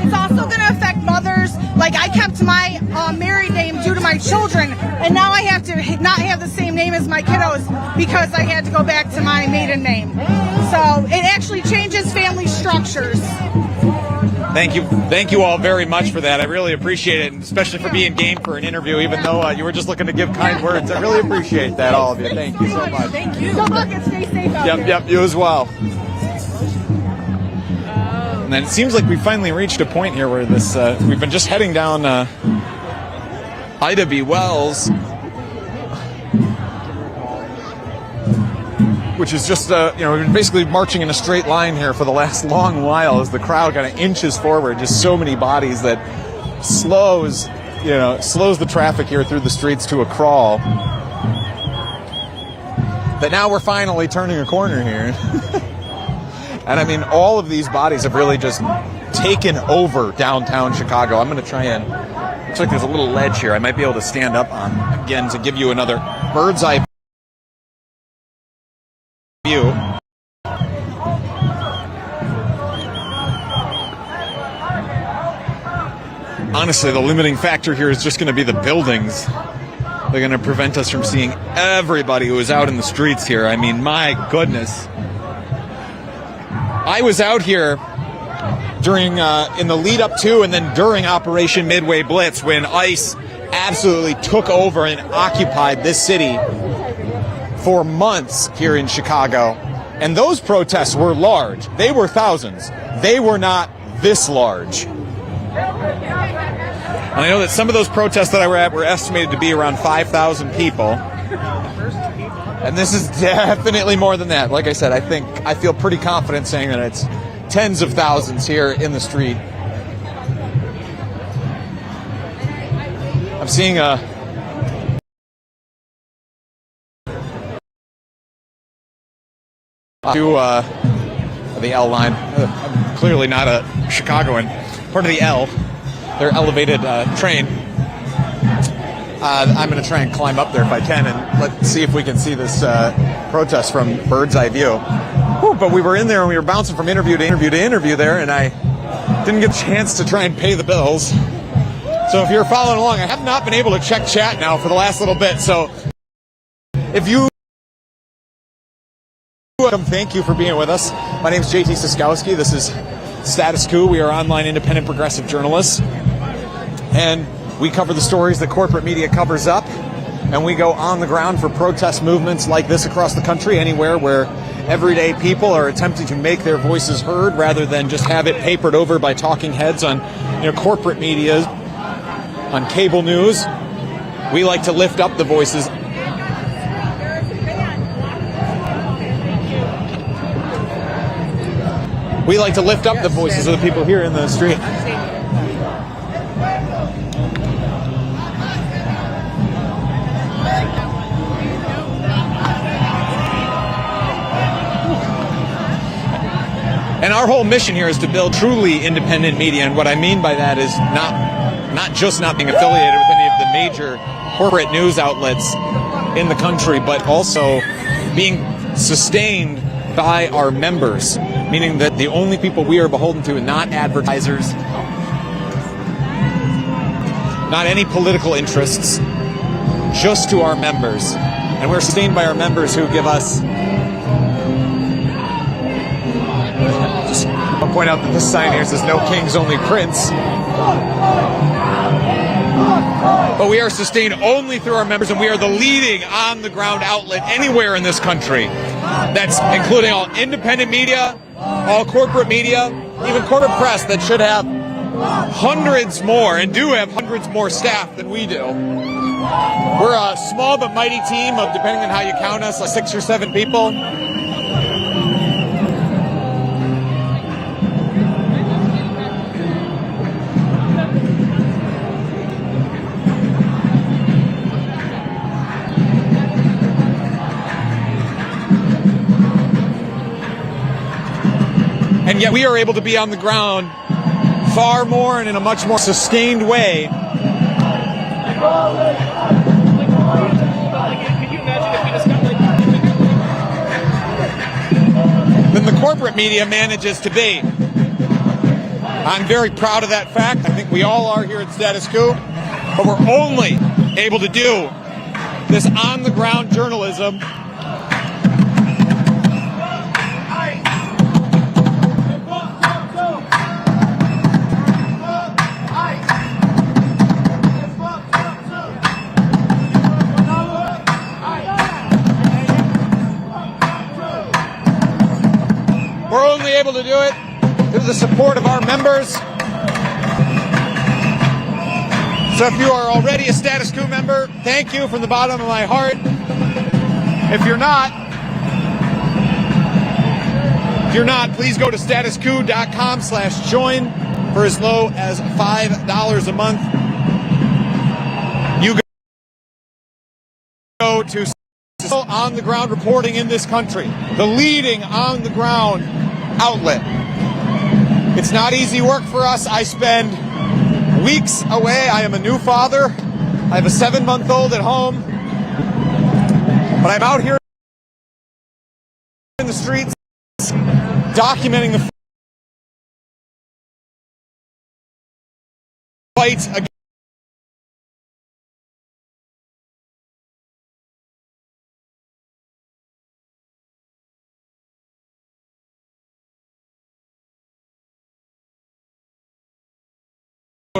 It's also going to affect mothers. Like, I kept my married name due to my children, and now I have to not have the same name as my kiddos because I had to go back to my maiden name. So it actually changes family structures. Thank you all very much for that. I really appreciate it, and especially for being game for an interview, even though you were just looking to give kind words. I really appreciate that, all of you. Thank you so much. Thank you. Good luck and stay safe out there. Yep, you as well. And then it seems like we finally reached a point here where this we've been just heading down Ida B. Wells, which is just, we've been basically marching in a straight line here for the last long while as the crowd kind of inches forward. Just so many bodies that slows the traffic here through the streets to a crawl. But now we're finally turning a corner here. And I mean, all of these bodies have really just taken over downtown Chicago. I'm going to try and, looks like there's a little ledge here I might be able to stand up on, again, to give you another bird's eye view. Honestly, the limiting factor here is just going to be the buildings. They're going to prevent us from seeing everybody who is out in the streets here. I mean, my goodness. I was out here during in the lead up to and then during Operation Midway Blitz, when ICE absolutely took over and occupied this city for months here in Chicago. And those protests were large. They were thousands. They were not this large. And I know that some of those protests that I were at were estimated to be around 5,000 people. And this is definitely more than that. Like I said, I feel pretty confident saying that it's tens of thousands here in the street. I'm seeing a the L line. I'm clearly not a Chicagoan. Part of the L, their elevated train. I'm going to try and climb up there if I can, and let's see if we can see this protest from bird's eye view. Whew, but we were in there and we were bouncing from interview to interview to interview there, and I didn't get a chance to try and pay the bills. So if you're following along, I have not been able to check chat now for the last little bit. So if you thank you for being with us. My name is JT Siskowski. This is Status Coup. We are online independent progressive journalists. And we cover the stories that corporate media covers up. And we go on the ground for protest movements like this across the country, anywhere where everyday people are attempting to make their voices heard rather than just have it papered over by talking heads on corporate media, on cable news. We like to lift up the voices. We like to lift up the voices of the people here in the street. And our whole mission here is to build truly independent media. And what I mean by that is not just not being affiliated with any of the major corporate news outlets in the country, but also being sustained by our members, meaning that the only people we are beholden to, not advertisers, not any political interests, just to our members. And we're sustained by our members who give us. I'll point out that this sign here says "No Kings, Only Prince." But we are sustained only through our members, and we are the leading on-the-ground outlet anywhere in this country. That's including all independent media, all corporate media, even corporate press that should have hundreds more, and do have hundreds more staff than we do. We're a small but mighty team of, depending on how you count us, like 6 or 7 people. And yet we are able to be on the ground far more and in a much more sustained way than the corporate media manages to be. I'm very proud of that fact. I think we all are here at Status Coup. But we're only able to do this on-the-ground journalism able to do it through the support of our members. So if you are already a Status Coup member, thank you from the bottom of my heart. If you're not, please go to statuscoup.com/join for as low as $5 a month. You go to on-the-ground reporting in this country, the leading on-the-ground outlet. It's not easy work for us. I spend weeks away. I am a new father. I have a 7-month-old at home. But I'm out here in the streets documenting the fight against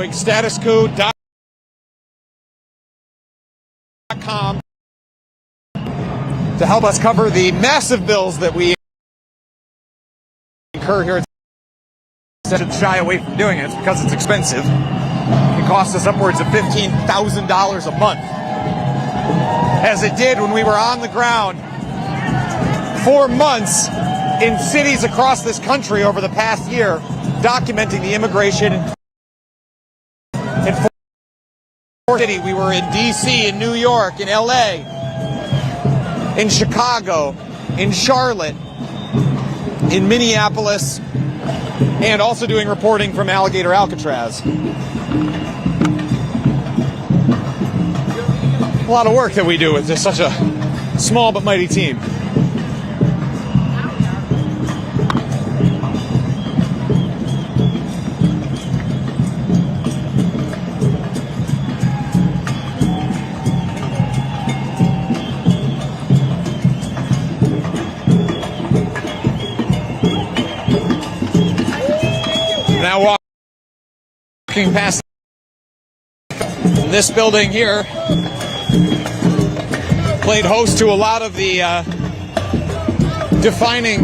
statuscoup.com to help us cover the massive bills that we incur here. Instead of shy away from doing it, it's because it's expensive. It costs us upwards of $15,000 a month, as it did when we were on the ground for months in cities across this country over the past year, documenting the immigration in four cities. We were in D.C., in New York, in L.A., in Chicago, in Charlotte, in Minneapolis, and also doing reporting from Alligator Alcatraz. A lot of work that we do with just such a small but mighty team. Now walking past this building here, played host to a lot of the defining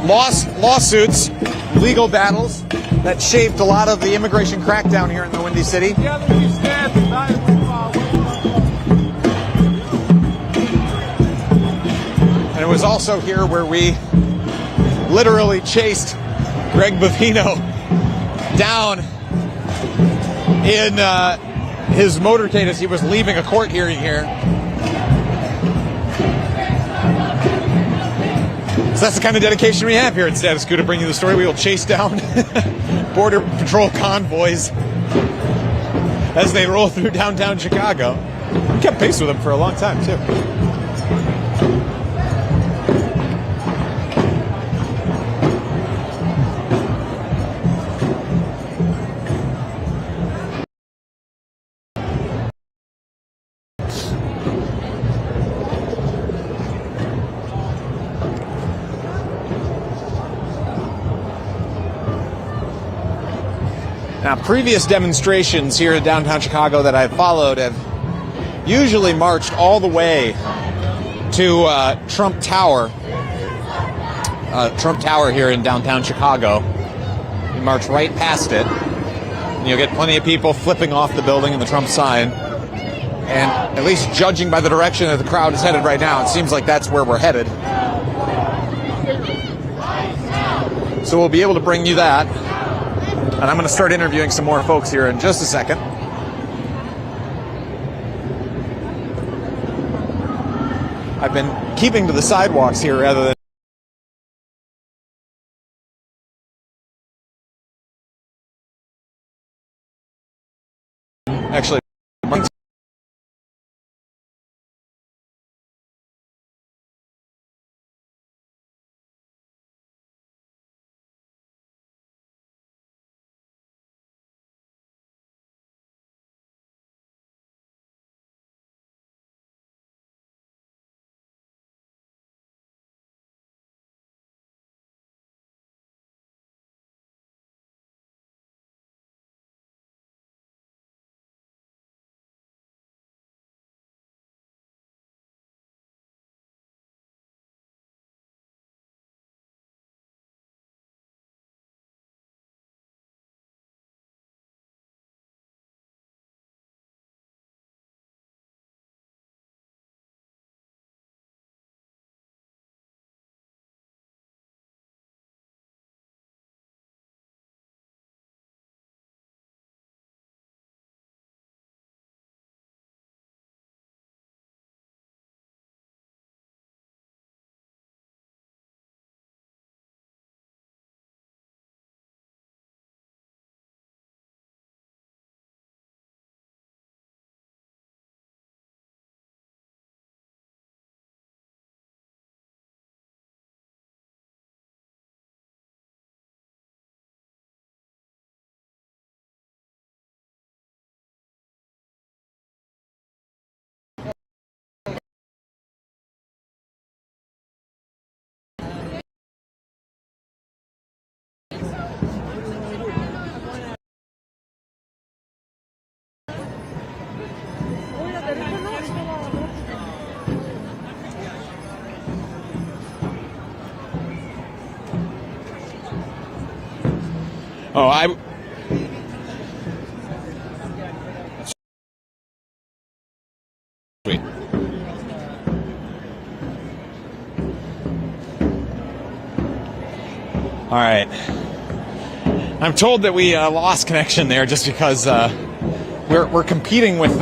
lawsuits, legal battles that shaped a lot of the immigration crackdown here in the Windy City. And it was also here where we literally chased Greg Bavino down in his motorcade as he was leaving a court hearing here. So that's the kind of dedication we have here at Status Coup to bring you the story. We will chase down Border Patrol convoys as they roll through downtown Chicago. We kept pace with them for a long time, too. Now, previous demonstrations here in downtown Chicago that I've followed have usually marched all the way to Trump Tower here in downtown Chicago. You march right past it, and you'll get plenty of people flipping off the building and the Trump sign. And at least judging by the direction that the crowd is headed right now, it seems like that's where we're headed. So we'll be able to bring you that. And I'm going to start interviewing some more folks here in just a second. I've been keeping to the sidewalks here rather than actually Oh, Sweet. All right. I'm told that we lost connection there just because we're competing with.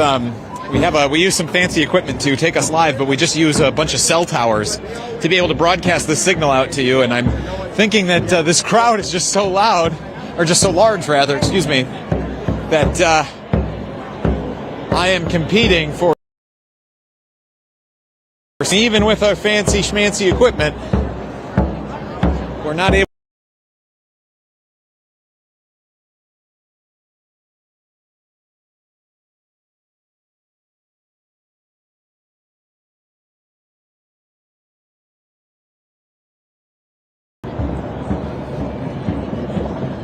We use some fancy equipment to take us live, but we just use a bunch of cell towers to be able to broadcast the signal out to you. And I'm thinking that this crowd is just so loud, or just so large, rather. Excuse me. That I am competing for. Even with our fancy schmancy equipment, we're not able.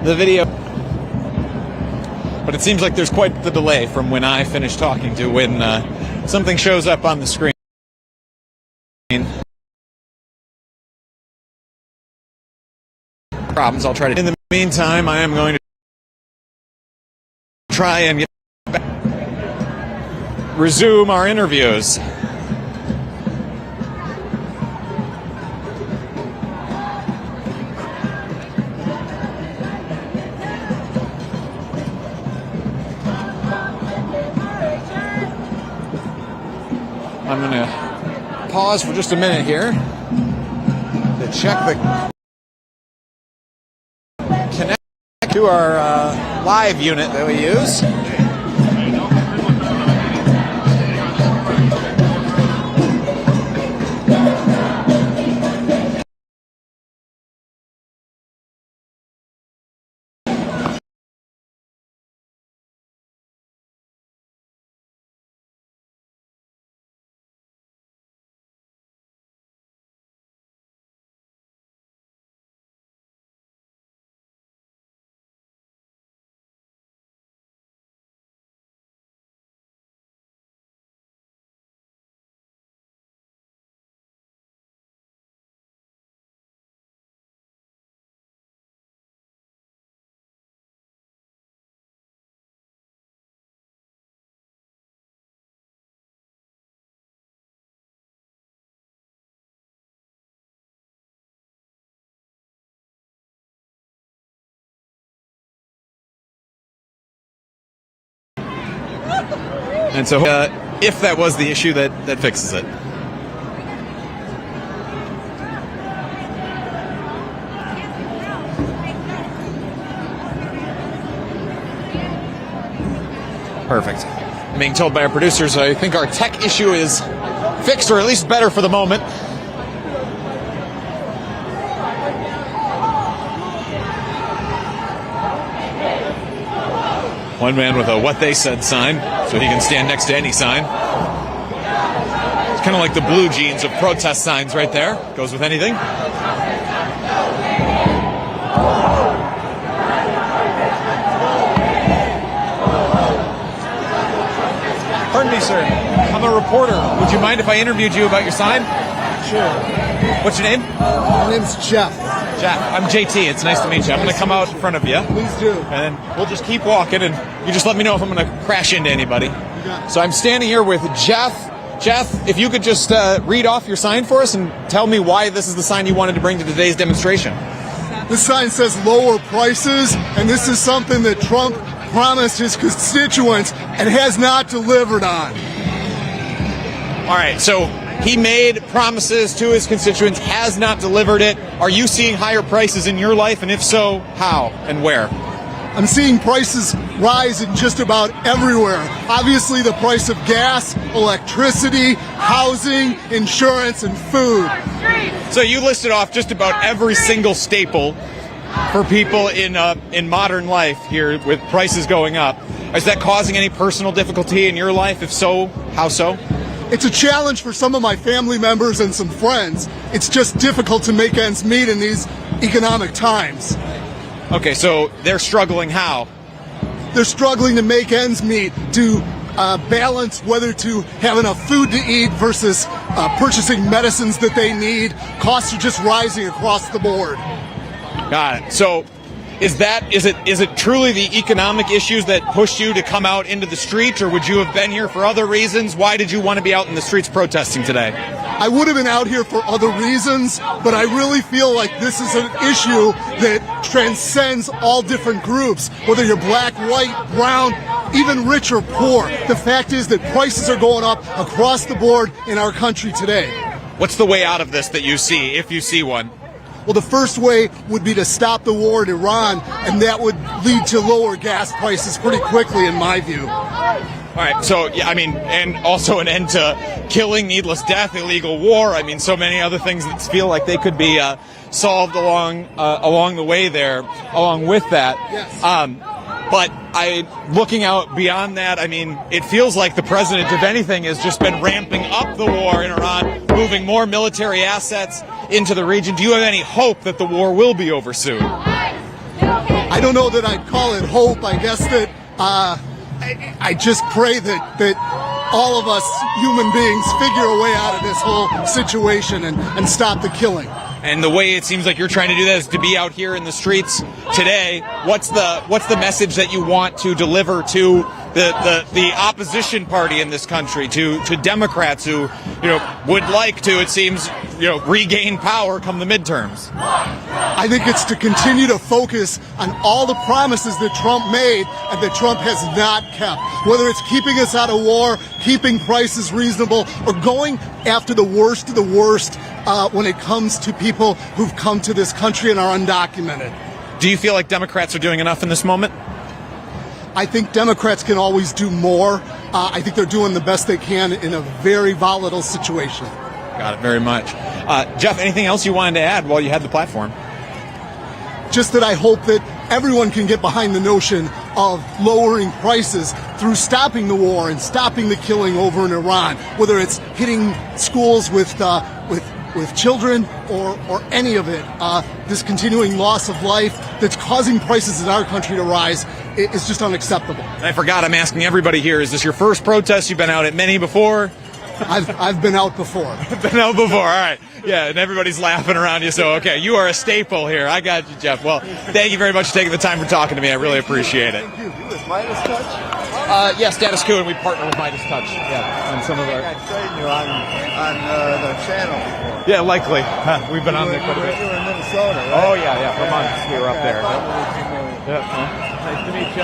The video, but it seems like there's quite the delay from when I finish talking to when something shows up on the screen. Problems. I'll try to. In the meantime, I am going to try and get back, resume our interviews. I'm going to pause for just a minute here to check the connect to our live unit that we use. And so, if that was the issue, that fixes it. Perfect. I'm being told by our producers, I think our tech issue is fixed, or at least better for the moment. One man with a "what they said" sign, so he can stand next to any sign. It's kind of like the blue jeans of protest signs right there. Goes with anything. Pardon me, sir. I'm a reporter. Would you mind if I interviewed you about your sign? Sure. What's your name? My name's Jeff. Jeff, I'm JT. It's nice to meet you. I'm going to come out in front of you. Please do. And then we'll just keep walking, and you just let me know if I'm going to crash into anybody. So I'm standing here with Jeff. Jeff, if you could just read off your sign for us and tell me why this is the sign you wanted to bring to today's demonstration. This sign says lower prices, and this is something that Trump promised his constituents and has not delivered on. All right, so he made promises to his constituents, has not delivered it. Are you seeing higher prices in your life? And if so, how and where? I'm seeing prices rise in just about everywhere. Obviously, the price of gas, electricity, housing, insurance, and food. So you listed off just about every single staple for people in modern life here with prices going up. Is that causing any personal difficulty in your life? If so, how so? It's a challenge for some of my family members and some friends. It's just difficult to make ends meet in these economic times. Okay, so they're struggling how? They're struggling to make ends meet, to balance whether to have enough food to eat versus purchasing medicines that they need. Costs are just rising across the board. Got it. So Is it truly the economic issues that pushed you to come out into the streets, or would you have been here for other reasons? Why did you want to be out in the streets protesting today? I would have been out here for other reasons, but I really feel like this is an issue that transcends all different groups, whether you're black, white, brown, even rich or poor. The fact is that prices are going up across the board in our country today. What's the way out of this that you see, if you see one? Well, the first way would be to stop the war in Iran, and that would lead to lower gas prices pretty quickly, in my view. All right, so, yeah, I mean, and also an end to killing, needless death, illegal war. I mean, so many other things that feel like they could be solved along the way there, along with that. Yes. But looking out beyond that, I mean, it feels like the president, if anything, has just been ramping up the war in Iran, moving more military assets into the region. Do you have any hope that the war will be over soon? I don't know that I'd call it hope. I guess that I just pray that all of us human beings figure a way out of this whole situation and stop the killing. And the way it seems like you're trying to do that is to be out here in the streets today. What's the message that you want to deliver to the opposition party in this country, to Democrats who would like to, it seems, regain power come the midterms? I think it's to continue to focus on all the promises that Trump made and that Trump has not kept. Whether it's keeping us out of war, keeping prices reasonable, or going after the worst of the worst when it comes to people who've come to this country and are undocumented. Do you feel like Democrats are doing enough in this moment? I think Democrats can always do more. I think they're doing the best they can in a very volatile situation. Got it, very much. Jeff, anything else you wanted to add while you had the platform? Just that I hope that everyone can get behind the notion of lowering prices through stopping the war and stopping the killing over in Iran, whether it's hitting schools with children or any of it. This continuing loss of life that's causing prices in our country to rise is just unacceptable. I forgot, I'm asking everybody here, is this your first protest? You've been out at many before? I've been out before. Been out before, all right. Yeah, and everybody's laughing around you, so okay, you are a staple here. I got you, Jeff. Well, thank you very much for taking the time for talking to me. I really appreciate it. Thank you. You with Midas Touch? Yeah, Status Coup, and we partner with Midas Touch. Yeah, on some of our... I've seen you on the channel before. Yeah, likely. We've been on there quite a bit. You were in Minnesota, right? Oh, yeah, for months we were up there. Yeah. Nice to meet you.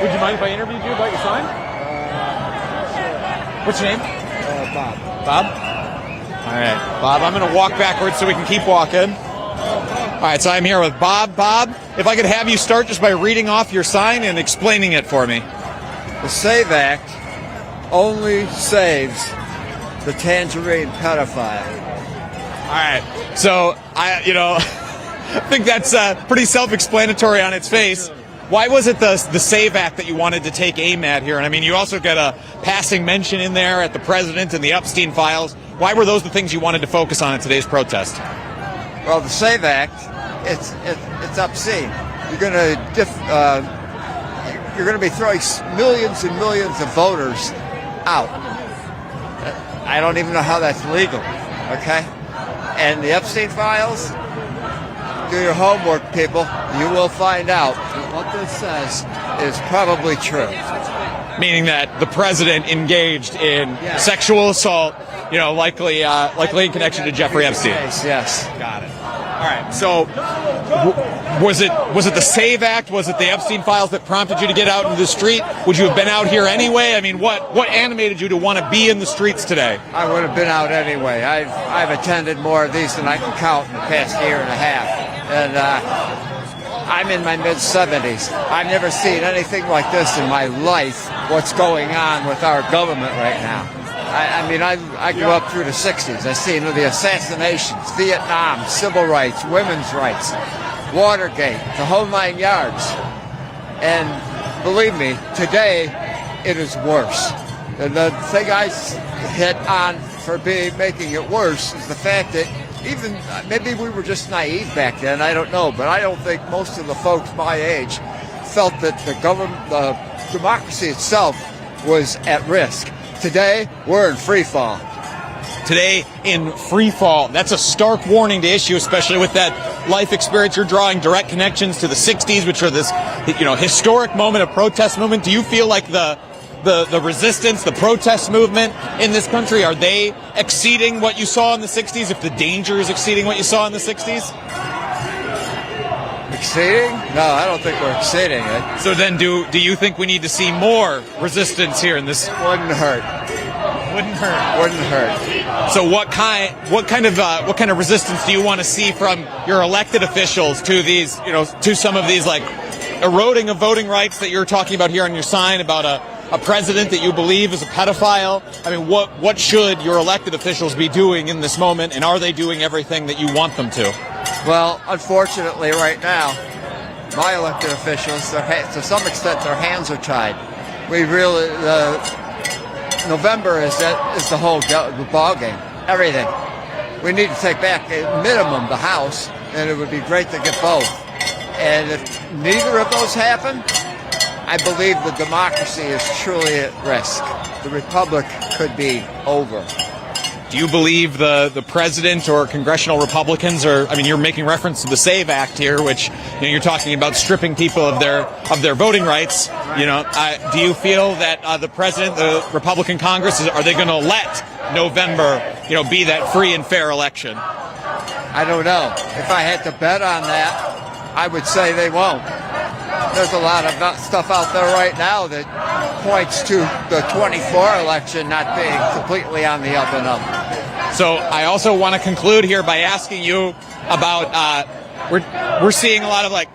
Would you mind if I interviewed you about your sign? What's your name? Bob. Bob? All right. Bob, I'm going to walk backwards so we can keep walking. All right, so I'm here with Bob. Bob, if I could have you start just by reading off your sign and explaining it for me. The SAVE Act only saves the tangerine pedophile. All right. So, I think that's pretty self-explanatory on its face. Why was it the SAVE Act that you wanted to take aim at here? And I mean, you also got a passing mention in there at the president and the Epstein files. Why were those the things you wanted to focus on in today's protest? Well, the SAVE Act, it's obscene. You're going to be throwing millions and millions of voters out. I don't even know how that's legal. Okay, and the Epstein files. Do your homework, people. You will find out that what this says is probably true. Meaning that the president engaged in sexual assault, likely in connection to Jeffrey Epstein. Yes. Got it. All right. So, was it the SAVE Act? Was it the Epstein files that prompted you to get out into the street? Would you have been out here anyway? I mean, what animated you to want to be in the streets today? I would have been out anyway. I've attended more of these than I can count in the past year and a half. And I'm in my mid-70s. I've never seen anything like this in my life, what's going on with our government right now. I grew up through the 60s. I've seen the assassinations, Vietnam, civil rights, women's rights, Watergate, the whole 9 yards. And believe me, today it is worse. And the thing I hit on for making it worse is the fact that maybe we were just naive back then, I don't know, but I don't think most of the folks my age felt that the democracy itself was at risk. Today, we're in free fall. Today in free fall. That's a stark warning to issue, especially with that life experience. You're drawing direct connections to the 60s, which are this, historic moment of protest movement. Do you feel like the resistance, the protest movement in this country, are they exceeding what you saw in the 60s, if the danger is exceeding what you saw in the 60s? Exceeding? No, I don't think we're exceeding it. So then do you think we need to see more resistance here in this? It wouldn't hurt. Wouldn't hurt. Wouldn't hurt. So what kind of resistance do you want to see from your elected officials to these, to some of these like eroding of voting rights that you're talking about here on your sign about a president that you believe is a pedophile? I mean, what should your elected officials be doing in this moment, and are they doing everything that you want them to? Well, unfortunately, right now, my elected officials, to some extent, their hands are tied. We really, November is the whole ball game, everything. We need to take back, at minimum, the House, and it would be great to get both. And if neither of those happen, I believe the democracy is truly at risk. The republic could be over. Do you believe the president or congressional Republicans you're making reference to the SAVE Act here, which you're talking about stripping people of their voting rights. Do you feel that the president, the Republican Congress, are they going to let November, be that free and fair election? I don't know. If I had to bet on that, I would say they won't. There's a lot of stuff out there right now that points to the 24 election not being completely on the up and up. So I also want to conclude here by asking you about we're seeing a lot of like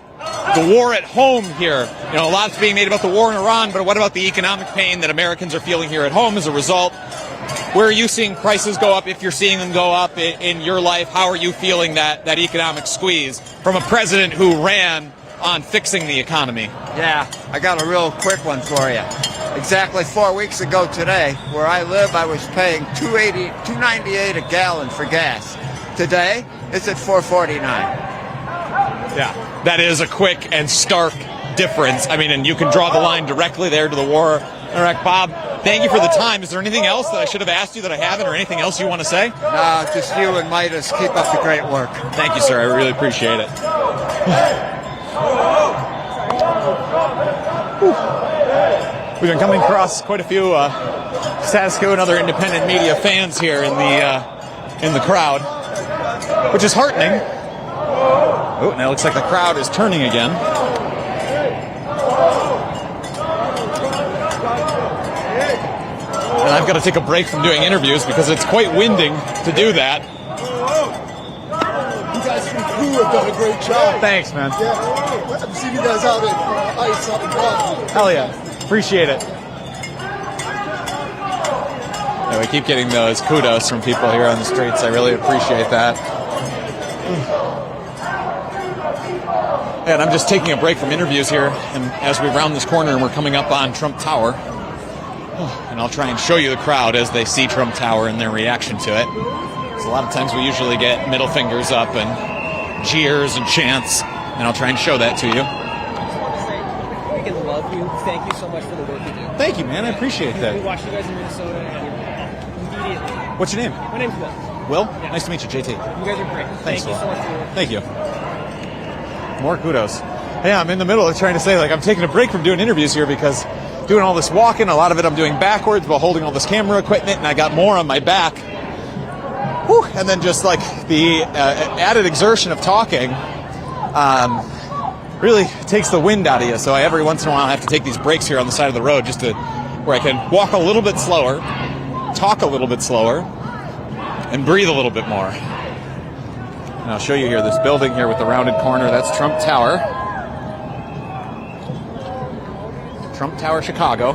the war at home here. A lot's being made about the war in Iran, but what about the economic pain that Americans are feeling here at home as a result? Where are you seeing prices go up, if you're seeing them go up in your life? How are you feeling that economic squeeze from a president who ran on fixing the economy? Yeah, I got a real quick one for you. Exactly 4 weeks ago today, where I live, I was paying $2.98 a gallon for gas. Today, it's at $4.49. Yeah, that is a quick and stark difference. And you can draw the line directly there to the war. All right, Bob, thank you for the time. Is there anything else that I should have asked you that I haven't, or anything else you want to say? No, just you and Midas. Keep up the great work. Thank you, sir. I really appreciate it. We've been coming across quite a few Status Quo and other independent media fans here in the crowd, which is heartening. Oh, now it looks like the crowd is turning again. And I've got to take a break from doing interviews because it's quite winding to do that. You guys from Coup have done a great job. Thanks, man. Yeah, I've seen you guys out at ice out in Boston. Hell yeah. Appreciate it. Yeah, we keep getting those kudos from people here on the streets. I really appreciate that. And I'm just taking a break from interviews here, and as we round this corner and we're coming up on Trump Tower, and I'll try and show you the crowd as they see Trump Tower and their reaction to it. So a lot of times we usually get middle fingers up and cheers and chants, and I'll try and show that to you. I love you. Thank you so much for the work you do. Thank you, man. I appreciate that. We watched you guys in Minnesota and immediately. What's your name? My name's Will. Will? Yeah. Nice to meet you, JT. You guys are great. Thanks, Thank you so much for your work. Thank you. More kudos. Yeah, I'm in the middle of trying to say, I'm taking a break from doing interviews here because doing all this walking, a lot of it I'm doing backwards while holding all this camera equipment, and I got more on my back. Whew. And then just the added exertion of talking really takes the wind out of you. So every once in a while I have to take these breaks here on the side of the road just where I can walk a little bit slower, talk a little bit slower, and breathe a little bit more. And I'll show you here this building here with the rounded corner. That's Trump Tower. Trump Tower, Chicago.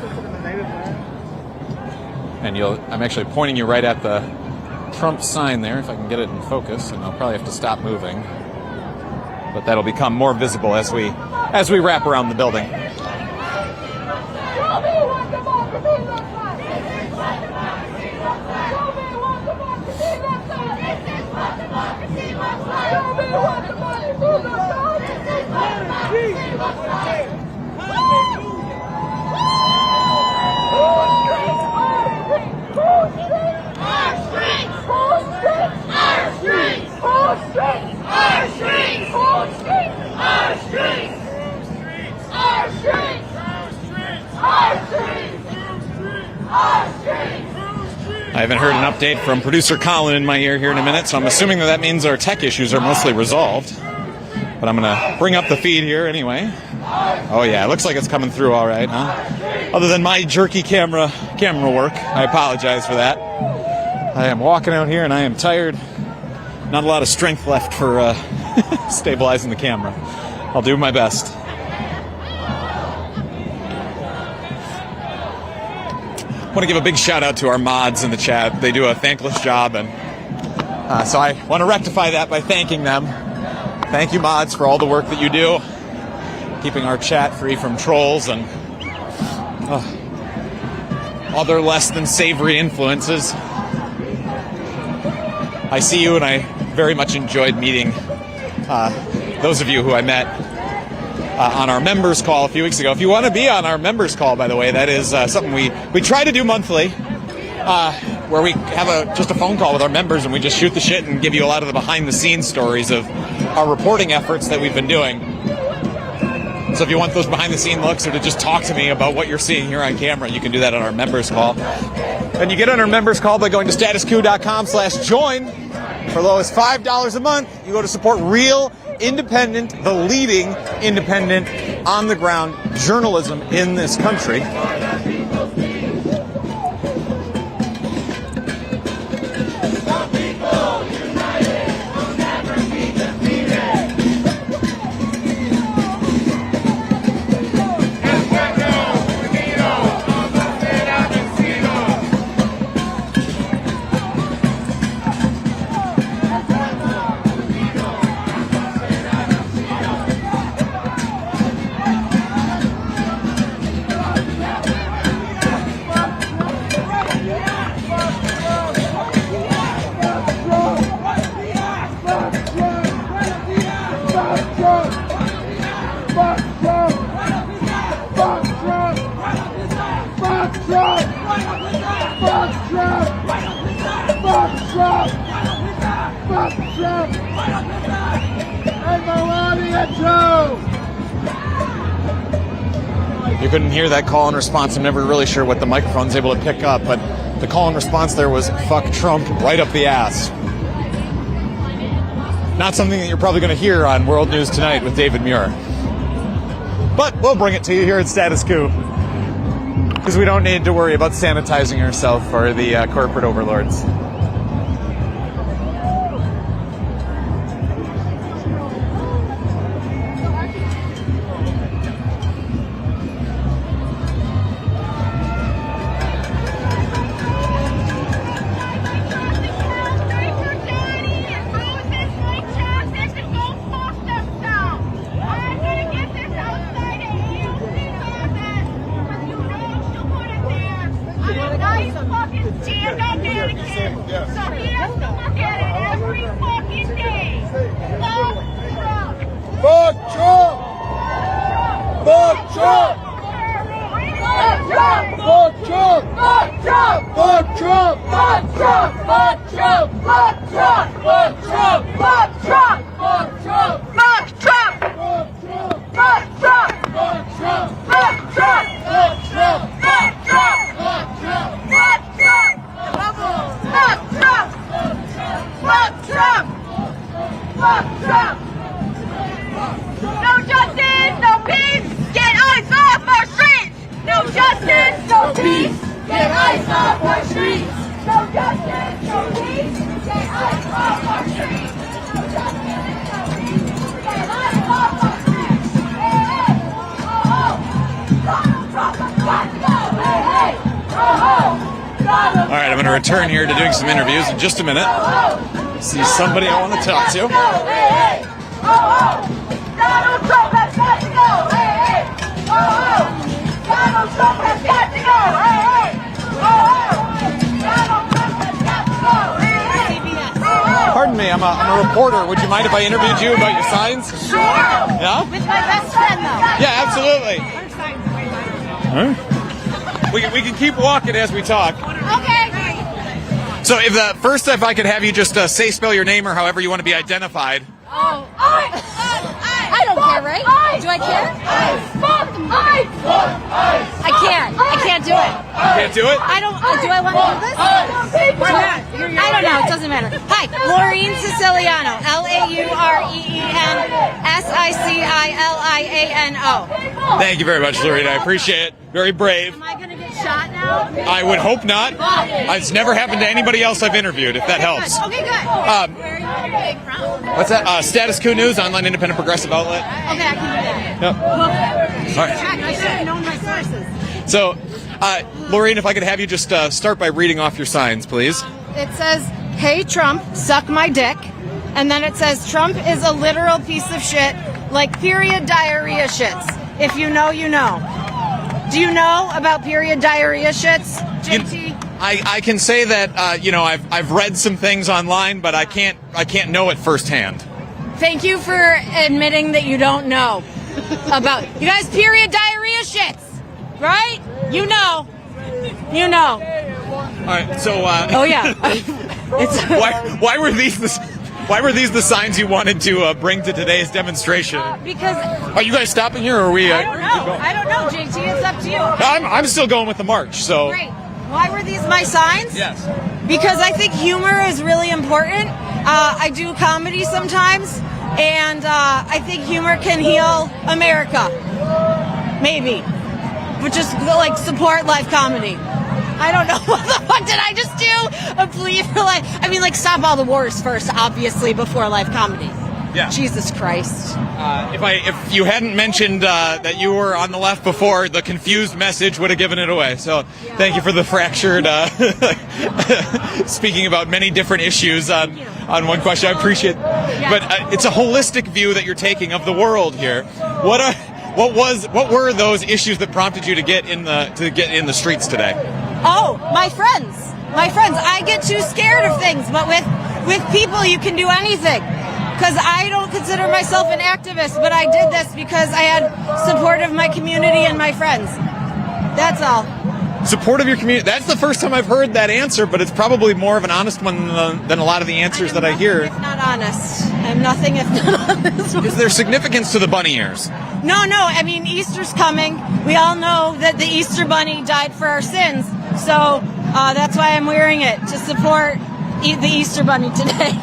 And I'm actually pointing you right at the Trump sign there, if I can get it in focus, and I'll probably have to stop moving. But that'll become more visible as we wrap around the building. Our streets! I haven't heard an update from producer Colin in my ear here in a minute, so I'm assuming that means our tech issues are mostly resolved. But I'm going to bring up the feed here anyway. Oh yeah, it looks like it's coming through all right, huh? Other than my jerky camera work, I apologize for that. I am walking out here and I am tired. Not a lot of strength left for stabilizing the camera. I'll do my best. I want to give a big shout out to our mods in the chat. They do a thankless job, and so I want to rectify that by thanking them. Thank you, mods, for all the work that you do, keeping our chat free from trolls and other less than savory influences. I see you, and I very much enjoyed meeting those of you who I met on our members call a few weeks ago. If you want to be on our members call, by the way, that is something we try to do monthly, where we have just a phone call with our members and we just shoot the shit and give you a lot of the behind-the-scenes stories of our reporting efforts that we've been doing. So if you want those behind-the-scene looks or to just talk to me about what you're seeing here on camera, you can do that on our members call. And you get on our members call by going to statuscoup.com/join. For low as $5 a month, you go to support real, independent, the leading independent, on-the-ground journalism in this country. You couldn't hear that call and response. I'm never really sure what the microphone's able to pick up, but the call and response there was "fuck Trump" right up the ass. Not something that you're probably going to hear on World News Tonight with David Muir. But we'll bring it to you here at Status Coup, because we don't need to worry about sanitizing ourselves for the corporate overlords. Alright, I'm going to return here to doing some interviews in just a minute. See somebody I want to talk to. Donald Trump has got to go! Donald Trump has got to go! Donald Trump has got to go! Pardon me, I'm a reporter. Would you mind if I interviewed you about your signs? Sure! Yeah? With my best friend, though. Yeah, absolutely. Huh? We can keep walking as we talk. Okay. So if I could have you just spell your name or however you want to be identified. I don't care, right? Do I care? I can't do it. Can't do it? I don't. Do I want to do this? Or not? I don't know. It doesn't matter. Hi, Laureen Siciliano. LAUREEN Thank you very much, Lorena. I appreciate it. Very brave. Am I going to get shot now? I would hope not. It's never happened to anybody else I've interviewed, if that helps. Okay, good. Where are you big from? What's that? Status Coup News, online independent progressive outlet. Okay, I can do that. Yep. All right. Check. I should have known my sources. So, Laureen, if I could have you just start by reading off your signs, please. It says, "Hey Trump, suck my dick," and then it says, "Trump is a literal piece of shit, like period diarrhea shits. If you know, you know." Do you know about period diarrhea shits, JT? I can say that I've read some things online, but I can't know it firsthand. Thank you for admitting that you don't know about you guys. Period diarrhea shits, right? You know. All right. So. Oh yeah. Why were these the signs you wanted to bring to today's demonstration? Because. Are you guys stopping here, or are we? I don't know, JT. It's up to you. I'm still going with the march. So. Great. Why were these my signs? Yes. Because I think humor is really important. I do comedy sometimes, and I think humor can heal America. Maybe. But just like support live comedy. I don't know. What the fuck did I just do? A plea for stop all the wars first, obviously, before live comedy. Yeah. Jesus Christ. If you hadn't mentioned that you were on the left before, the confused message would have given it away. So thank you for the fractured speaking about many different issues on one question. I appreciate it. But it's a holistic view that you're taking of the world here. What were those issues that prompted you to get in the streets today? Oh, my friends. I get too scared of things, but with people you can do anything. Because I don't consider myself an activist, but I did this because I had support of my community and my friends. That's all. Support of your community. That's the first time I've heard that answer, but it's probably more of an honest one than a lot of the answers that I hear. If not honest. I'm nothing if not honest. Is there significance to the bunny ears? No. I mean, Easter's coming. We all know that the Easter bunny died for our sins. So that's why I'm wearing it, to support the Easter bunny today.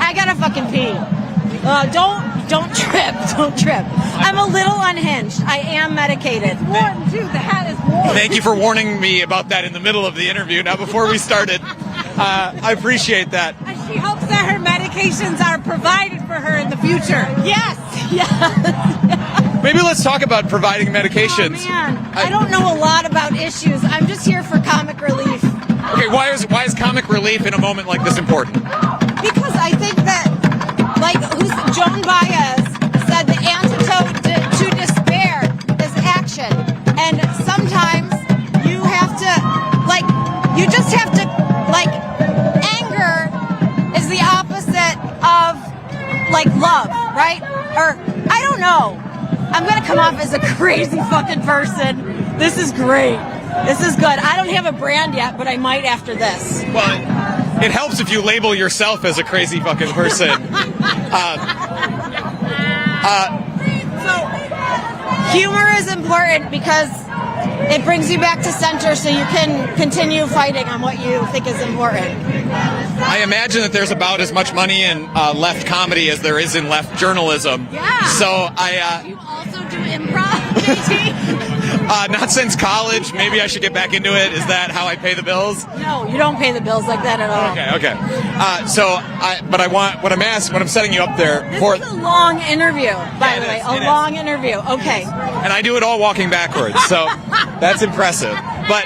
I gotta fucking pee. Don't trip. I'm a little unhinged. I am medicated. It's warm too. The hat is warm. Thank you for warning me about that in the middle of the interview. Now, before we started, I appreciate that. She hopes that her medications are provided for her in the future. Yes. Maybe let's talk about providing medications. Oh, man. I don't know a lot about issues. I'm just here for comic relief. Okay, why is comic relief in a moment like this important? Because I think that, Joan Baez said, the antidote to despair is action. And sometimes you have to, anger is the opposite of, love, right? Or, I don't know. I'm going to come off as a crazy fucking person. This is great. This is good. I don't have a brand yet, but I might after this. Well, it helps if you label yourself as a crazy fucking person. So, humor is important because it brings you back to center so you can continue fighting on what you think is important. I imagine that there's about as much money in left comedy as there is in left journalism. Yeah. So You also do improv, JT? Not since college. Maybe I should get back into it. Is that how I pay the bills? No, you don't pay the bills like that at all. Okay. What I'm setting you up there for. This is a long interview, by the way. A long interview. Okay. And I do it all walking backwards, so that's impressive. But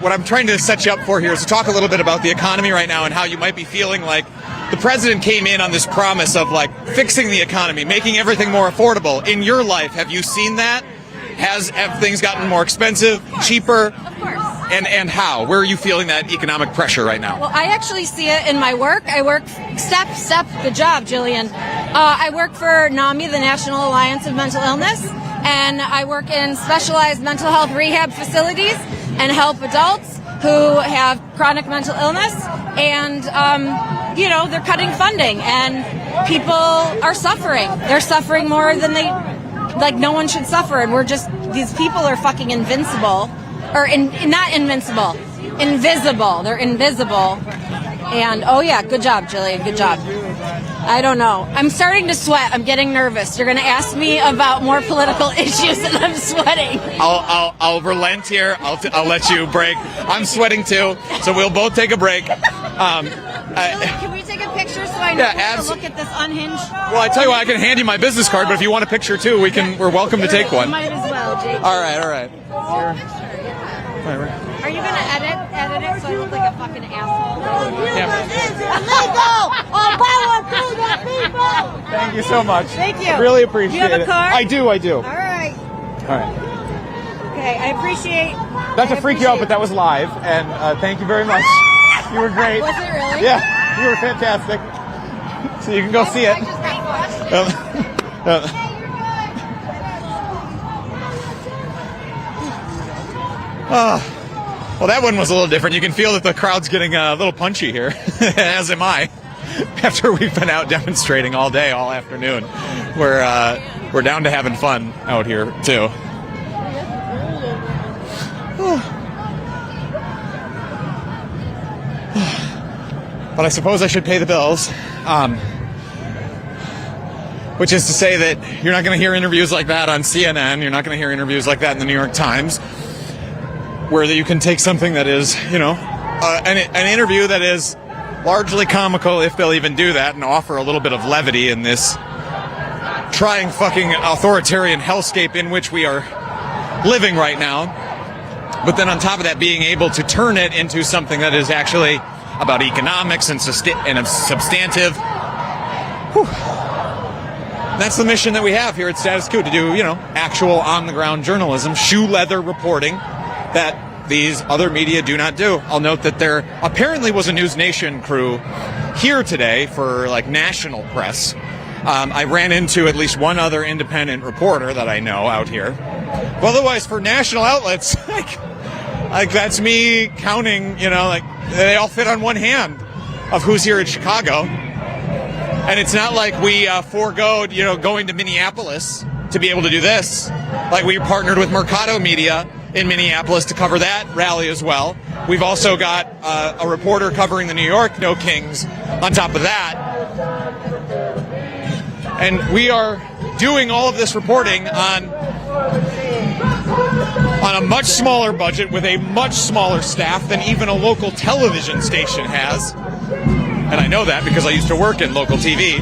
what I'm trying to set you up for here is to talk a little bit about the economy right now and how you might be feeling like the president came in on this promise of fixing the economy, making everything more affordable. In your life, have you seen that? Have things gotten more expensive, cheaper? Of course. And how? Where are you feeling that economic pressure right now? Well, I actually see it in my work. I work, step, good job, Jillian. I work for NAMI, the National Alliance of Mental Illness, and I work in specialized mental health rehab facilities and help adults who have chronic mental illness. And, they're cutting funding, and people are suffering. They're suffering more than they like no one should suffer, and these people are fucking invincible, or not invincible, invisible. They're invisible. And oh yeah, good job, Jillian. Good job. I don't know. I'm starting to sweat. I'm getting nervous. You're going to ask me about more political issues, and I'm sweating. I'll relent here. I'll let you break. I'm sweating too, so we'll both take a break. Can we take a picture so I know where to look at this unhinged? Well, I tell you what, I can hand you my business card, but if you want a picture too, we're welcome to take one. Might as well, Jake. All right. Are you going to edit it so I look like a fucking asshole? Thank you so much. Thank you. Really appreciate it. You have a card? I do. All right. Okay, I appreciate... Not to freak you out, but that was live, and thank you very much. You were great. Was it really? Yeah, you were fantastic. So you can go see it. Well, that one was a little different. You can feel that the crowd's getting a little punchy here, as am I. After we've been out demonstrating all day, all afternoon, we're down to having fun out here too. But I suppose I should pay the bills. Which is to say that you're not going to hear interviews like that on CNN. You're not going to hear interviews like that in the New York Times, where you can take something that is, an interview that is largely comical, if they'll even do that, and offer a little bit of levity in this trying fucking authoritarian hellscape in which we are living right now. But then on top of that, being able to turn it into something that is actually about economics and substantive. Whew. That's the mission that we have here at Status Coup, to do, actual on-the-ground journalism, shoe leather reporting that these other media do not do. I'll note that there apparently was a News Nation crew here today for national press. I ran into at least one other independent reporter that I know out here. But otherwise, for national outlets, that's me counting, they all fit on one hand of who's here in Chicago. And it's not like we foregoed, going to Minneapolis to be able to do this. Like, we partnered with Mercado Media in Minneapolis to cover that rally as well. We've also got a reporter covering the New York No Kings on top of that. And we are doing all of this reporting on a much smaller budget with a much smaller staff than even a local television station has. And I know that because I used to work in local TV.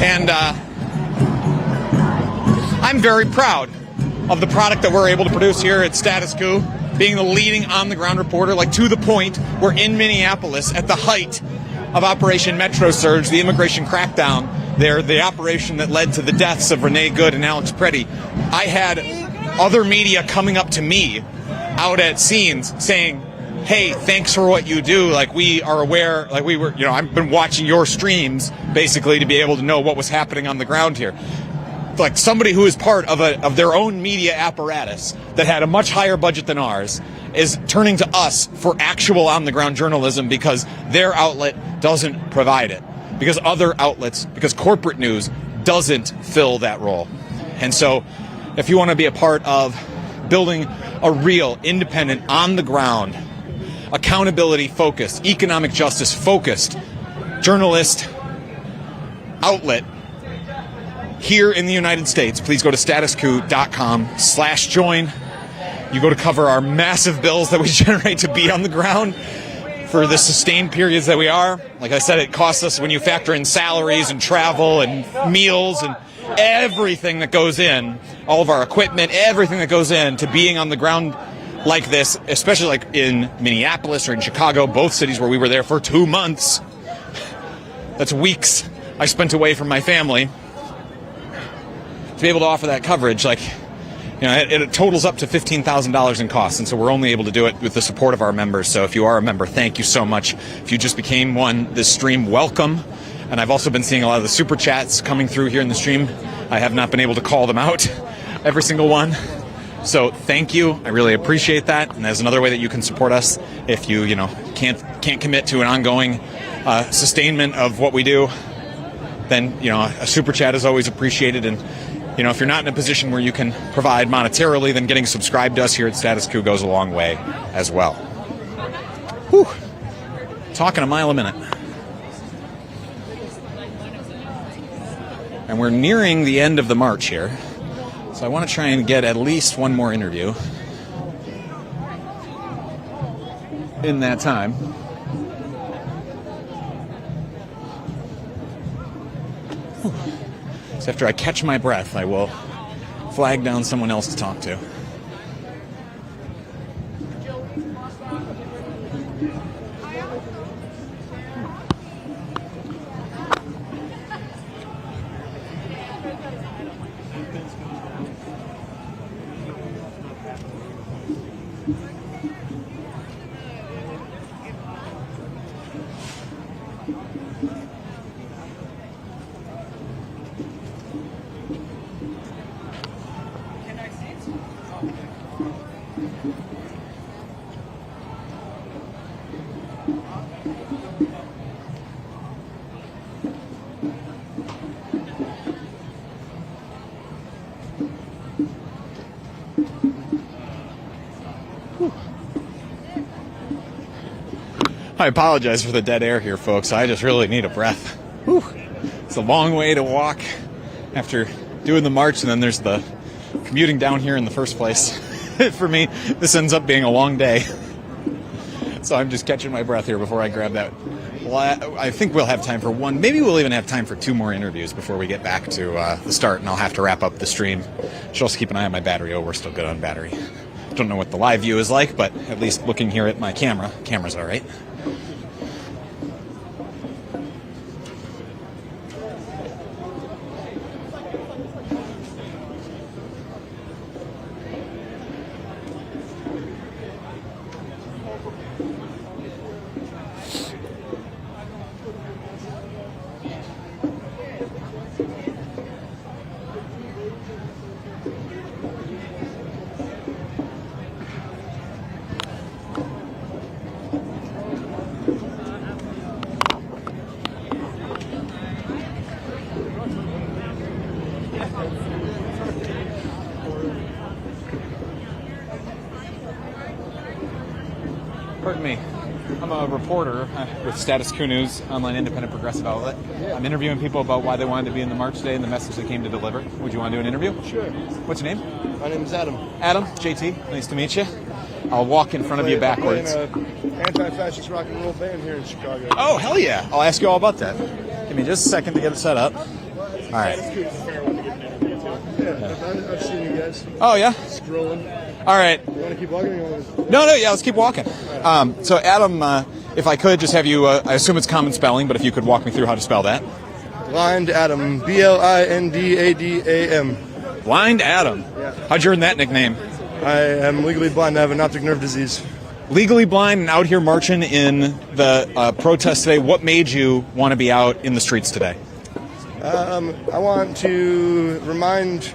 And I'm very proud of the product that we're able to produce here at Status Coup, being the leading on-the-ground reporter, to the point we're in Minneapolis at the height of Operation Metro Surge, the immigration crackdown there, the operation that led to the deaths of Renee Good and Alex Preddy. I had other media coming up to me out at scenes saying, hey, thanks for what you do. We are aware, we were, I've been watching your streams basically to be able to know what was happening on the ground here. Somebody who is part of their own media apparatus that had a much higher budget than ours is turning to us for actual on-the-ground journalism because their outlet doesn't provide it. Because because corporate news doesn't fill that role. And so, if you want to be a part of building a real, independent, on-the-ground, accountability-focused, economic justice-focused journalist outlet here in the United States, please go to statuscoup.com/join. You go to cover our massive bills that we generate to be on the ground for the sustained periods that we are. Like I said, it costs us, when you factor in salaries and travel and meals and everything that goes in, all of our equipment, everything that goes in to being on the ground like this, especially in Minneapolis or in Chicago, both cities where we were there for 2 months. That's weeks I spent away from my family. To be able to offer that coverage, it totals up to $15,000 in costs, and so we're only able to do it with the support of our members. So if you are a member, thank you so much. If you just became one this stream, welcome. And I've also been seeing a lot of the super chats coming through here in the stream. I have not been able to call them out, every single one. So thank you. I really appreciate that. And there's another way that you can support us if you can't commit to an ongoing sustainment of what we do. Then a super chat is always appreciated. And if you're not in a position where you can provide monetarily, then getting subscribed to us here at Status Coup goes a long way as well. Whew. Talking a mile a minute. And we're nearing the end of the march here. So I want to try and get at least one more interview in that time. Whew. So after I catch my breath, I will flag down someone else to talk to. I apologize for the dead air here, folks. I just really need a breath. Whew. It's a long way to walk after doing the march, and then there's the commuting down here in the first place. For me, this ends up being a long day. So I'm just catching my breath here before I grab that. Well, I think we'll have time for one. Maybe we'll even have time for 2 more interviews before we get back to the start, and I'll have to wrap up the stream. Should also keep an eye on my battery. Oh, we're still good on battery. Don't know what the live view is like, but at least looking here at my camera's all right. Pardon me. I'm a reporter with Status Coup News, online independent progressive outlet. I'm interviewing people about why they wanted to be in the march today and the message they came to deliver. Would you want to do an interview? Sure. What's your name? My name is Adam. Adam, JT, nice to meet you. I'll walk in front of you backwards. Anti-fascist rock and roll band here in Chicago. Oh, hell yeah. I'll ask you all about that. Give me just a second to get it set up. All right. Yeah, I've seen you guys. Oh, yeah? Scrolling. All right. You want to keep walking? No, yeah, let's keep walking. So, Adam, if I could just have you, I assume it's common spelling, but if you could walk me through how to spell that. Blind Adam. B-L-I-N-D-A-D-A-M. Blind Adam? Yeah. How'd you earn that nickname? I am legally blind. I have an optic nerve disease. Legally blind and out here marching in the protest today. What made you want to be out in the streets today? I want to remind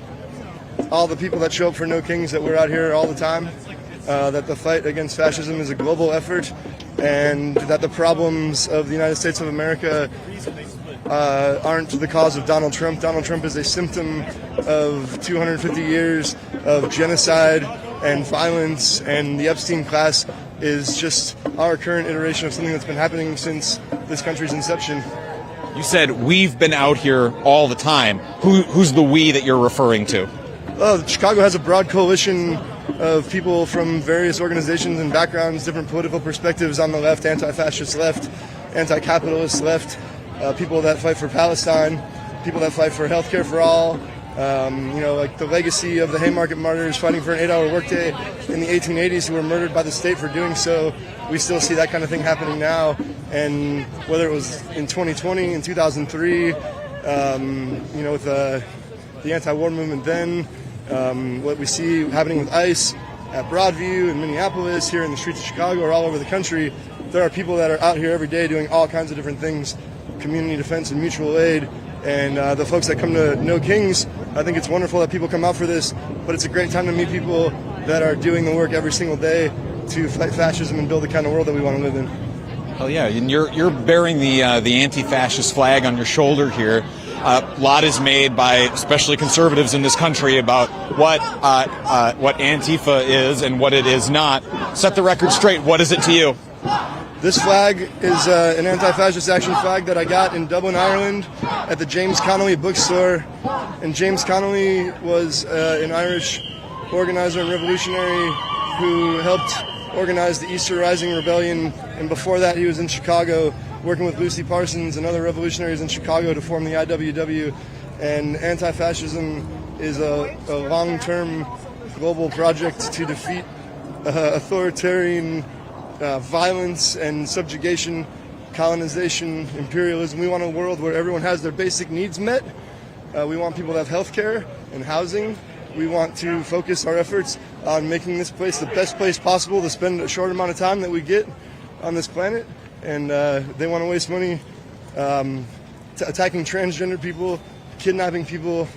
all the people that show up for No Kings that we're out here all the time, that the fight against fascism is a global effort, and that the problems of the United States of America aren't the cause of Donald Trump. Donald Trump is a symptom of 250 years of genocide and violence, and the Epstein class is just our current iteration of something that's been happening since this country's inception. You said we've been out here all the time. Who's the we that you're referring to? Chicago has a broad coalition of people from various organizations and backgrounds, different political perspectives on the left, anti-fascist left, anti-capitalist left, people that fight for Palestine, people that fight for healthcare for all, like the legacy of the Haymarket martyrs fighting for an 8-hour workday in the 1880s who were murdered by the state for doing so. We still see that kind of thing happening now, and whether it was in 2020, in 2003, with the anti-war movement then, what we see happening with ICE at Broadview in Minneapolis, here in the streets of Chicago, or all over the country, there are people that are out here every day doing all kinds of different things, community defense and mutual aid, And the folks that come to No Kings, I think it's wonderful that people come out for this, but it's a great time to meet people that are doing the work every single day to fight fascism and build the kind of world that we want to live in. Oh yeah, and you're bearing the anti-fascist flag on your shoulder here. A lot is made by especially conservatives in this country about what Antifa is and what it is not. Set the record straight. What is it to you? This flag is an anti-fascist action flag that I got in Dublin, Ireland at the James Connolly bookstore. And James Connolly was an Irish organizer and revolutionary who helped organize the Easter Rising Rebellion. And before that, he was in Chicago working with Lucy Parsons and other revolutionaries in Chicago to form the IWW. And anti-fascism is a long-term global project to defeat authoritarian violence and subjugation, colonization, imperialism. We want a world where everyone has their basic needs met. We want people to have health care and housing. We want to focus our efforts on making this place the best place possible to spend a short amount of time that we get on this planet. And they want to waste money attacking transgender people, kidnapping people,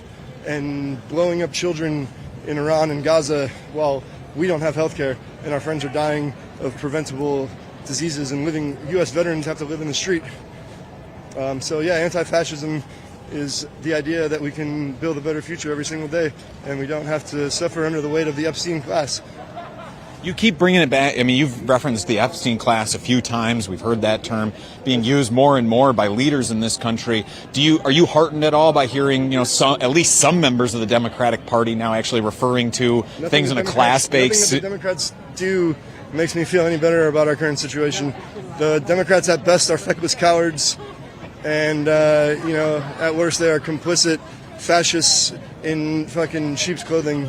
and blowing up children in Iran and Gaza while we don't have health care and our friends are dying of preventable diseases and U.S. veterans have to live in the street. So yeah, anti-fascism is the idea that we can build a better future every single day and we don't have to suffer under the weight of the Epstein class. You keep bringing it back. I mean, you've referenced the Epstein class a few times. We've heard that term being used more and more by leaders in this country. Are you heartened at all by hearing, at least some members of the Democratic Party now actually referring to things in a class-based? Nothing that the Democrats do makes me feel any better about our current situation. The Democrats at best are feckless cowards, and at worst they are complicit fascists in fucking sheep's clothing.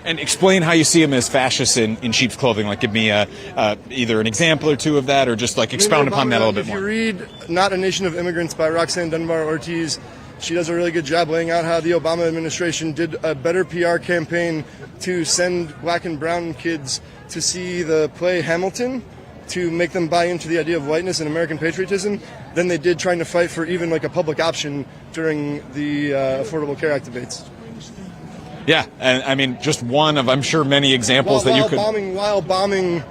And explain how you see them as fascists in sheep's clothing. Like, give me either an example or two of that, or just expound upon that a little bit more. If you read "Not a Nation of Immigrants" by Roxanne Dunbar Ortiz, she does a really good job laying out how the Obama administration did a better PR campaign to send black and brown kids to see the play Hamilton, to make them buy into the idea of whiteness and American patriotism, than they did trying to fight for even a public option during the Affordable Care Act debates. Yeah, and I mean, just one of, I'm sure, many examples that you could... While bombing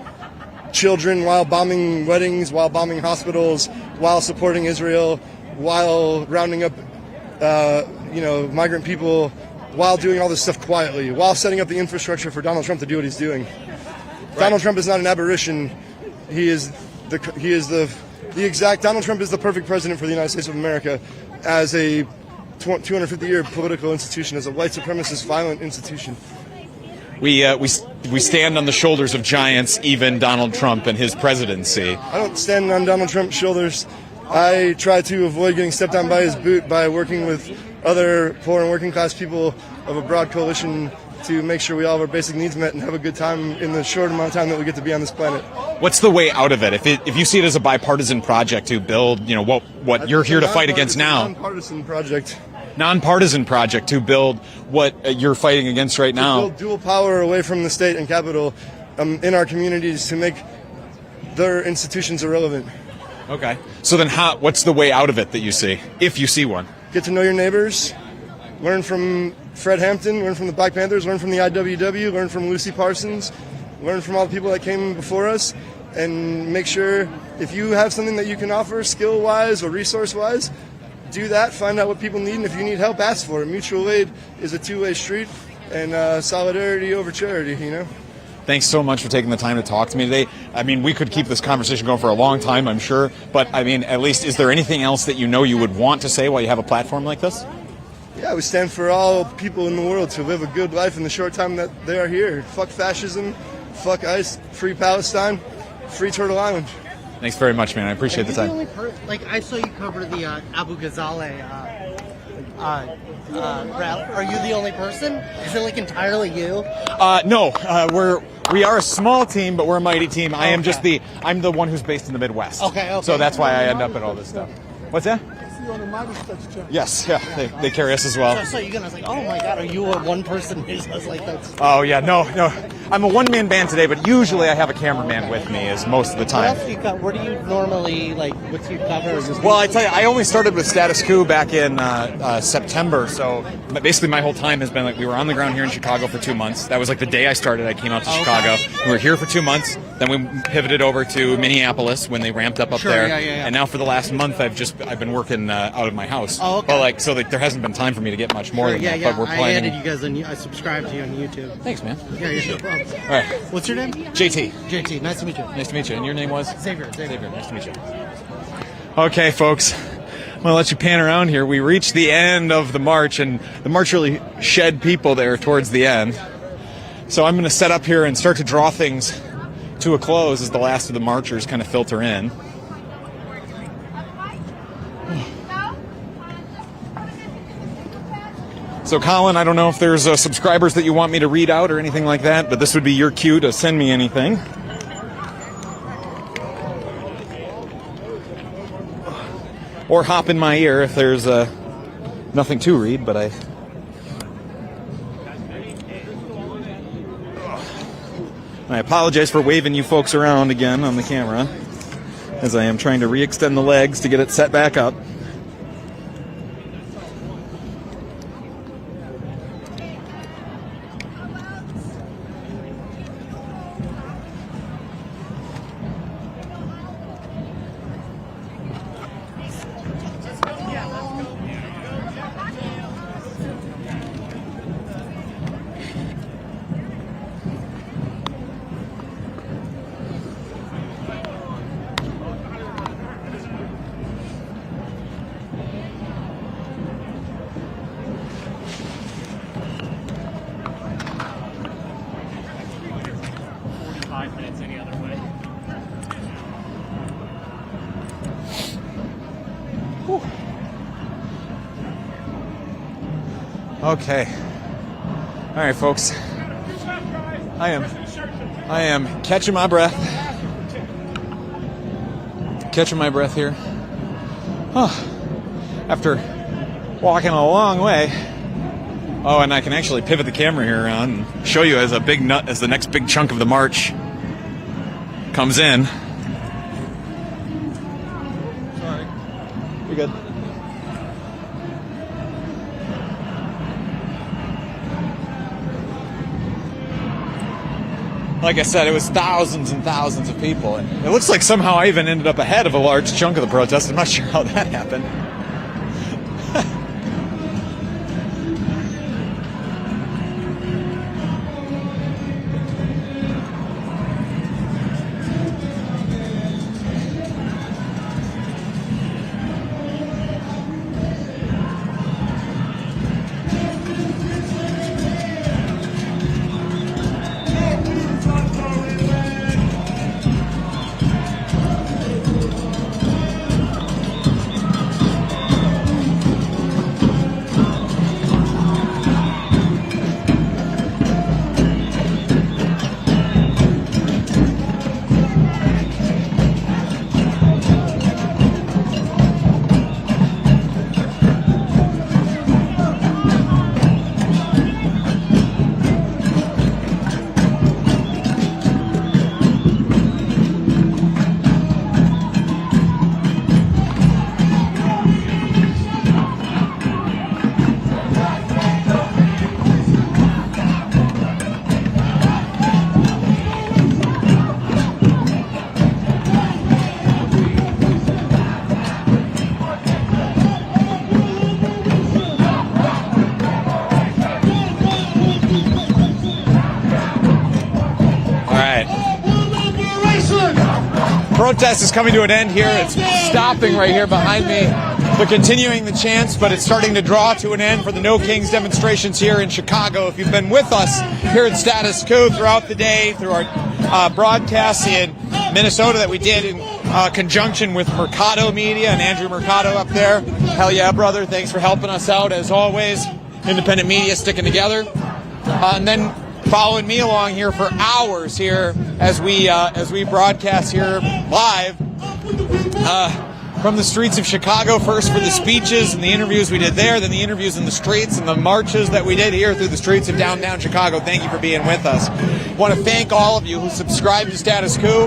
children, while bombing weddings, while bombing hospitals, while supporting Israel, while rounding up, migrant people, while doing all this stuff quietly, while setting up the infrastructure for Donald Trump to do what he's doing. Right. Donald Trump is not an aberration. Donald Trump is the perfect president for the United States of America as a 250-year political institution, as a white supremacist violent institution. We stand on the shoulders of giants, even Donald Trump and his presidency. I don't stand on Donald Trump's shoulders. I try to avoid getting stepped on by his boot by working with other poor and working class people of a broad coalition to make sure we all have our basic needs met and have a good time in the short amount of time that we get to be on this planet. What's the way out of it? If you see it as a bipartisan project to build, what you're here to fight against now. Nonpartisan project to build what you're fighting against right now. To build dual power away from the state and capital in our communities to make their institutions irrelevant. Okay. So then what's the way out of it that you see, if you see one? Get to know your neighbors, learn from Fred Hampton, learn from the Black Panthers, learn from the IWW, learn from Lucy Parsons, learn from all the people that came before us, and make sure if you have something that you can offer skill-wise or resource-wise, do that, find out what people need, and if you need help, ask for it. Mutual aid is a two-way street, and solidarity over charity, Thanks so much for taking the time to talk to me today. I mean, we could keep this conversation going for a long time, I'm sure, but I mean, at least, is there anything else that you would want to say while you have a platform like this? Yeah, we stand for all people in the world to live a good life in the short time that they are here. Fuck fascism, fuck ICE, free Palestine, free Turtle Island. Thanks very much, man. I appreciate the time. I saw you cover the Abu Ghazaleh rally. Are you the only person? Is it entirely you? No, we are a small team, but we're a mighty team. I'm the one who's based in the Midwest. Okay. So that's why I end up at all this stuff. What's that? you on a Midas touch check. Yes, yeah, they carry us as well. So I saw you again. I was like, oh my God, are you a one-person business? I was like, that's. Oh yeah, no. I'm a one-man band today, but usually I have a cameraman with me is most of the time. What else do you cover? Where do you normally, like, what's your cover? Well, I tell you, I only started with Status Coup back in September, so basically my whole time has been like we were on the ground here in Chicago for 2 months. That was like the day I started. I came out to Chicago. We were here for 2 months. Then we pivoted over to Minneapolis when they ramped up there. Yeah. And now for the last month, I've been working out of my house. Oh, okay. But there hasn't been time for me to get much more than that. But we're planning. I added you guys on. I subscribed to you on YouTube. Thanks, man. Yeah, no problem. All right. What's your name? JT. JT. Nice to meet you. Nice to meet you. And your name was? Xavier. Nice to meet you. Okay, folks. I'm going to let you pan around here. We reached the end of the march, and the march really shed people there towards the end. So I'm going to set up here and start to draw things to a close as the last of the marchers kind of filter in. So, Colin, I don't know if there's subscribers that you want me to read out or anything like that, but this would be your cue to send me anything. Or hop in my ear if there's nothing to read, but I apologize for waving you folks around again on the camera as I am trying to re-extend the legs to get it set back up. Okay. All right, folks. I am catching my breath. Catching my breath here. After walking a long way. Oh, and I can actually pivot the camera here around and show you as the next big chunk of the march comes in. Sorry. You're good. Like I said, it was thousands and thousands of people. And it looks like somehow I even ended up ahead of a large chunk of the protest. I'm not sure how that happened. Protest is coming to an end here. It's stopping right here behind me. They're continuing the chants, but it's starting to draw to an end for the No Kings demonstrations here in Chicago. If you've been with us here at Status Coup throughout the day, through our broadcasts in Minnesota that we did in conjunction with Mercado Media and Andrew Mercado up there. Hell yeah, brother. Thanks for helping us out as always. Independent media sticking together. And then following me along here for hours here as we broadcast here live. from the streets of Chicago, first for the speeches and the interviews we did there, then the interviews in the streets and the marches that we did here through the streets of downtown Chicago. Thank you for being with us. I want to thank all of you who subscribe to Status Coup,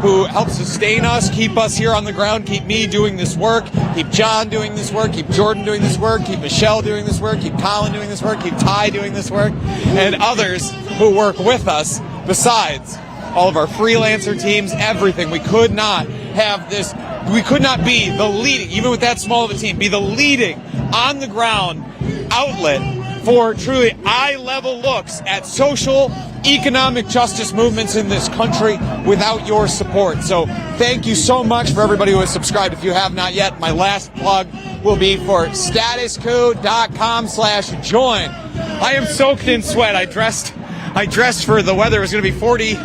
who help sustain us, keep us here on the ground, keep me doing this work, keep John doing this work, keep Jordan doing this work, keep Michelle doing this work, keep Colin doing this work, keep Ty doing this work, and others who work with us besides all of our freelancer teams, everything. We could not have this, we could not be the leading, even with that small of a team, be the leading on the ground outlet for truly eye-level looks at social, economic justice movements in this country without your support. So thank you so much for everybody who has subscribed. If you have not yet, my last plug will be for statuscoup.com/join. I am soaked in sweat. I dressed for the weather. It was going to be 40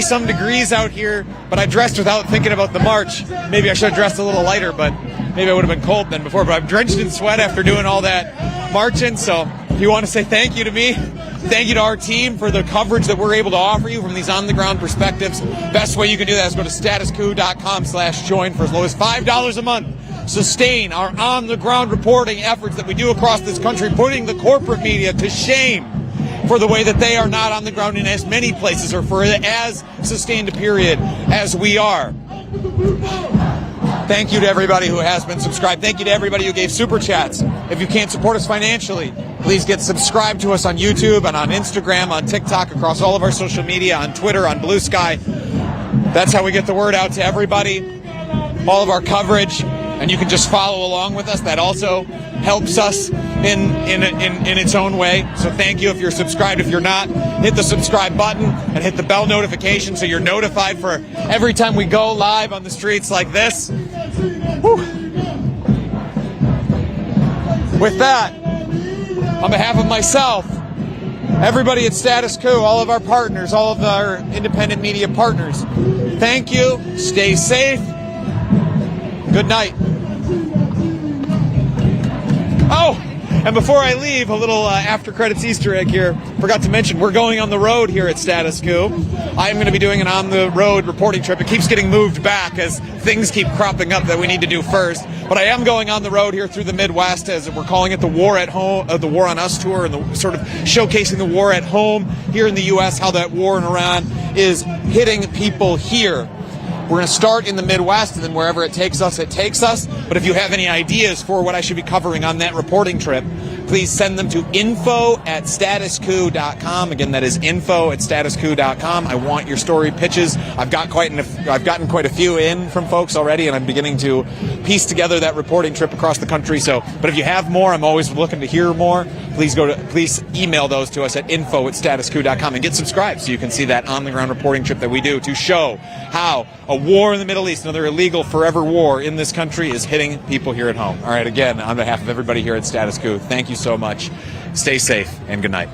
some degrees out here, but I dressed without thinking about the march. Maybe I should have dressed a little lighter, but maybe I would have been cold then before. But I'm drenched in sweat after doing all that marching. So if you want to say thank you to me, thank you to our team for the coverage that we're able to offer you from these on-the-ground perspectives. Best way you can do that is go to statuscoup.com/join for as low as $5 a month. Sustain our on-the-ground reporting efforts that we do across this country, putting the corporate media to shame for the way that they are not on the ground in as many places or for as sustained a period as we are. Thank you to everybody who has been subscribed. Thank you to everybody who gave super chats. If you can't support us financially, please get subscribed to us on YouTube and on Instagram, on TikTok, across all of our social media, on Twitter, on Blue Sky. That's how we get the word out to everybody, all of our coverage, and you can just follow along with us. That also helps us in its own way. So thank you if you're subscribed. If you're not, hit the subscribe button and hit the bell notification so you're notified for every time we go live on the streets like this. Whew. With that, on behalf of myself, everybody at Status Coup, all of our partners, all of our independent media partners, thank you. Stay safe. Good night. Oh, and before I leave, a little after credits Easter egg here. Forgot to mention, we're going on the road here at Status Coup. I am going to be doing an on-the-road reporting trip. It keeps getting moved back as things keep cropping up that we need to do first. But I am going on the road here through the Midwest, as we're calling it the War at Home, the War on Us tour, and the sort of showcasing the war at home here in the U.S., how that war in Iran is hitting people here. We're going to start in the Midwest, and then wherever it takes us, it takes us. But if you have any ideas for what I should be covering on that reporting trip, please send them to info@statuscoup.com. Again, that is info@statuscoup.com. I want your story pitches. I've gotten quite a few in from folks already, and I'm beginning to piece together that reporting trip across the country. So, but if you have more, I'm always looking to hear more. Please email those to us at info@statuscoup.com and get subscribed so you can see that on-the-ground reporting trip that we do to show how a war in the Middle East, another illegal forever war in this country, is hitting people here at home. All right, again, on behalf of everybody here at Status Coup, thank you so much. Stay safe and good night.